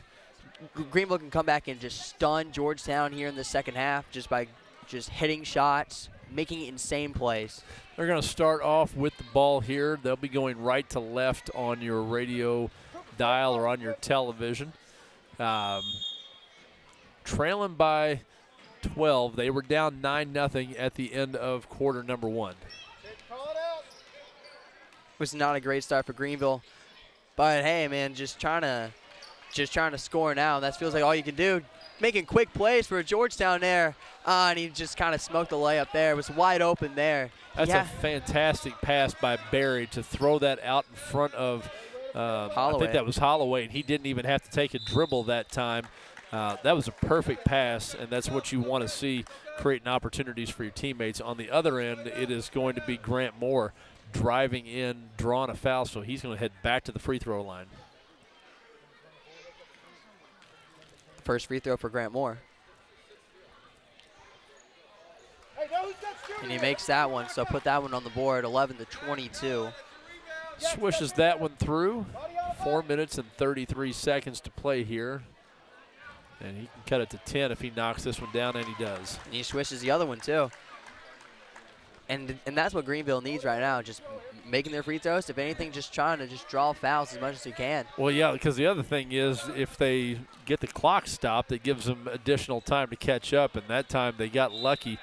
Greenville can come back and just stun Georgetown here in the second half just by just hitting shots, making insane plays. They're going to start off with the ball here. They'll be going right to left on your radio dial or on your television. Trailing by 12. They were down 9-0 at the end of quarter number 1. Was not a great start for Greenville, but hey, man, just trying to score now. That feels like all you can do. Making quick plays for Georgetown there, and he just kind of smoked the layup there. It was wide open there. That's a fantastic pass by Barry to throw that out in front of I think that was Holloway, and he didn't even have to take a dribble that time. That was a perfect pass, and that's what you want to see, creating opportunities for your teammates. On the other end, it is going to be Grant Moore driving in, drawing a foul, so he's going to head back to the free throw line. First free throw for Grant Moore. And he makes that one, so put that one on the board, 11-22. Swishes that one through. 4 minutes and 33 seconds to play here. And he can cut it to 10 if he knocks this one down, and he does. And he swishes the other one, too. And that's what Greenville needs right now, just making their free throws. If anything, just trying to just draw fouls as much as they can. Well, yeah, because the other thing is if they get the clock stopped, it gives them additional time to catch up, and that time they got lucky.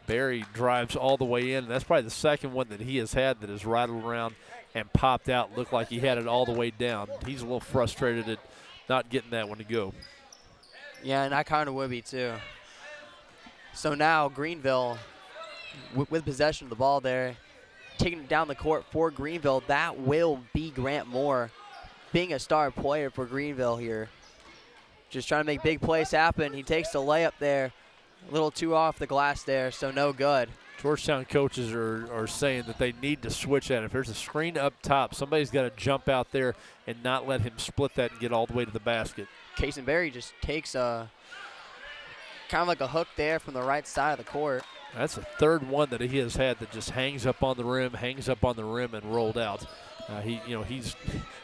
Barry drives all the way in, and that's probably the second one that he has had that has rattled around and popped out. Looked like he had it all the way down. He's a little frustrated at not getting that one to go. Yeah, and I kind of would be, too. So now Greenville, with possession of the ball there, taking it down the court for Greenville. That will be Grant Moore being a star player for Greenville here. Just trying to make big plays happen. He takes the layup there. A little too off the glass there, so no good. Georgetown coaches are saying that they need to switch that. If there's a screen up top, somebody's got to jump out there and not let him split that and get all the way to the basket. Kason Berry just takes a kind of like a hook there from the right side of the court. That's the third one that he has had that just hangs up on the rim, and rolled out. He's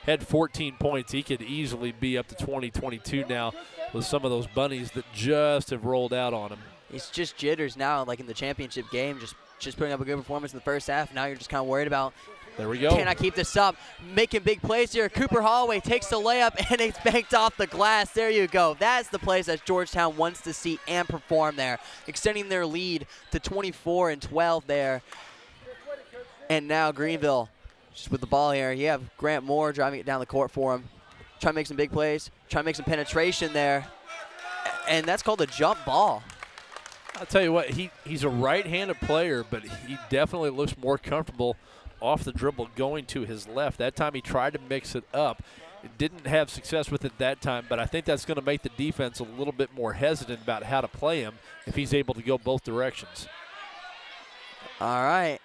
had 14 points. He could easily be up to 20, 22 now with some of those bunnies that just have rolled out on him. It's just jitters now, like in the championship game, just putting up a good performance in the first half. Now you're just kind of worried about, there we go. Can I keep this up? Making big plays here. Cooper Holloway takes the layup, and it's banked off the glass. There you go. That's the plays that Georgetown wants to see and perform there, extending their lead to 24-12 there. And now Greenville just with the ball here. You have Grant Moore driving it down the court for him. Trying to make some big plays. Trying to make some penetration there. And that's called a jump ball. I'll tell you what, he's a right-handed player, but he definitely looks more comfortable off the dribble going to his left. That time he tried to mix it up. It didn't have success with it that time, but I think that's going to make the defense a little bit more hesitant about how to play him if he's able to go both directions. All right,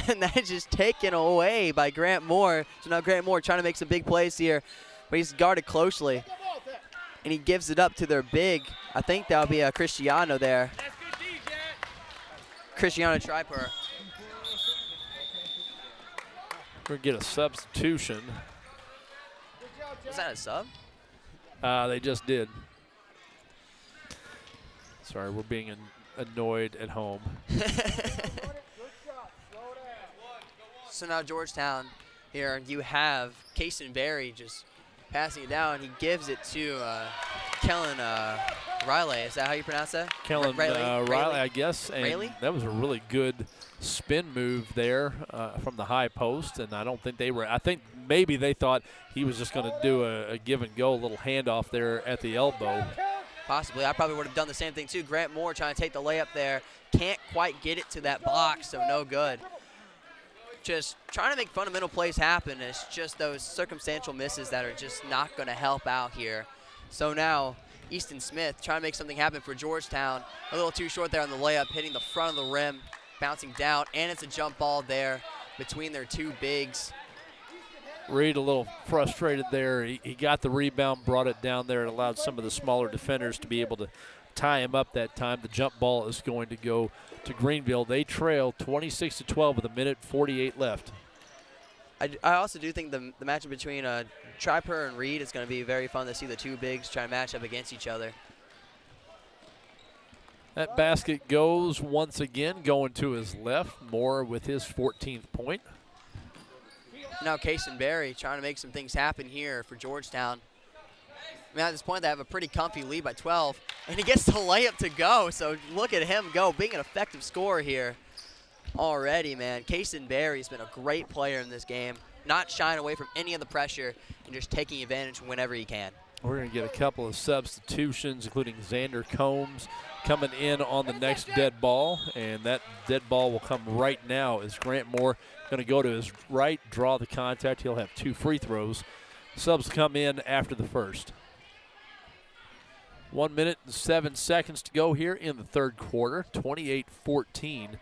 and that's just taken away by Grant Moore. So now Grant Moore trying to make some big plays here, but he's guarded closely. and he gives it up to their big. I think that'll be a Cristiano there. Cristiano Triper. We're going to get a substitution. Was that a sub? They just did. Sorry, we're being annoyed at home. So now Georgetown here, you have Kason Berry just passing it down. He gives it to Kellen Riley. Is that how you pronounce that? Kellen Riley, I guess. And Rayleigh? that was a really good spin move there from the high post, and I don't think they were. I think maybe they thought he was just going to do a give and go, a little handoff there at the elbow. Possibly. I probably would have done the same thing too. Grant Moore trying to take the layup there. Can't quite get it to that box, so no good. Just trying to make fundamental plays happen. It's just those circumstantial misses that are just not going to help out here. So now Easton Smith trying to make something happen for Georgetown. A little too short there on the layup, hitting the front of the rim, bouncing down, and it's a jump ball there between their two bigs. Reed a little frustrated there. He got the rebound, brought it down there, and allowed some of the smaller defenders to be able to tie him up that time. The jump ball is going to go to Greenville. They trail 26-12 with 1:48 left. I also do think the matchup between Triper and Reed is going to be very fun to see the two bigs try to match up against each other. That basket goes once again, going to his left. Moore with his 14th point. Now Kason Berry trying to make some things happen here for Georgetown. I mean, at this point, they have a pretty comfy lead by 12, and he gets the layup to go. So look at him go, being an effective scorer here already, man. Kason Berry's been a great player in this game, not shying away from any of the pressure and just taking advantage whenever he can. We're going to get a couple of substitutions, including Xander Combs coming in on the next dead ball, and that dead ball will come right now as Grant Moore going to go to his right, draw the contact. He'll have 2 free throws. Subs come in after the first. 1 minute and 7 seconds to go here in the third quarter, 28-14.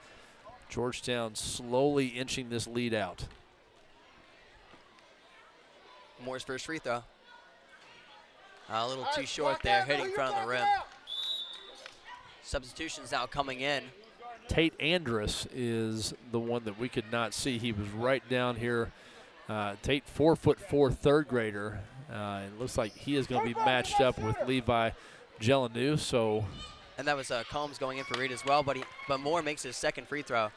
Georgetown slowly inching this lead out. Moore's first free throw. A little too short there, hitting in front of the rim. Substitutions now coming in. Tate Andrus is the one that we could not see. He was right down here. Tate, 4'4", third grader. It looks like he is going to be matched up with Levi Gelanu. So, and that was Combs going in for Reed as well, but Moore makes his second free throw.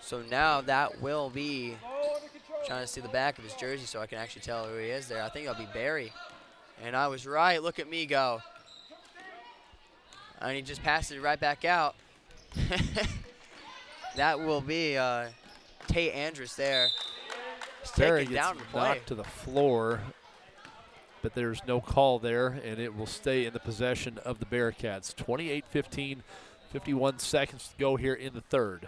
So now that will be, trying to see the back of his jersey so I can actually tell who he is there. I think it'll be Barry. And I was right. Look at me go. And he just passed it right back out. That will be Tate Andrus there. He's Barry taken gets down the play. knocked to the floor, but there's no call there, and it will stay in the possession of the Bearcats. 28-15, 51 seconds to go here in the third.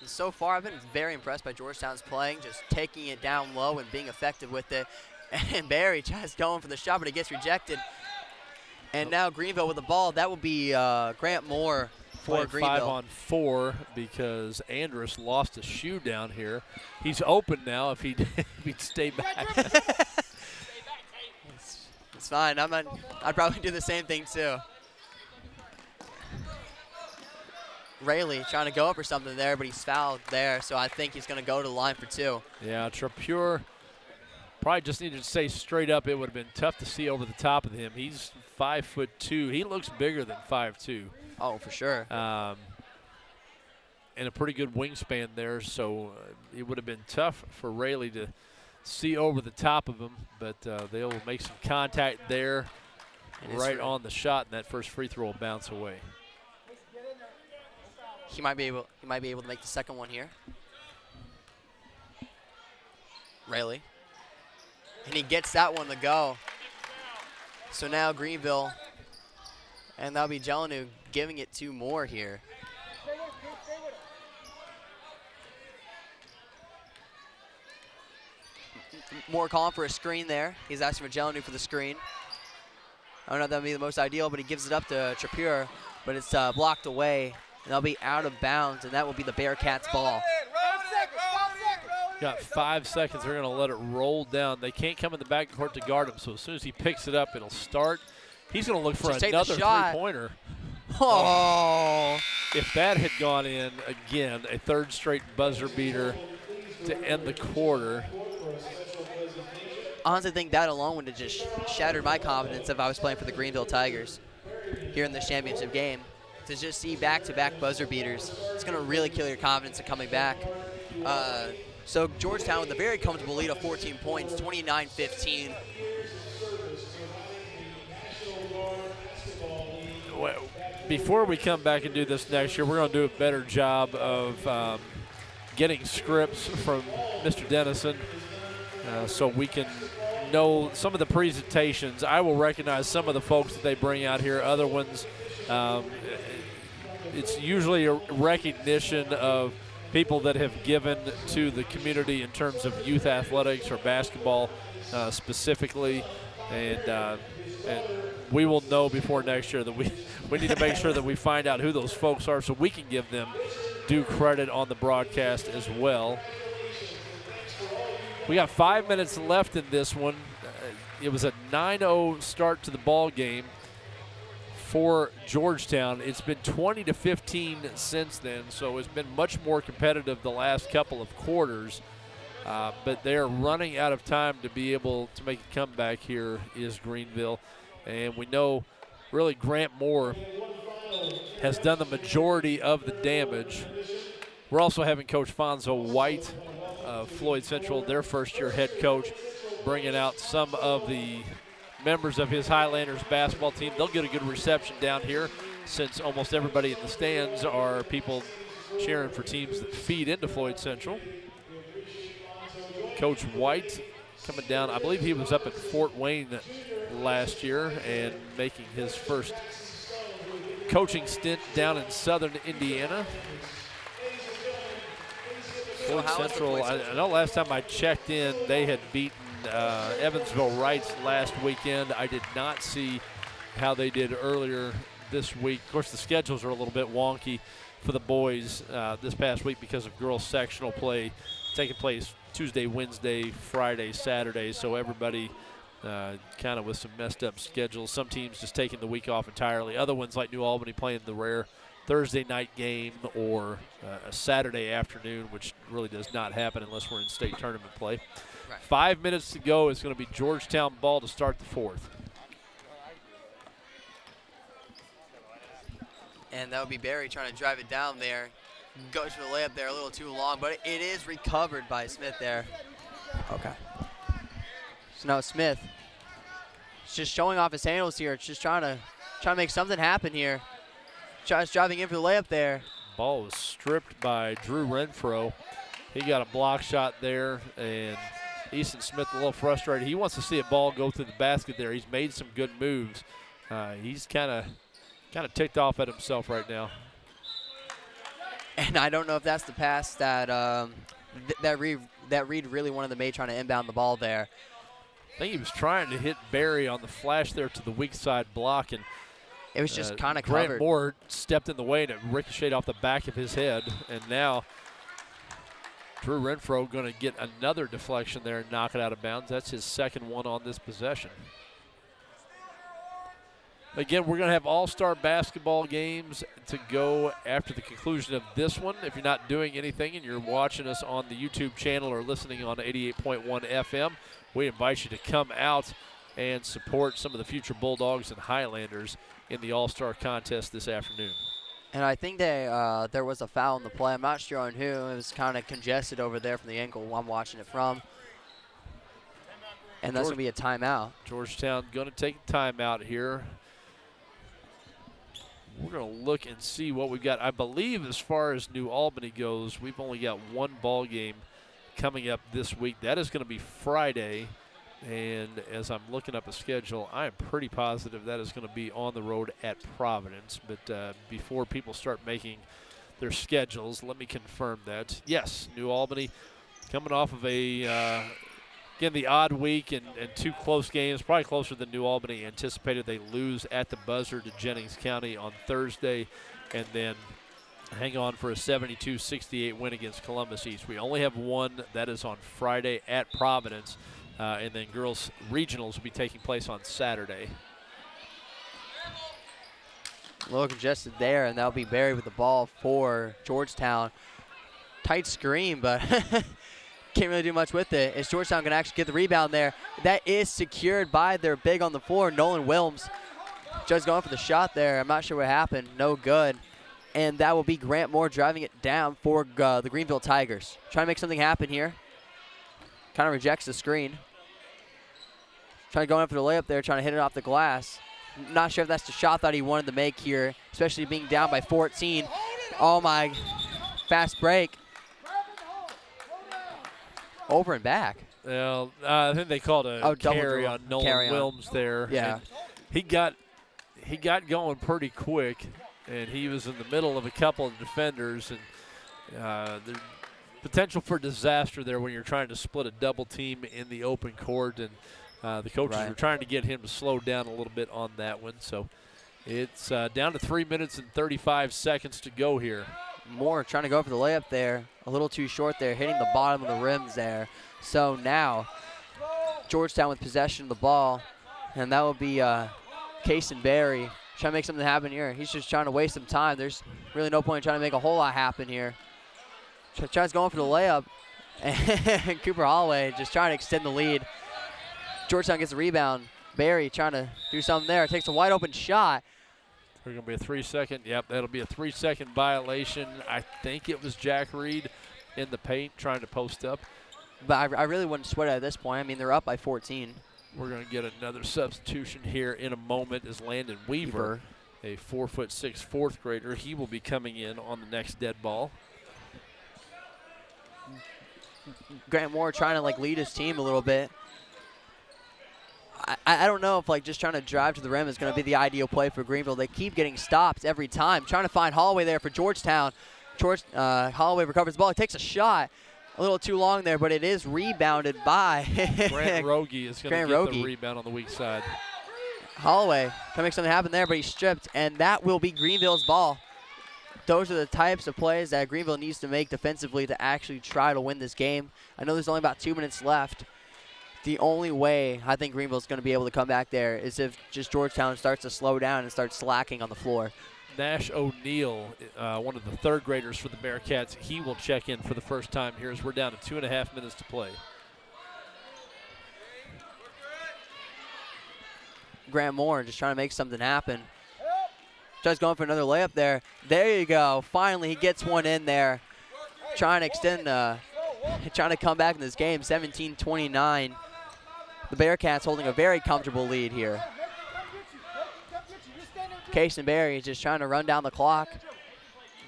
So far, I've been very impressed by Georgetown's playing, just taking it down low and being effective with it. And Barry tries going for the shot, but it gets rejected. And now Greenville with the ball. That will be Grant Moore for Greenville. 5-on-4 because Andrus lost a shoe down here. He's open now if he'd stay back. It's fine. I'd probably do the same thing too. Rayleigh trying to go up or something there, but he's fouled there, so I think he's going to go to the line for 2. Yeah, Trapure probably just needed to stay straight up. It would have been tough to see over the top of him. He's 5'2". He looks bigger than 5'2". Oh, for sure. And a pretty good wingspan there, so it would have been tough for Rayleigh to see over the top of him, but they'll make some contact there right on the shot, and that first free throw will bounce away. He might be able to make the second one here. Rayleigh. And he gets that one to go. So now Greenville, and that'll be Gelanu giving it to Moore here. Moore calling for a screen there. He's asking for Gelanu for the screen. I don't know if that would be the most ideal, but he gives it up to Trapure, but it's blocked away. And they'll be out of bounds, and that will be the Bearcats' ball. Got 5 seconds. They're going to let it roll down. They can't come in the backcourt to guard him, so as soon as he picks it up, it'll start. He's going to look for another three-pointer. Oh. If that had gone in, again, a third straight buzzer beater to end the quarter. Honestly, I think that alone would have just shattered my confidence if I was playing for the Greenville Tigers here in this championship game. To just see back-to-back buzzer beaters, it's going to really kill your confidence in coming back. So Georgetown with a very comfortable lead of 14 points, 29-15. Well, before we come back and do this next year, we're going to do a better job of getting scripts from Mr. Dennison so we can know some of the presentations. I will recognize some of the folks that they bring out here. Other ones, it's usually a recognition of people that have given to the community in terms of youth athletics or basketball specifically. And we will know before next year that we need to make sure that we find out who those folks are so we can give them due credit on the broadcast as well. We got 5 minutes left in this one. It was a 9-0 start to the ball game for Georgetown. It's been 20-15 since then, so it's been much more competitive the last couple of quarters. But they're running out of time to be able to make a comeback here is Greenville. And we know really Grant Moore has done the majority of the damage. We're also having Coach Fonzo White, Floyd Central, their first-year head coach, bringing out some of the members of his Highlanders basketball team. They'll get a good reception down here since almost everybody in the stands are people cheering for teams that feed into Floyd Central. Coach White coming down, I believe he was up at Fort Wayne last year and making his first coaching stint down in southern Indiana. Floyd Central, I know last time I checked in, they had beaten Evansville Rights last weekend. I did not see how they did earlier this week. Of course, the schedules are a little bit wonky for the boys this past week because of girls sectional play taking place Tuesday, Wednesday, Friday, Saturday. So everybody kind of with some messed up schedules. Some teams just taking the week off entirely. Other ones like New Albany playing the rare Thursday night game or a Saturday afternoon, which really does not happen unless we're in state tournament play. Right. 5 minutes to go. It's going to be Georgetown ball to start the fourth. And that would be Barry trying to drive it down there. Goes for the layup there a little too long, but it is recovered by Smith there. Okay. So now Smith is just showing off his handles here. It's just trying to make something happen here. Tries driving in for the layup there. Ball was stripped by Drew Renfro. He got a block shot there, and Easton Smith a little frustrated. He wants to see a ball go through the basket there. He's made some good moves. He's kind of ticked off at himself right now. And I don't know if that's the pass that that Reed really wanted to make, trying to inbound the ball there. I think he was trying to hit Barry on the flash there to the weak side block, and it was just kind of Grant covered. Moore stepped in the way and it ricocheted off the back of his head. And now Drew Renfro going to get another deflection there and knock it out of bounds. That's his second one on this possession. Again, we're going to have all-star basketball games to go after the conclusion of this one. If you're not doing anything and you're watching us on the YouTube channel or listening on 88.1 FM, we invite you to come out and support some of the future Bulldogs and Highlanders in the all-star contest this afternoon. And I think there was a foul in the play. I'm not sure on who. It was kind of congested over there from the angle I'm watching it from. And that's going to be a timeout. Georgetown going to take a timeout here. We're going to look and see what we've got. I believe as far as New Albany goes, we've only got one ball game coming up this week. That is going to be Friday. And as I'm looking up a schedule, I am pretty positive that is going to be on the road at Providence. But before people start making their schedules, let me confirm that. Yes, New Albany coming off of again, the odd week and two close games, probably closer than New Albany anticipated. They lose at the buzzer to Jennings County on Thursday, and then hang on for a 72-68 win against Columbus East. We only have one. That is on Friday at Providence. And then girls regionals will be taking place on Saturday. A little congested there, and that'll be Barry with the ball for Georgetown. Tight screen, but can't really do much with it. Is Georgetown going to actually get the rebound there? That is secured by their big on the floor, Nolan Wilms. Just going for the shot there. I'm not sure what happened. No good. And that will be Grant Moore driving it down for the Greenville Tigers. Trying to make something happen here. Kind of rejects the screen. Trying to go in for the layup there, trying to hit it off the glass. Not sure if that's the shot that he wanted to make here, especially being down by 14. Oh my, fast break. Over and back. Well, I think they called a carry on Nolan Wilms there. Yeah. And he got going pretty quick, and he was in the middle of a couple of defenders, and the potential for disaster there when you're trying to split a double team in the open court, and the coaches were trying to get him to slow down a little bit on that one. So it's down to 3 minutes and 35 seconds to go here. Moore trying to go for the layup there. A little too short there, hitting the bottom of the rims there. So now Georgetown with possession of the ball, and that will be Kason Berry trying to make something happen here. He's just trying to waste some time. There's really no point in trying to make a whole lot happen here. Tries going for the layup, and Cooper Holloway just trying to extend the lead. Georgetown gets the rebound. Berry trying to do something there. Takes a wide open shot. There's going to be a 3 second. Yep, that'll be a 3 second violation. I think it was Jack Reed in the paint trying to post up. But I really wouldn't sweat it at this point. I mean, they're up by 14. We're going to get another substitution here in a moment as Landon Weaver, a 4'6" fourth grader, he will be coming in on the next dead ball. Grant Moore trying to lead his team a little bit. I don't know if just trying to drive to the rim is going to be the ideal play for Greenville. They keep getting stops every time. Trying to find Holloway there for Georgetown. Holloway recovers the ball. He takes a shot. A little too long there, but it is rebounded by Grant Rogie is going to get the rebound on the weak side. Holloway can make something happen there, but he's stripped, and that will be Greenville's ball. Those are the types of plays that Greenville needs to make defensively to actually try to win this game. I know there's only about 2 minutes left. The only way I think Greenville's going to be able to come back there is if just Georgetown starts to slow down and starts slacking on the floor. Nash O'Neal, one of the third graders for the Bearcats, he will check in for the first time here as we're down to 2.5 minutes to play. Grant Moore just trying to make something happen. Tries going for another layup there. There you go. Finally, he gets one in there. Trying to extend, trying to come back in this game, 17-29. The Bearcats holding a very comfortable lead here. Kason Berry is just trying to run down the clock.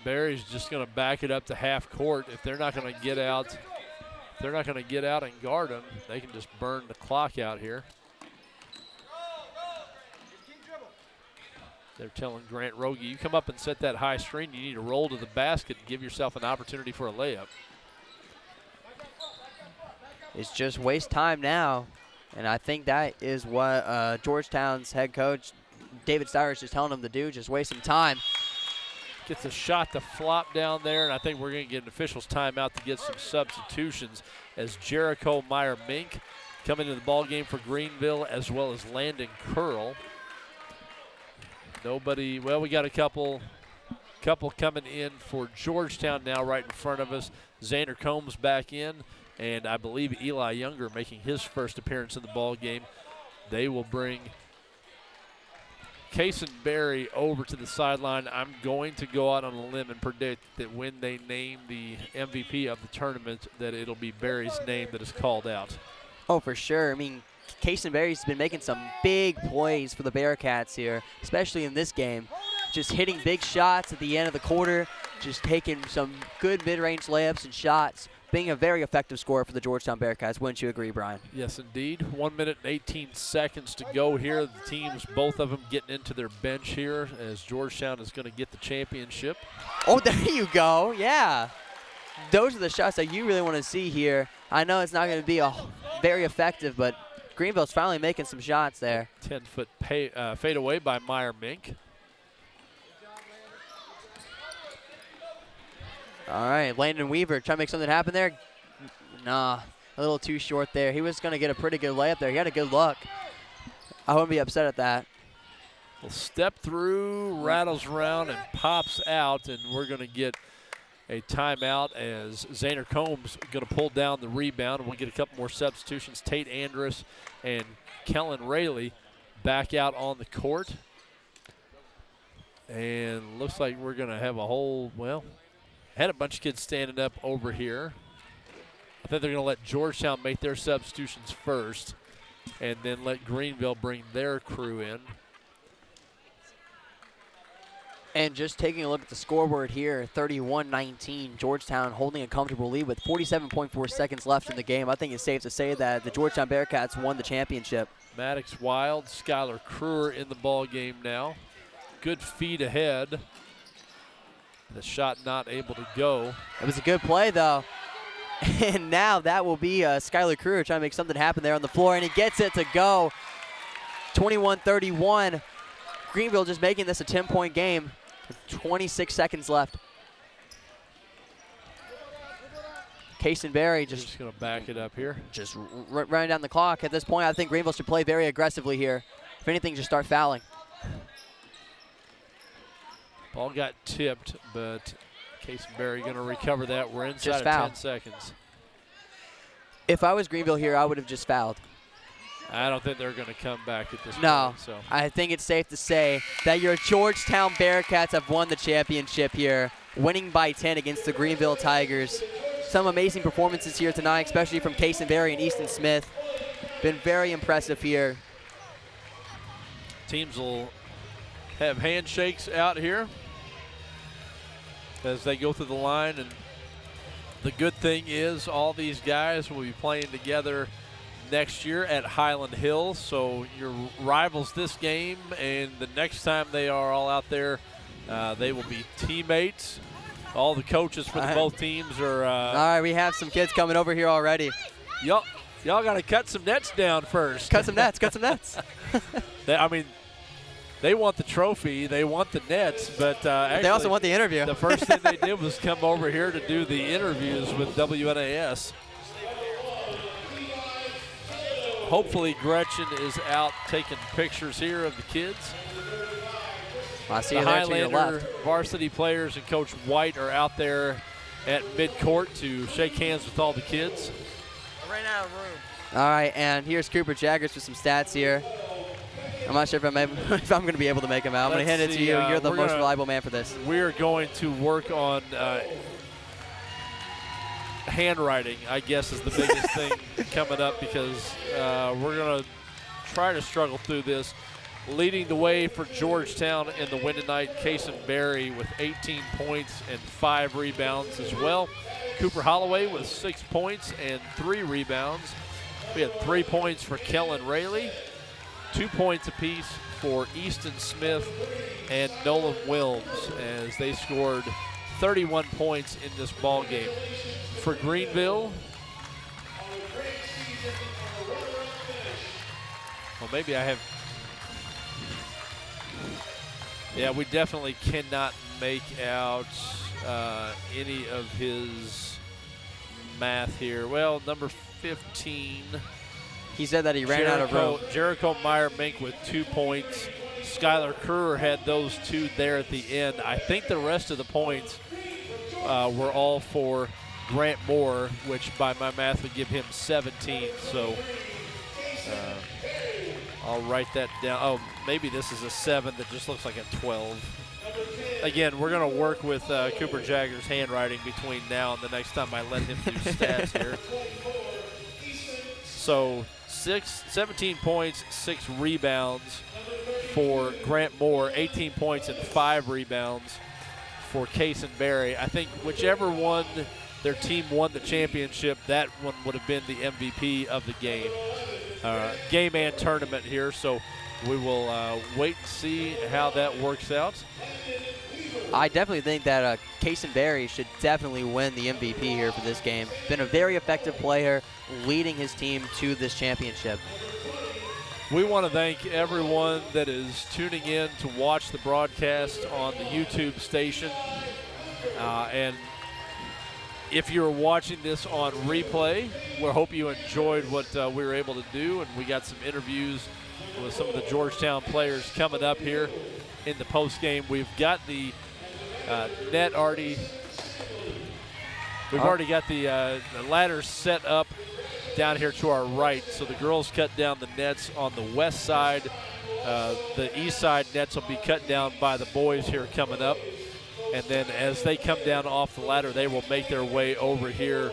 Berry's just going to back it up to half court. If they're not going to get out, and guard them, they can just burn the clock out here. They're telling Grant Rogie, you come up and set that high screen, you need to roll to the basket and give yourself an opportunity for a layup. It's just waste time now, and I think that is what Georgetown's head coach, David Stier, is just telling them to do, just waste some time. Gets a shot to flop down there, and I think we're going to get an official's timeout to get some substitutions as Jericho Meyer-Mink coming into the ball game for Greenville, as well as Landon Curl. Nobody, well, we got a couple coming in for Georgetown now right in front of us. Xander Combs back in, and I believe Eli Younger making his first appearance in the ball game. They will bring Kason Berry over to the sideline. I'm going to go out on a limb and predict that when they name the MVP of the tournament, that it'll be Berry's name that is called out. Oh, for sure. I mean, Kason Berry's been making some big plays for the Bearcats here, especially in this game. Just hitting big shots at the end of the quarter, just taking some good mid-range layups and shots, being a very effective scorer for the Georgetown Bearcats. Wouldn't you agree, Brian? Yes, indeed. 1 minute and 18 seconds to go here. The teams, both of them, getting into their bench here as Georgetown is going to get the championship. Oh, there you go. Yeah. Those are the shots that you really want to see here. I know it's not going to be very effective, but Greenville's finally making some shots there. 10-foot fade away by Meyer-Mink. All right, Landon Weaver trying to make something happen there. Nah, a little too short there. He was going to get a pretty good layup there. He had a good look. I wouldn't be upset at that. Well, step through, rattles around, and pops out, and we're going to get a timeout as Zaner Combs going to pull down the rebound. We'll get a couple more substitutions. Tate Andrus and Kellen Rayleigh back out on the court. And looks like we're going to have a whole, well, had a bunch of kids standing up over here. I think they're going to let Georgetown make their substitutions first and then let Greenville bring their crew in. And just taking a look at the scoreboard here, 31-19, Georgetown holding a comfortable lead with 47.4 seconds left in the game. I think it's safe to say that the Georgetown Bearcats won the championship. Maddox Wild, Skylar Kruer in the ball game now. Good feed ahead. The shot not able to go. It was a good play, though. And now that will be Skylar Kruer trying to make something happen there on the floor, and he gets it to go. 21-31. Greenville just making this a 10-point game. 26 seconds left. Kaysen Berry just going to back it up here. Just running down the clock. At this point, I think Greenville should play very aggressively here. If anything, just start fouling. Ball got tipped, but Kaysen Berry going to recover that. We're inside Just of foul. 10 seconds. If I was Greenville here, I would have just fouled. I don't think they're going to come back at this No, point. So. I think it's safe to say that your Georgetown Bearcats have won the championship here, winning by 10 against the Greenville Tigers. Some amazing performances here tonight, especially from Kaysen Berry and Easton Smith. Been very impressive here. Teams will have handshakes out here as they go through the line. And the good thing is all these guys will be playing together next year at Highland Hill. So your rivals this game, and the next time they are all out there, they will be teammates. All the coaches for both teams are. All right, we have some kids coming over here already. Y'all got to cut some nets down first. Cut some nets, cut some nets. They want the trophy, they want the nets, but actually, they also want the interview. The first thing they did was come over here to do the interviews with WNAS. Hopefully Gretchen is out taking pictures here of the kids. I see the you there to your Highlander left. varsity players and Coach White are out there at midcourt to shake hands with all the kids. I ran out of room. All right, and here's Cooper Jaggers with some stats here. I'm not sure if I'm going to be able to make them out. I'm going to hand it to you. You're the most reliable man for this. We're going to work on handwriting, I guess, is the biggest thing coming up, because we're going to try to struggle through this. Leading the way for Georgetown in the win tonight, Kaysen Berry with 18 points and 5 rebounds as well. Cooper Holloway with 6 points and 3 rebounds. We had 3 points for Kellen Rayleigh, 2 points apiece for Easton Smith and Nolan Wilms, as they scored 31 points in this ball game. For Greenville, well, maybe I have. Yeah, we definitely cannot make out any of his math here. Well, number 15. He said that he ran out of room. Jericho Meyer-Mink with 2 points. Skylar Kruer had those 2 there at the end. I think the rest of the points were all for Grant Moore, which by my math would give him 17. So I'll write that down. Oh, maybe this is a 7 that just looks like a 12. Again, we're going to work with Cooper Jaggers' handwriting between now and the next time I let him do stats here. So 17 points, 6 rebounds for Grant Moore, 18 points and 5 rebounds for Kaysen Berry. I think whichever one their team won the championship, that one would have been the MVP of the game. Game and tournament here, so we will wait and see how that works out. I definitely think that Kaysen Berry should definitely win the MVP here for this game. Been a very effective player, leading his team to this championship. We want to thank everyone that is tuning in to watch the broadcast on the YouTube station. And if you're watching this on replay, we hope you enjoyed what we were able to do, and we got some interviews with some of the Georgetown players coming up here in the post game. We've got the net already. We've already got the ladder set up down here to our right. So the girls cut down the nets on the west side. The east side nets will be cut down by the boys here coming up. And then as they come down off the ladder, they will make their way over here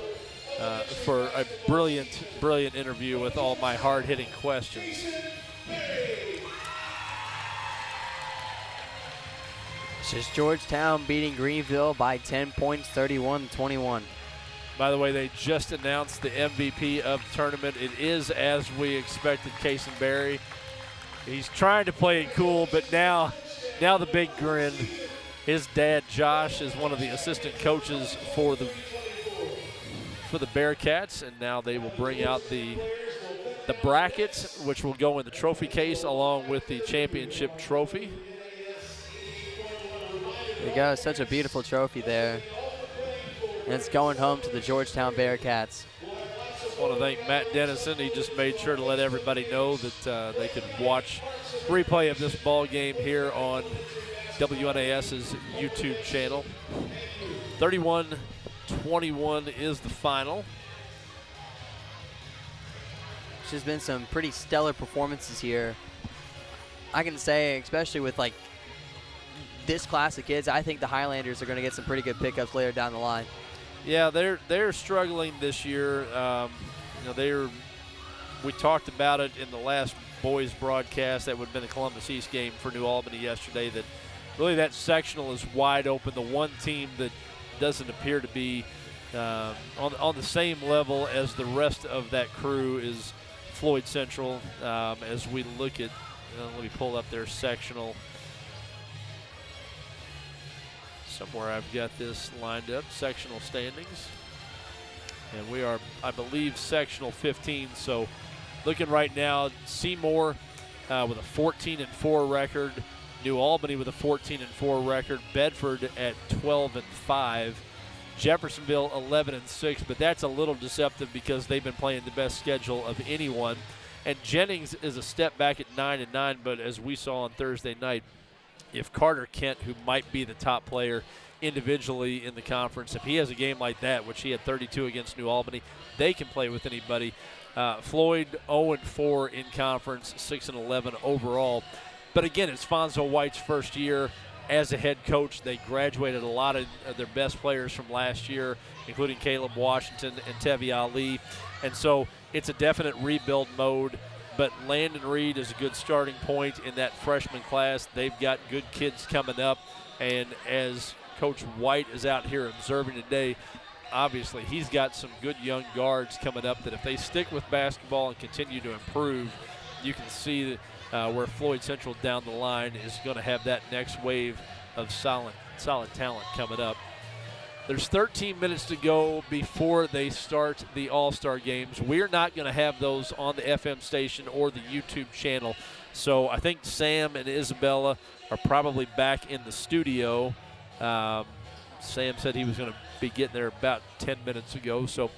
for a brilliant, brilliant interview with all my hard-hitting questions. It's just Georgetown beating Greenville by 10 points, 31-21. By the way, they just announced the MVP of the tournament. It is, as we expected, Kason Berry. He's trying to play it cool, but now the big grin. His dad, Josh, is one of the assistant coaches for the Bearcats, and now they will bring out the brackets, which will go in the trophy case along with the championship trophy. There you go, such a beautiful trophy there. And it's going home to the Georgetown Bearcats. I want to thank Matt Dennison. He just made sure to let everybody know that they could watch replay of this ball game here on WNAS's YouTube channel. 31-21 is the final. There's been some pretty stellar performances here. I can say, especially with like this class of kids, I think the Highlanders are going to get some pretty good pickups later down the line. Yeah, they're struggling this year. We talked about it in the last boys broadcast. That would have been the Columbus East game for New Albany yesterday. That really that sectional is wide open. The one team that doesn't appear to be on the same level as the rest of that crew is Floyd Central. As we look at, let me pull up their sectional. Somewhere I've got this lined up, sectional standings. And we are, I believe, sectional 15. So looking right now, Seymour with a 14-4 record, New Albany with a 14-4 record, Bedford at 12-5, Jeffersonville 11-6, but that's a little deceptive because they've been playing the best schedule of anyone. And Jennings is a step back at 9-9, but as we saw on Thursday night, if Carter Kent, who might be the top player individually in the conference, if he has a game like that, which he had 32 against New Albany, they can play with anybody. Floyd 0-4 in conference, 6-11 overall. But again, it's Fonzo White's first year as a head coach. They graduated a lot of their best players from last year, including Caleb Washington and Tevi Ali. And so it's a definite rebuild mode. But Landon Reed is a good starting point in that freshman class. They've got good kids coming up. And as Coach White is out here observing today, obviously he's got some good young guards coming up that if they stick with basketball and continue to improve, you can see where Floyd Central down the line is going to have that next wave of solid talent coming up. There's 13 minutes to go before they start the All-Star games. We're not going to have those on the FM station or the YouTube channel. So I think Sam and Isabella are probably back in the studio. Sam said he was going to be getting there about 10 minutes ago. So,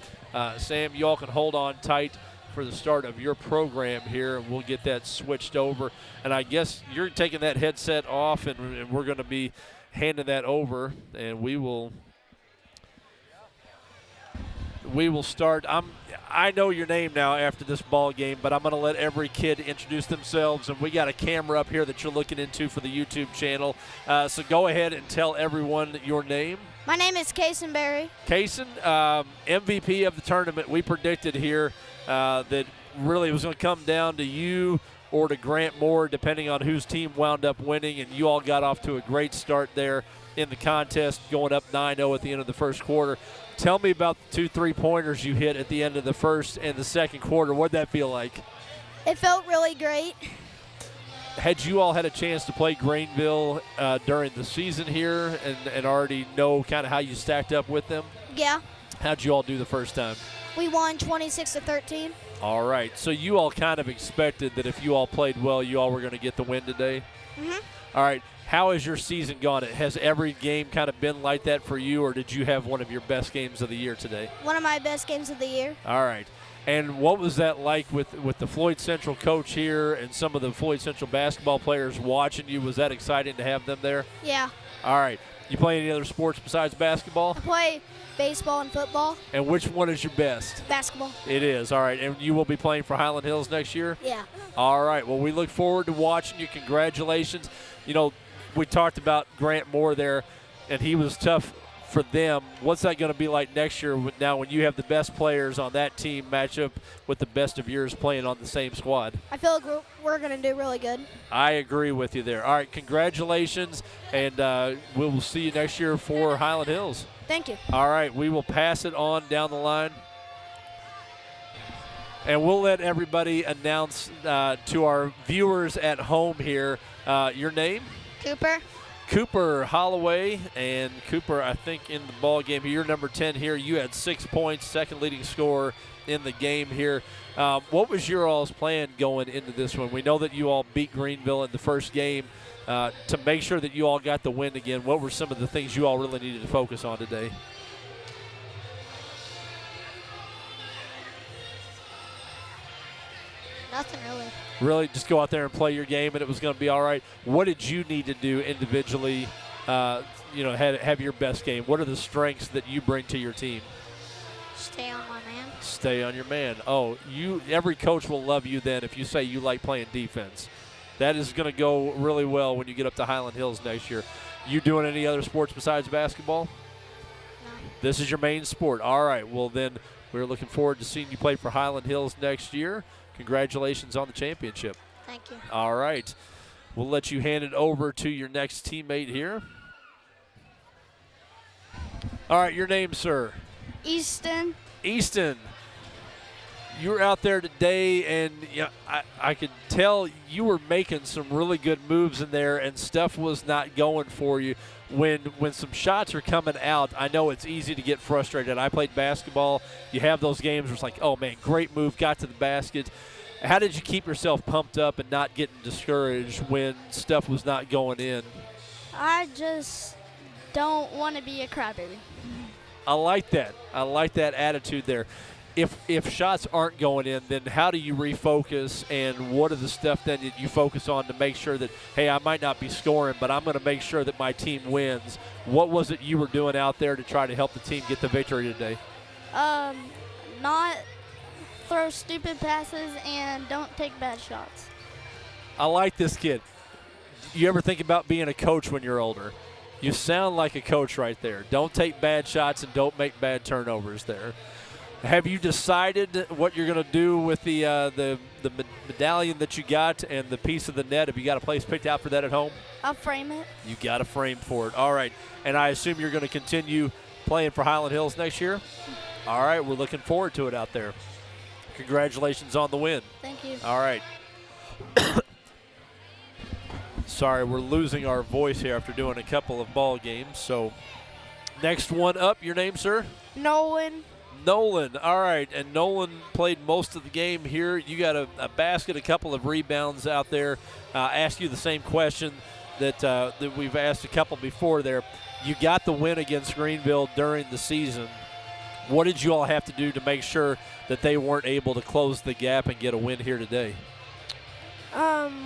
Sam, you all can hold on tight for the start of your program here, and we'll get that switched over. And I guess you're taking that headset off, and we're going to be handing that over, and we will start. I know your name now after this ball game, but I'm going to let every kid introduce themselves, and we got a camera up here that you're looking into for the YouTube channel. So go ahead and tell everyone your name. My name is Kason Berry. Kason, MVP of the tournament. We predicted here that really it was going to come down to you or to Grant Moore, depending on whose team wound up winning, and you all got off to a great start there in the contest, going up 9-0 at the end of the first quarter. Tell me about the 2 3-pointers you hit at the end of the first and the second quarter. What'd that feel like? It felt really great. Had you all had a chance to play Greenville during the season here and already know kind of how you stacked up with them? Yeah. How'd you all do the first time? We won 26-13. All right. So you all kind of expected that if you all played well, you all were going to get the win today? Mm-hmm. All right. How has your season gone? Has every game kind of been like that for you, or did you have one of your best games of the year today? One of my best games of the year. All right. And what was that like with the Floyd Central coach here and some of the Floyd Central basketball players watching you? Was that exciting to have them there? Yeah. All right. You play any other sports besides basketball? I play baseball and football. And which one is your best? Basketball. It is. All right. And you will be playing for Highland Hills next year? Yeah. All right. Well, we look forward to watching you. Congratulations. You know, we talked about Grant Moore there, and he was tough for them. What's that going to be like next year now when you have the best players on that team match up with the best of yours playing on the same squad? I feel like we're going to do really good. I agree with you there. All right, congratulations, and we will see you next year for Highland Hills. Thank you. All right, we will pass it on down the line. And we'll let everybody announce to our viewers at home here your name. Cooper Holloway, and Cooper, I think in the ball game here, you're number 10 here. You had 6 points, second leading scorer in the game here. What was your all's plan going into this one? We know that you all beat Greenville in the first game. To make sure that you all got the win again, what were some of the things you all really needed to focus on today? Nothing really. Really just go out there and play your game and it was going to be all right. What did you need to do individually, have your best game? What are the strengths that you bring to your team? Stay on my man. Stay on your man. Oh, every coach will love you then if you say you like playing defense. That is going to go really well when you get up to Highland Hills next year. You doing any other sports besides basketball? No. This is your main sport. All right. Well, then we're looking forward to seeing you play for Highland Hills next year. Congratulations on the championship. Thank you. All right. We'll let you hand it over to your next teammate here. All right, your name, sir? Easton. Easton. You were out there today, and I could tell you were making some really good moves in there, and stuff was not going for you. When some shots are coming out, I know it's easy to get frustrated. I played basketball. You have those games where it's like, oh, man, great move, got to the basket. How did you keep yourself pumped up and not getting discouraged when stuff was not going in? I just don't want to be a crybaby. I like that. I like that attitude there. If shots aren't going in, then how do you refocus, and what are the stuff then that you focus on to make sure that, hey, I might not be scoring, but I'm going to make sure that my team wins? What was it you were doing out there to try to help the team get the victory today? Not throw stupid passes and don't take bad shots. I like this kid. You ever think about being a coach when you're older? You sound like a coach right there. Don't take bad shots and don't make bad turnovers there. Have you decided what you're going to do with the medallion that you got and the piece of the net? Have you got a place picked out for that at home? I'll frame it. You got a frame for it. All right. And I assume you're going to continue playing for Highland Hills next year? All right. We're looking forward to it out there. Congratulations on the win. Thank you. All right. Sorry, we're losing our voice here after doing a couple of ball games. So next one up, your name, sir? Nolan. Nolan. All right, and Nolan played most of the game here. You got a basket, a couple of rebounds out there. Ask you the same question that we've asked a couple before there. You got the win against Greenville during the season. What did you all have to do to make sure that they weren't able to close the gap and get a win here today?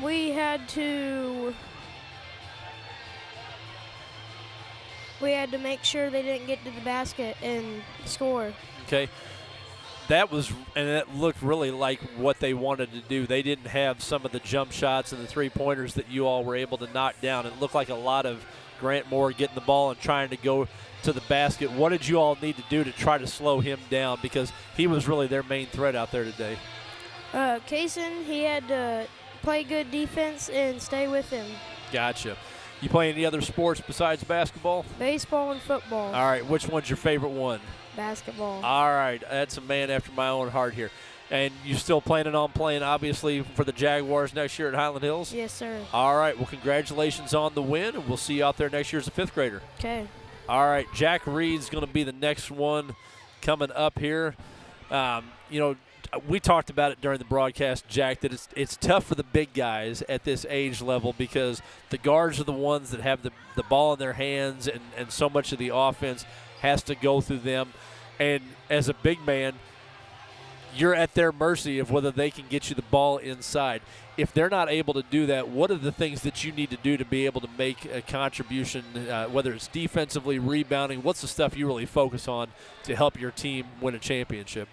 We had to make sure they didn't get to the basket and score. Okay. That looked really like what they wanted to do. They didn't have some of the jump shots and the three-pointers that you all were able to knock down. It looked like a lot of Grant Moore getting the ball and trying to go to the basket. What did you all need to do to try to slow him down? Because he was really their main threat out there today. Kaysen, he had to play good defense and stay with him. Gotcha. You play any other sports besides basketball? Baseball and football. All right. Which one's your favorite one? Basketball. All right. That's a man after my own heart here. And you still planning on playing, obviously, for the Jaguars next year at Highland Hills? Yes, sir. All right. Well, congratulations on the win, and we'll see you out there next year as a fifth grader. Okay. All right. Jack Reed's going to be the next one coming up here. we talked about it during the broadcast, Jack, that it's tough for the big guys at this age level because the guards are the ones that have the ball in their hands, and so much of the offense has to go through them. And as a big man, you're at their mercy of whether they can get you the ball inside. If they're not able to do that, what are the things that you need to do to be able to make a contribution, whether it's defensively, rebounding? What's the stuff you really focus on to help your team win a championship?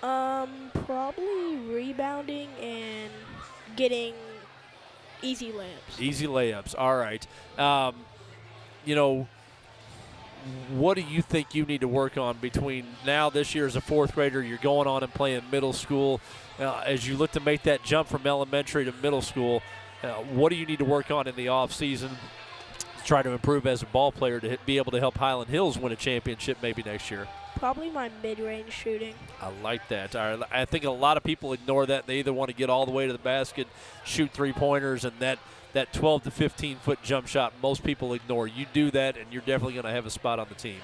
Probably rebounding and getting easy layups. Easy layups. All right. What do you think you need to work on between now, this year as a fourth grader, you're going on and playing middle school, as you look to make that jump from elementary to middle school, what do you need to work on in the off season to try to improve as a ball player to be able to help Highland Hills win a championship maybe next year? Probably my mid-range shooting. I like that. All right. I think a lot of people ignore that. They either want to get all the way to the basket, shoot three-pointers, and that 12 to 15-foot jump shot most people ignore. You do that, and you're definitely going to have a spot on the team.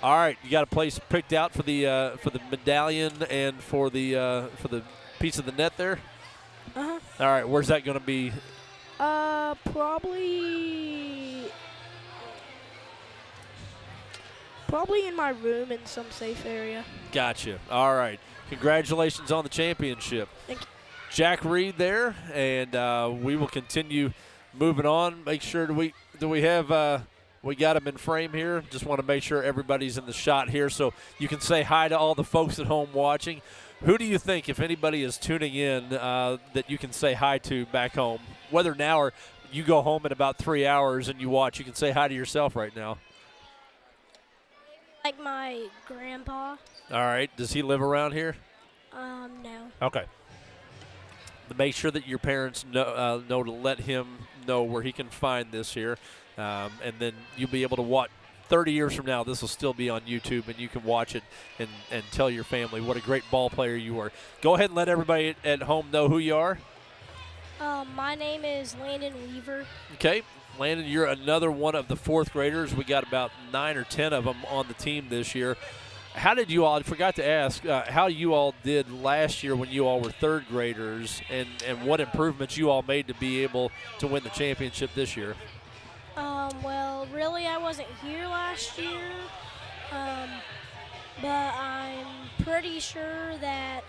All right, you got a place picked out for the medallion and for the piece of the net there. Uh-huh. All right, where's that going to be? Probably in my room in some safe area. Gotcha. All right, congratulations on the championship. Thank you. Jack Reed there, and we will continue moving on. Make sure we have we got him in frame here. Just want to make sure everybody's in the shot here, so you can say hi to all the folks at home watching. Who do you think, if anybody is tuning in, that you can say hi to back home? Whether now or you go home in about 3 hours and you watch, you can say hi to yourself right now. Like my grandpa. All right. Does he live around here? No. Okay. Make sure that your parents know to let him know where he can find this here. And then you'll be able to watch. 30 years from now, this will still be on YouTube, and you can watch it and tell your family what a great ball player you were. Go ahead and let everybody at home know who you are. My name is Landon Weaver. Okay. Landon, you're another one of the fourth graders. We got about 9 or 10 of them on the team this year. How did you all, I forgot to ask, how you all did last year when you all were third graders, and what improvements you all made to be able to win the championship this year? Well, really, I wasn't here last year, but I'm pretty sure that.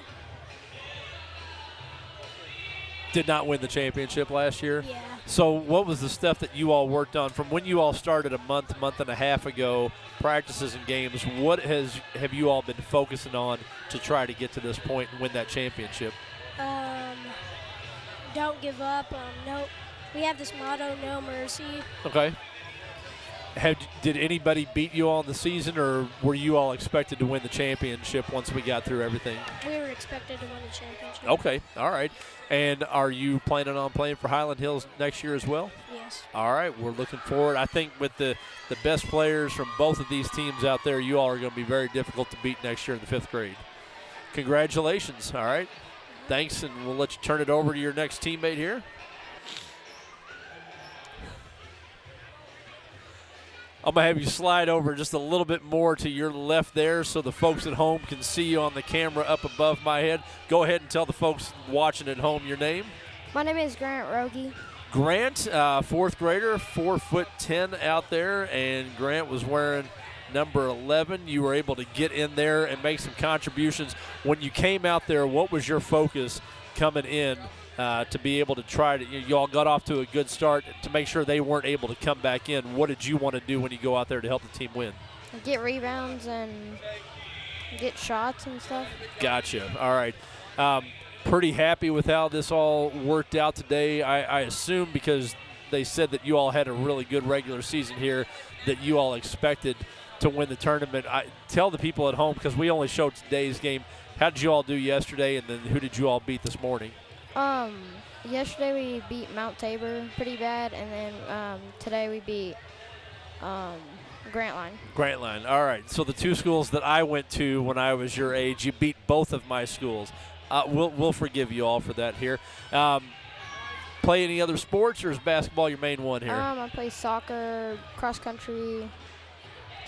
Did not win the championship last year? Yeah. So what was the stuff that you all worked on from when you all started a month and a half ago, practices and games? What have you all been focusing on to try to get to this point and win that championship? Don't give up. We have this motto, no mercy. Okay. Did anybody beat you all in the season, or were you all expected to win the championship once we got through everything? We were expected to win the championship. Okay. All right. And are you planning on playing for Highland Hills next year as well? Yes. All right. We're looking forward. I think with the best players from both of these teams out there, you all are going to be very difficult to beat next year in the 5th grade. Congratulations. All right. Thanks, and we'll let you turn it over to your next teammate here. I'm going to have you slide over just a little bit more to your left there so the folks at home can see you on the camera up above my head. Go ahead and tell the folks watching at home your name. My name is Grant Rogie. Grant, 4th grader, 4'10" out there, and Grant was wearing number 11. You were able to get in there and make some contributions. When you came out there, what was your focus coming in to be able to try to, you all got off to a good start to make sure they weren't able to come back in? What did you want to do when you go out there to help the team win? Get rebounds and get shots and stuff. Gotcha. All right. Pretty happy with how this all worked out today. I assume because they said that you all had a really good regular season here that you all expected to win the tournament. Tell the people at home, because we only showed today's game, how did you all do yesterday, and then who did you all beat this morning? Yesterday we beat Mount Tabor pretty bad, and then today we beat Grantline. Grantline. All right. So the two schools that I went to when I was your age, you beat both of my schools. We'll forgive you all for that here. Play any other sports, or is basketball your main one here? I play soccer, cross country,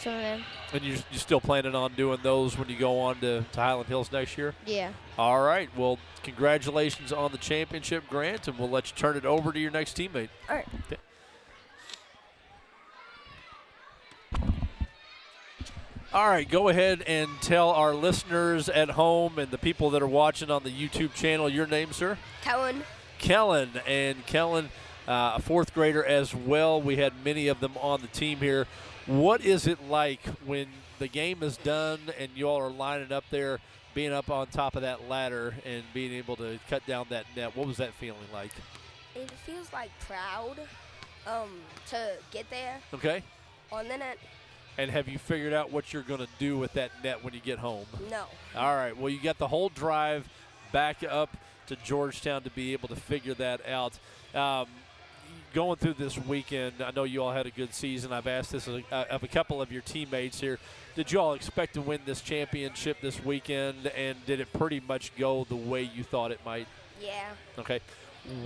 some of them. And you still planning on doing those when you go on to Highland Hills next year? Yeah. All right. Well, congratulations on the championship, Grant, and we'll let you turn it over to your next teammate. All right. Okay. All right, go ahead and tell our listeners at home and the people that are watching on the YouTube channel your name, sir. Kellen. Kellen, and Kellen, a fourth grader as well. We had many of them on the team here. What is it like when the game is done and you all are lining up there, being up on top of that ladder and being able to cut down that net? What was that feeling like? It feels like proud to get there Okay. on the net. And have you figured out what you're going to do with that net when you get home? No. All right. Well, you got the whole drive back up to Georgetown to be able to figure that out. Going through this weekend, I know you all had a good season. I've asked this of a couple of your teammates here. Did you all expect to win this championship this weekend, and did it pretty much go the way you thought it might? Yeah. Okay.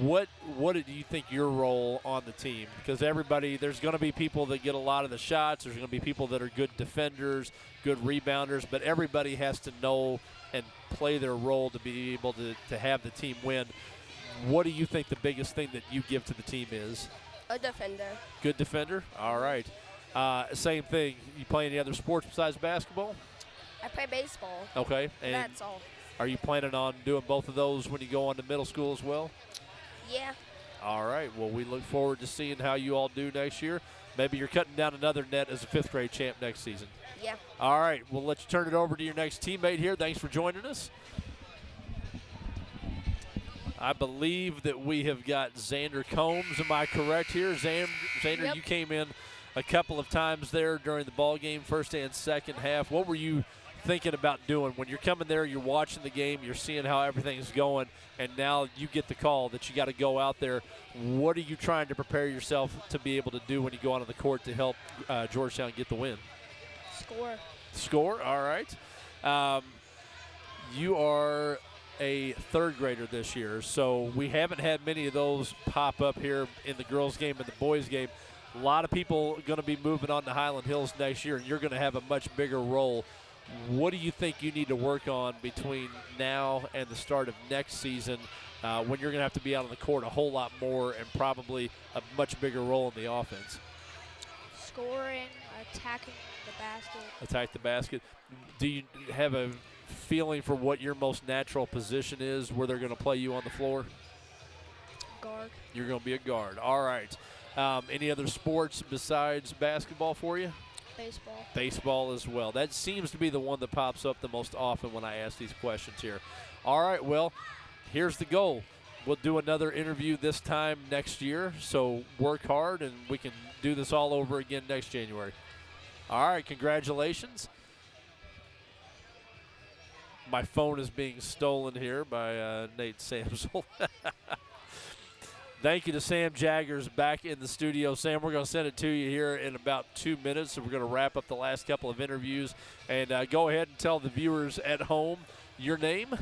What do you think your role on the team? Because there's going to be people that get a lot of the shots. There's going to be people that are good defenders, good rebounders, but everybody has to know and play their role to be able to have the team win. What do you think the biggest thing that you give to the team is? A defender. Good defender? All right. Same thing. You play any other sports besides basketball? I play baseball. Okay. And That's all. are you planning on doing both of those when you go on to middle school as well? Yeah. All right. Well, we look forward to seeing how you all do next year. Maybe you're cutting down another net as a fifth grade champ next season. Yeah. All right. We'll let you turn it over to your next teammate here. Thanks for joining us. I believe that we have got Xander Combs. Am I correct here? Xander, Yep. you came in a couple of times there during the ball game, first and second half. What were you thinking about doing when you're coming there, you're watching the game, you're seeing how everything's going, and now you get the call that you got to go out there? What are you trying to prepare yourself to be able to do when you go onto the court to help Georgetown get the win? Score. All right. You are a third grader this year, so we haven't had many of those pop up here in the girls game and the boys game. A lot of people going to be moving on to Highland Hills next year, and you're going to have a much bigger role. What do you think you need to work on between now and the start of next season when you're going to have to be out on the court a whole lot more and probably a much bigger role in the offense? Scoring, attacking the basket. Attack the basket. Do you have a feeling for what your most natural position is where they're going to play you on the floor? Guard. You're going to be a guard. All right. Any other sports besides basketball for you? Baseball. Baseball as well. That seems to be the one that pops up the most often when I ask these questions here. All right, well, here's the goal. We'll do another interview this time next year, so work hard and we can do this all over again next January. All right, congratulations. My phone is being stolen here by Nate Samsel. Thank you to Sam Jaggers back in the studio. Sam, we're going to send it to you here in about 2 minutes, so we're going to wrap up the last couple of interviews. And go ahead and tell the viewers at home your name.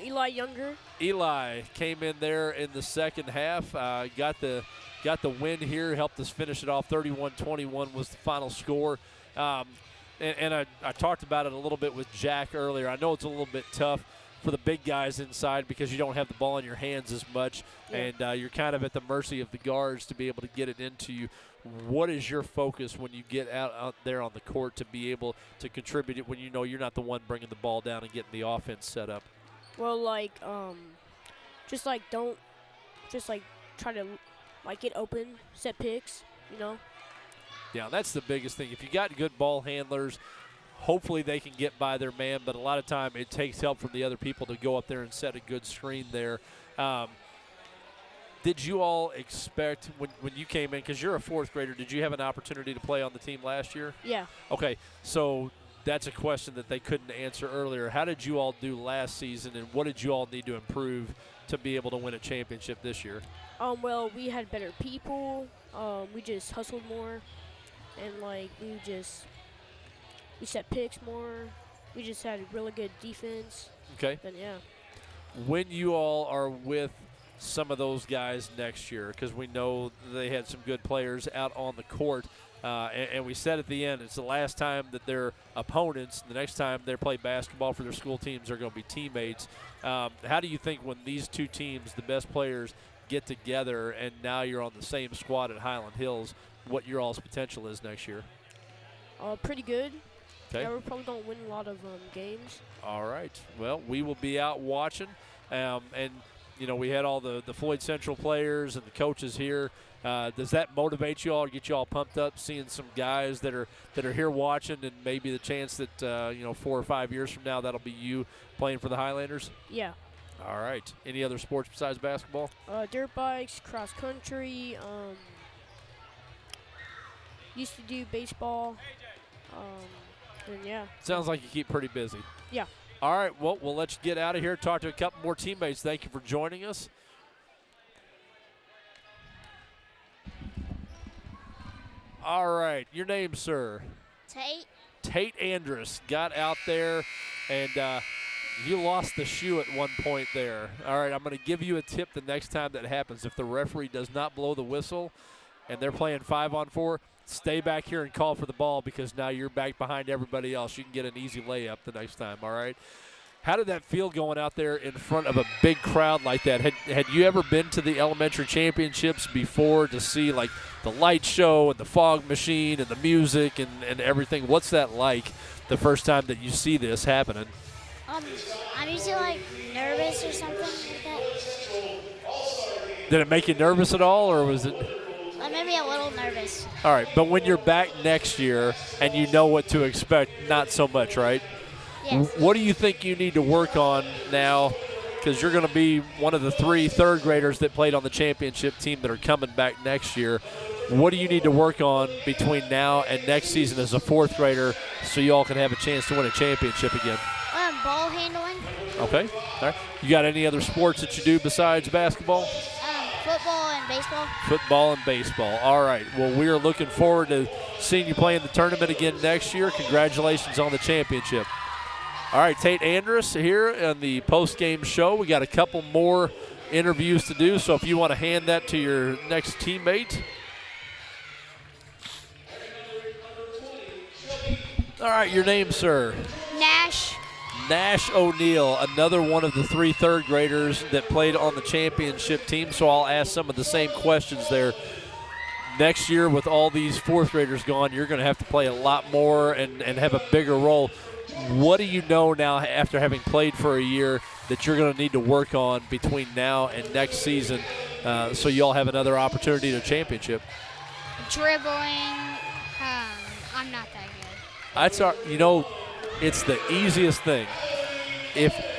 Eli Younger. Eli came in there in the second half, got the win here, helped us finish it off. 31-21 was the final score. And I talked about it a little bit with Jack earlier. I know it's a little bit tough for the big guys inside because you don't have the ball in your hands as much, and you're kind of at the mercy of the guards to be able to get it into you. What is your focus when you get out there on the court to be able to contribute it when you know you're not the one bringing the ball down and getting the offense set up? Well, don't try to get open, set picks, you know. Yeah, that's the biggest thing. If you got good ball handlers, hopefully they can get by their man, but a lot of time it takes help from the other people to go up there and set a good screen there. Did you all expect when you came in, because you're a fourth grader, did you have an opportunity to play on the team last year? Yeah. Okay, so that's a question that they couldn't answer earlier. How did you all do last season, and what did you all need to improve to be able to win a championship this year? Well, we had better people. We just hustled more, and we set picks more. We just had really good defense. Okay. And yeah. When you all are with some of those guys next year, because we know they had some good players out on the court, And we said at the end, it's the last time that their opponents, the next time they play basketball for their school teams, are going to be teammates. How do you think when these two teams, the best players, get together and now you're on the same squad at Highland Hills, what your all's potential is next year? Pretty good. Okay. Yeah, we're probably going to win a lot of games. All right. Well, we will be out watching. And, you know, we had all the Floyd Central players and the coaches here. Does that motivate you all or get you all pumped up seeing some guys that are here watching and maybe the chance that, 4 or 5 years from now that'll be you playing for the Highlanders? Yeah. All right. Any other sports besides basketball? Dirt bikes, cross country. Used to do baseball. And yeah. Sounds like you keep pretty busy. Yeah. All right. Well, we'll let you get out of here. Talk to a couple more teammates. Thank you for joining us. All right. Your name, sir? Tate. Tate Andrus got out there, and you lost the shoe at one point there. All right, I'm going to give you a tip the next time that happens. If the referee does not blow the whistle and they're playing 5-on-4, stay back here and call for the ball because now you're back behind everybody else. You can get an easy layup the next time, all right? How did that feel going out there in front of a big crowd like that? Had you ever been to the elementary championships before to see, like, the light show and the fog machine and the music and everything? What's that like the first time that you see this happening? I'm usually, like, nervous or something like that. Did it make you nervous at all, or was it? Maybe a little nervous. All right, but when you're back next year and you know what to expect, not so much, right? Yes. What do you think you need to work on now? Because you're going to be one of the 3 third graders that played on the championship team that are coming back next year. What do you need to work on between now and next season as a 4th grader so you all can have a chance to win a championship again? Ball handling. Okay. All right. You got any other sports that you do besides basketball? Football and baseball. Football and baseball. All right. Well, we are looking forward to seeing you play in the tournament again next year. Congratulations on the championship. All right, Tate Andrus here on the post-game show. We got a couple more interviews to do, so if you want to hand that to your next teammate. All right, your name, sir? Nash. Nash O'Neill, another one of the 3 third graders that played on the championship team, so I'll ask some of the same questions there. Next year, with all these 4th graders gone, you're going to have to play a lot more and have a bigger role. What do you know now after having played for a year that you're going to need to work on between now and next season so you all have another opportunity to championship? Dribbling. I'm not that good. That's it's the easiest thing.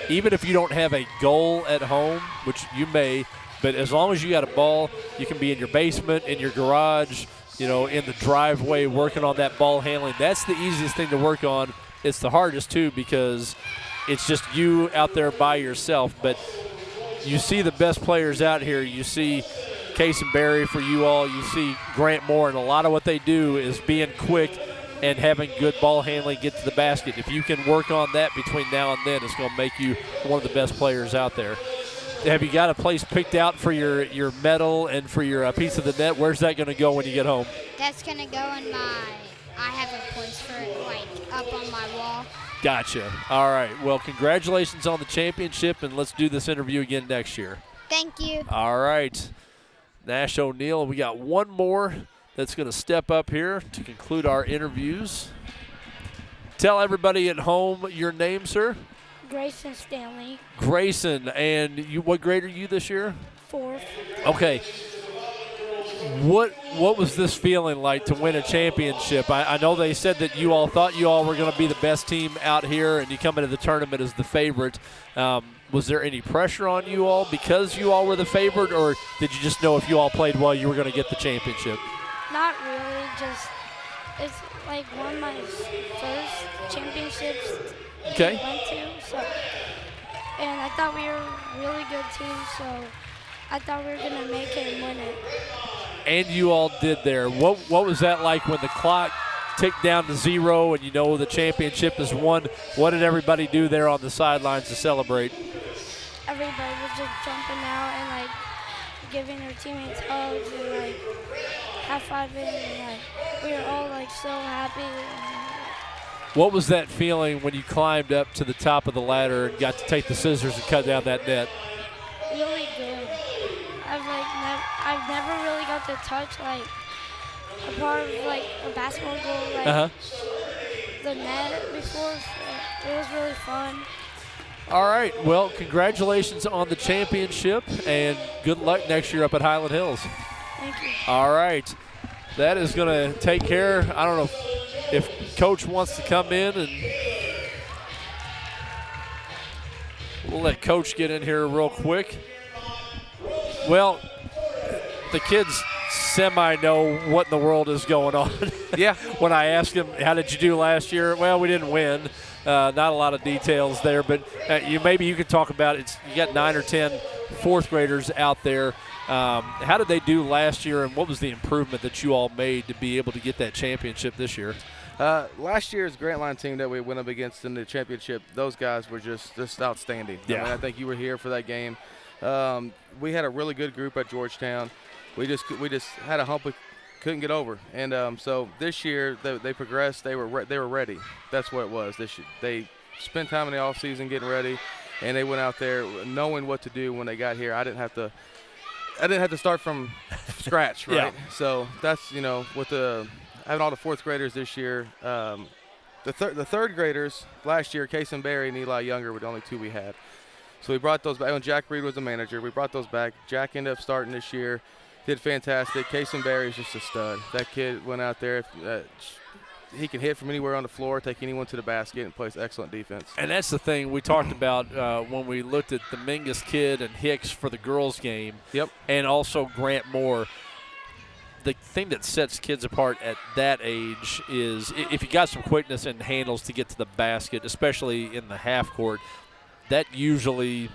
Even if you don't have a goal at home, which you may, but as long as you got a ball, you can be in your basement, in your garage, in the driveway working on that ball handling. That's the easiest thing to work on. It's the hardest, too, because it's just you out there by yourself. But you see the best players out here. You see Case and Barry for you all. You see Grant Moore, and a lot of what they do is being quick and having good ball handling, get to the basket. If you can work on that between now and then, it's going to make you one of the best players out there. Have you got a place picked out for your medal and for your piece of the net? Where's that going to go when you get home? That's going to go in I have a place for it, up on my wall. Gotcha. All right. Well, congratulations on the championship, and let's do this interview again next year. Thank you. All right. Nash O'Neill, we got one more that's going to step up here to conclude our interviews. Tell everybody at home your name, sir. Grayson Stanley. Grayson, and what grade are you this year? 4th. Okay. What was this feeling like to win a championship? I know they said that you all thought you all were going to be the best team out here, and you come into the tournament as the favorite. Was there any pressure on you all because you all were the favorite, or did you just know if you all played well, you were going to get the championship? Not really. Just it's like one of my first championships Okay. I went to. So, and I thought we were a really good team, so I thought we were going to make it and win it. And you all did there. What was that like when the clock ticked down to 0 and the championship is won? What did everybody do there on the sidelines to celebrate? Everybody was just jumping out and giving their teammates hugs and high-fiving, and like we were all like so happy. What was that feeling when you climbed up to the top of the ladder and got to take the scissors and cut down that net? Really good. I've never really got to touch like a part of like a basketball goal, like the net before. So it was really fun. All right. Well, congratulations on the championship, and good luck next year up at Highland Hills. Thank you. All right. That is going to take care. I don't know if Coach wants to come in, and we'll let Coach get in here real quick. Well, the kids semi-know what in the world is going on. Yeah. When I ask them, how did you do last year? Well, we didn't win. Not a lot of details there, but maybe you could talk about it. You got 9 or 10 fourth graders out there. How did they do last year, and what was the improvement that you all made to be able to get that championship this year? Last year's Grant Line team that we went up against in the championship, those guys were just outstanding. Yeah. I mean, I think you were here for that game. We had a really good group at Georgetown. We just had a hump we couldn't get over, and so this year they progressed. They were ready. That's what it was. They spent time in the off season getting ready, and they went out there knowing what to do when they got here. I didn't have to start from scratch, right? Yeah. So that's with having all the fourth graders this year. The third graders last year, Case and Barry and Eli Younger were the only two we had. So we brought those back. When Jack Reed was the manager, we brought those back. Jack ended up starting this year. Did fantastic. Case and Barry is just a stud. That kid went out there. He can hit from anywhere on the floor, take anyone to the basket, and plays excellent defense. And that's the thing we talked about when we looked at the Mingus kid and Hicks for the girls' game. Yep. And also Grant Moore. The thing that sets kids apart at that age is if you got some quickness and handles to get to the basket, especially in the half court, that usually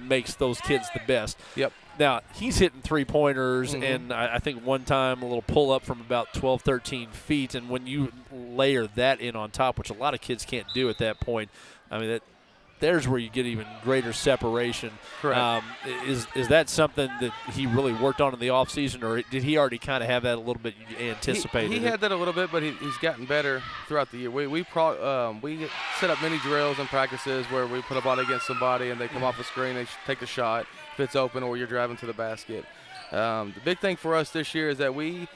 makes those kids the best. Yep. Now, he's hitting three-pointers, and I think one time a little pull-up from about 12, 13 feet, and when you layer that in on top, which a lot of kids can't do at that point, I mean, there's where you get even greater separation. Correct. Is that something that he really worked on in the offseason, or did he already kind of have that a little bit anticipated? He had that a little bit, but he's gotten better throughout the year. We set up mini drills and practices where we put a body against somebody and they come off a screen, they take the shot if it's open or you're driving to the basket. The big thing for us this year is that we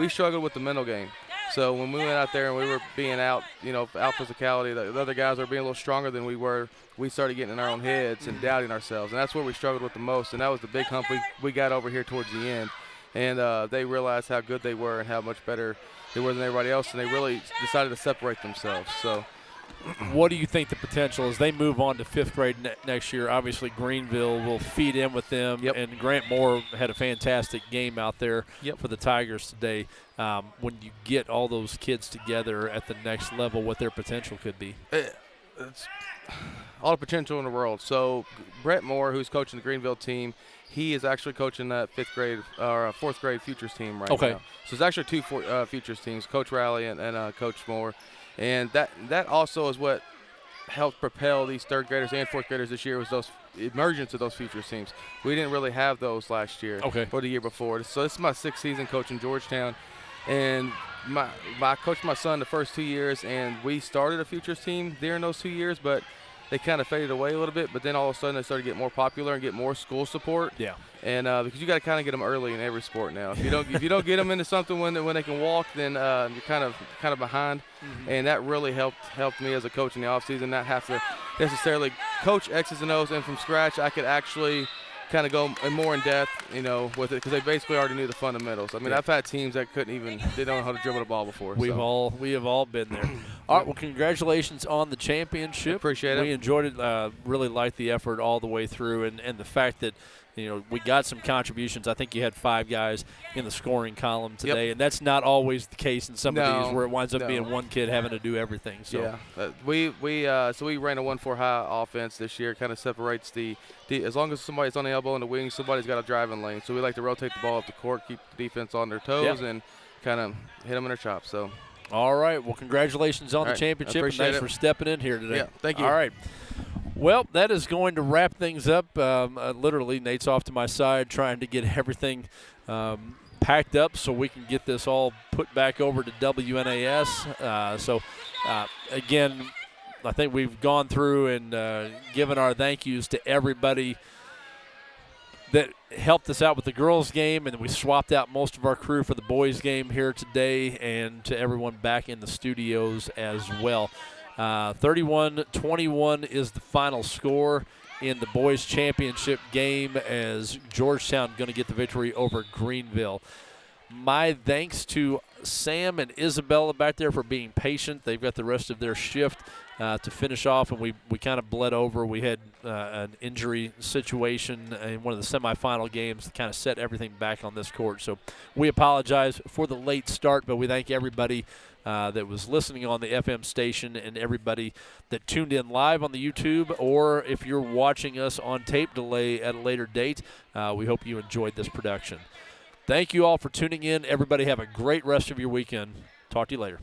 struggled with the mental game. So when we went out there and we were being out physicality, the other guys were being a little stronger than we were. We started getting in our own heads and doubting ourselves, and that's where we struggled with the most. And that was the big hump we got over here towards the end. And they realized how good they were and how much better they were than everybody else, and they really decided to separate themselves. So, what do you think the potential is? They move on to fifth grade next year. Obviously, Greenville will feed in with them, and Grant Moore had a fantastic game out there for the Tigers today. When you get all those kids together at the next level, what their potential could be? It's all the potential in the world. So Brett Moore, who's coaching the Greenville team, he is actually coaching that fourth grade futures team right now. So it's actually two futures teams, Coach Rowley and Coach Moore. And that also is what helped propel these third graders and fourth graders this year was those emergence of those futures teams. We didn't really have those last year or the year before. So this is my sixth season coaching Georgetown. And I coached my son the first 2 years, and we started a futures team during those 2 years, but they kind of faded away a little bit. But then all of a sudden they started to get more popular and get more school support. Yeah. And because you got to kind of get them early in every sport now. If you don't get them into something when they can walk, then you're kind of behind. And that really helped me as a coach in the offseason, not have to necessarily coach X's and O's, and from scratch I could actually kind of go more in depth, with it, because they basically already knew the fundamentals. I mean, I've had teams that they don't know how to dribble the ball before. We have all been there. All right, well, congratulations on the championship. Appreciate it. We enjoyed it. Really liked the effort all the way through, and the fact that we got some contributions. I think you had 5 guys in the scoring column today, and that's not always the case in some of these where it winds up being one kid having to do everything. So we ran a 1-4 high offense this year. Kind of separates the as long as somebody's on the elbow in the wing, somebody's got a driving lane. So we like to rotate the ball up the court, keep the defense on their toes, and kind of hit them in their chops. So. All right. Well, congratulations on the championship, and thanks for stepping in here today. Yeah, thank you. All right. Well, that is going to wrap things up. Literally, Nate's off to my side trying to get everything packed up so we can get this all put back over to WNAS. Again, I think we've gone through and given our thank yous to everybody that helped us out with the girls' game, and we swapped out most of our crew for the boys' game here today, and to everyone back in the studios as well. 31-21 is the final score in the boys' championship game, as Georgetown going to get the victory over Greenville. My thanks to Sam and Isabella back there for being patient. They've got the rest of their shift to finish off, and we kind of bled over. We had an injury situation in one of the semifinal games to kind of set everything back on this court. So we apologize for the late start, but we thank everybody that was listening on the FM station and everybody that tuned in live on the YouTube, or if you're watching us on tape delay at a later date. We hope you enjoyed this production. Thank you all for tuning in. Everybody have a great rest of your weekend. Talk to you later.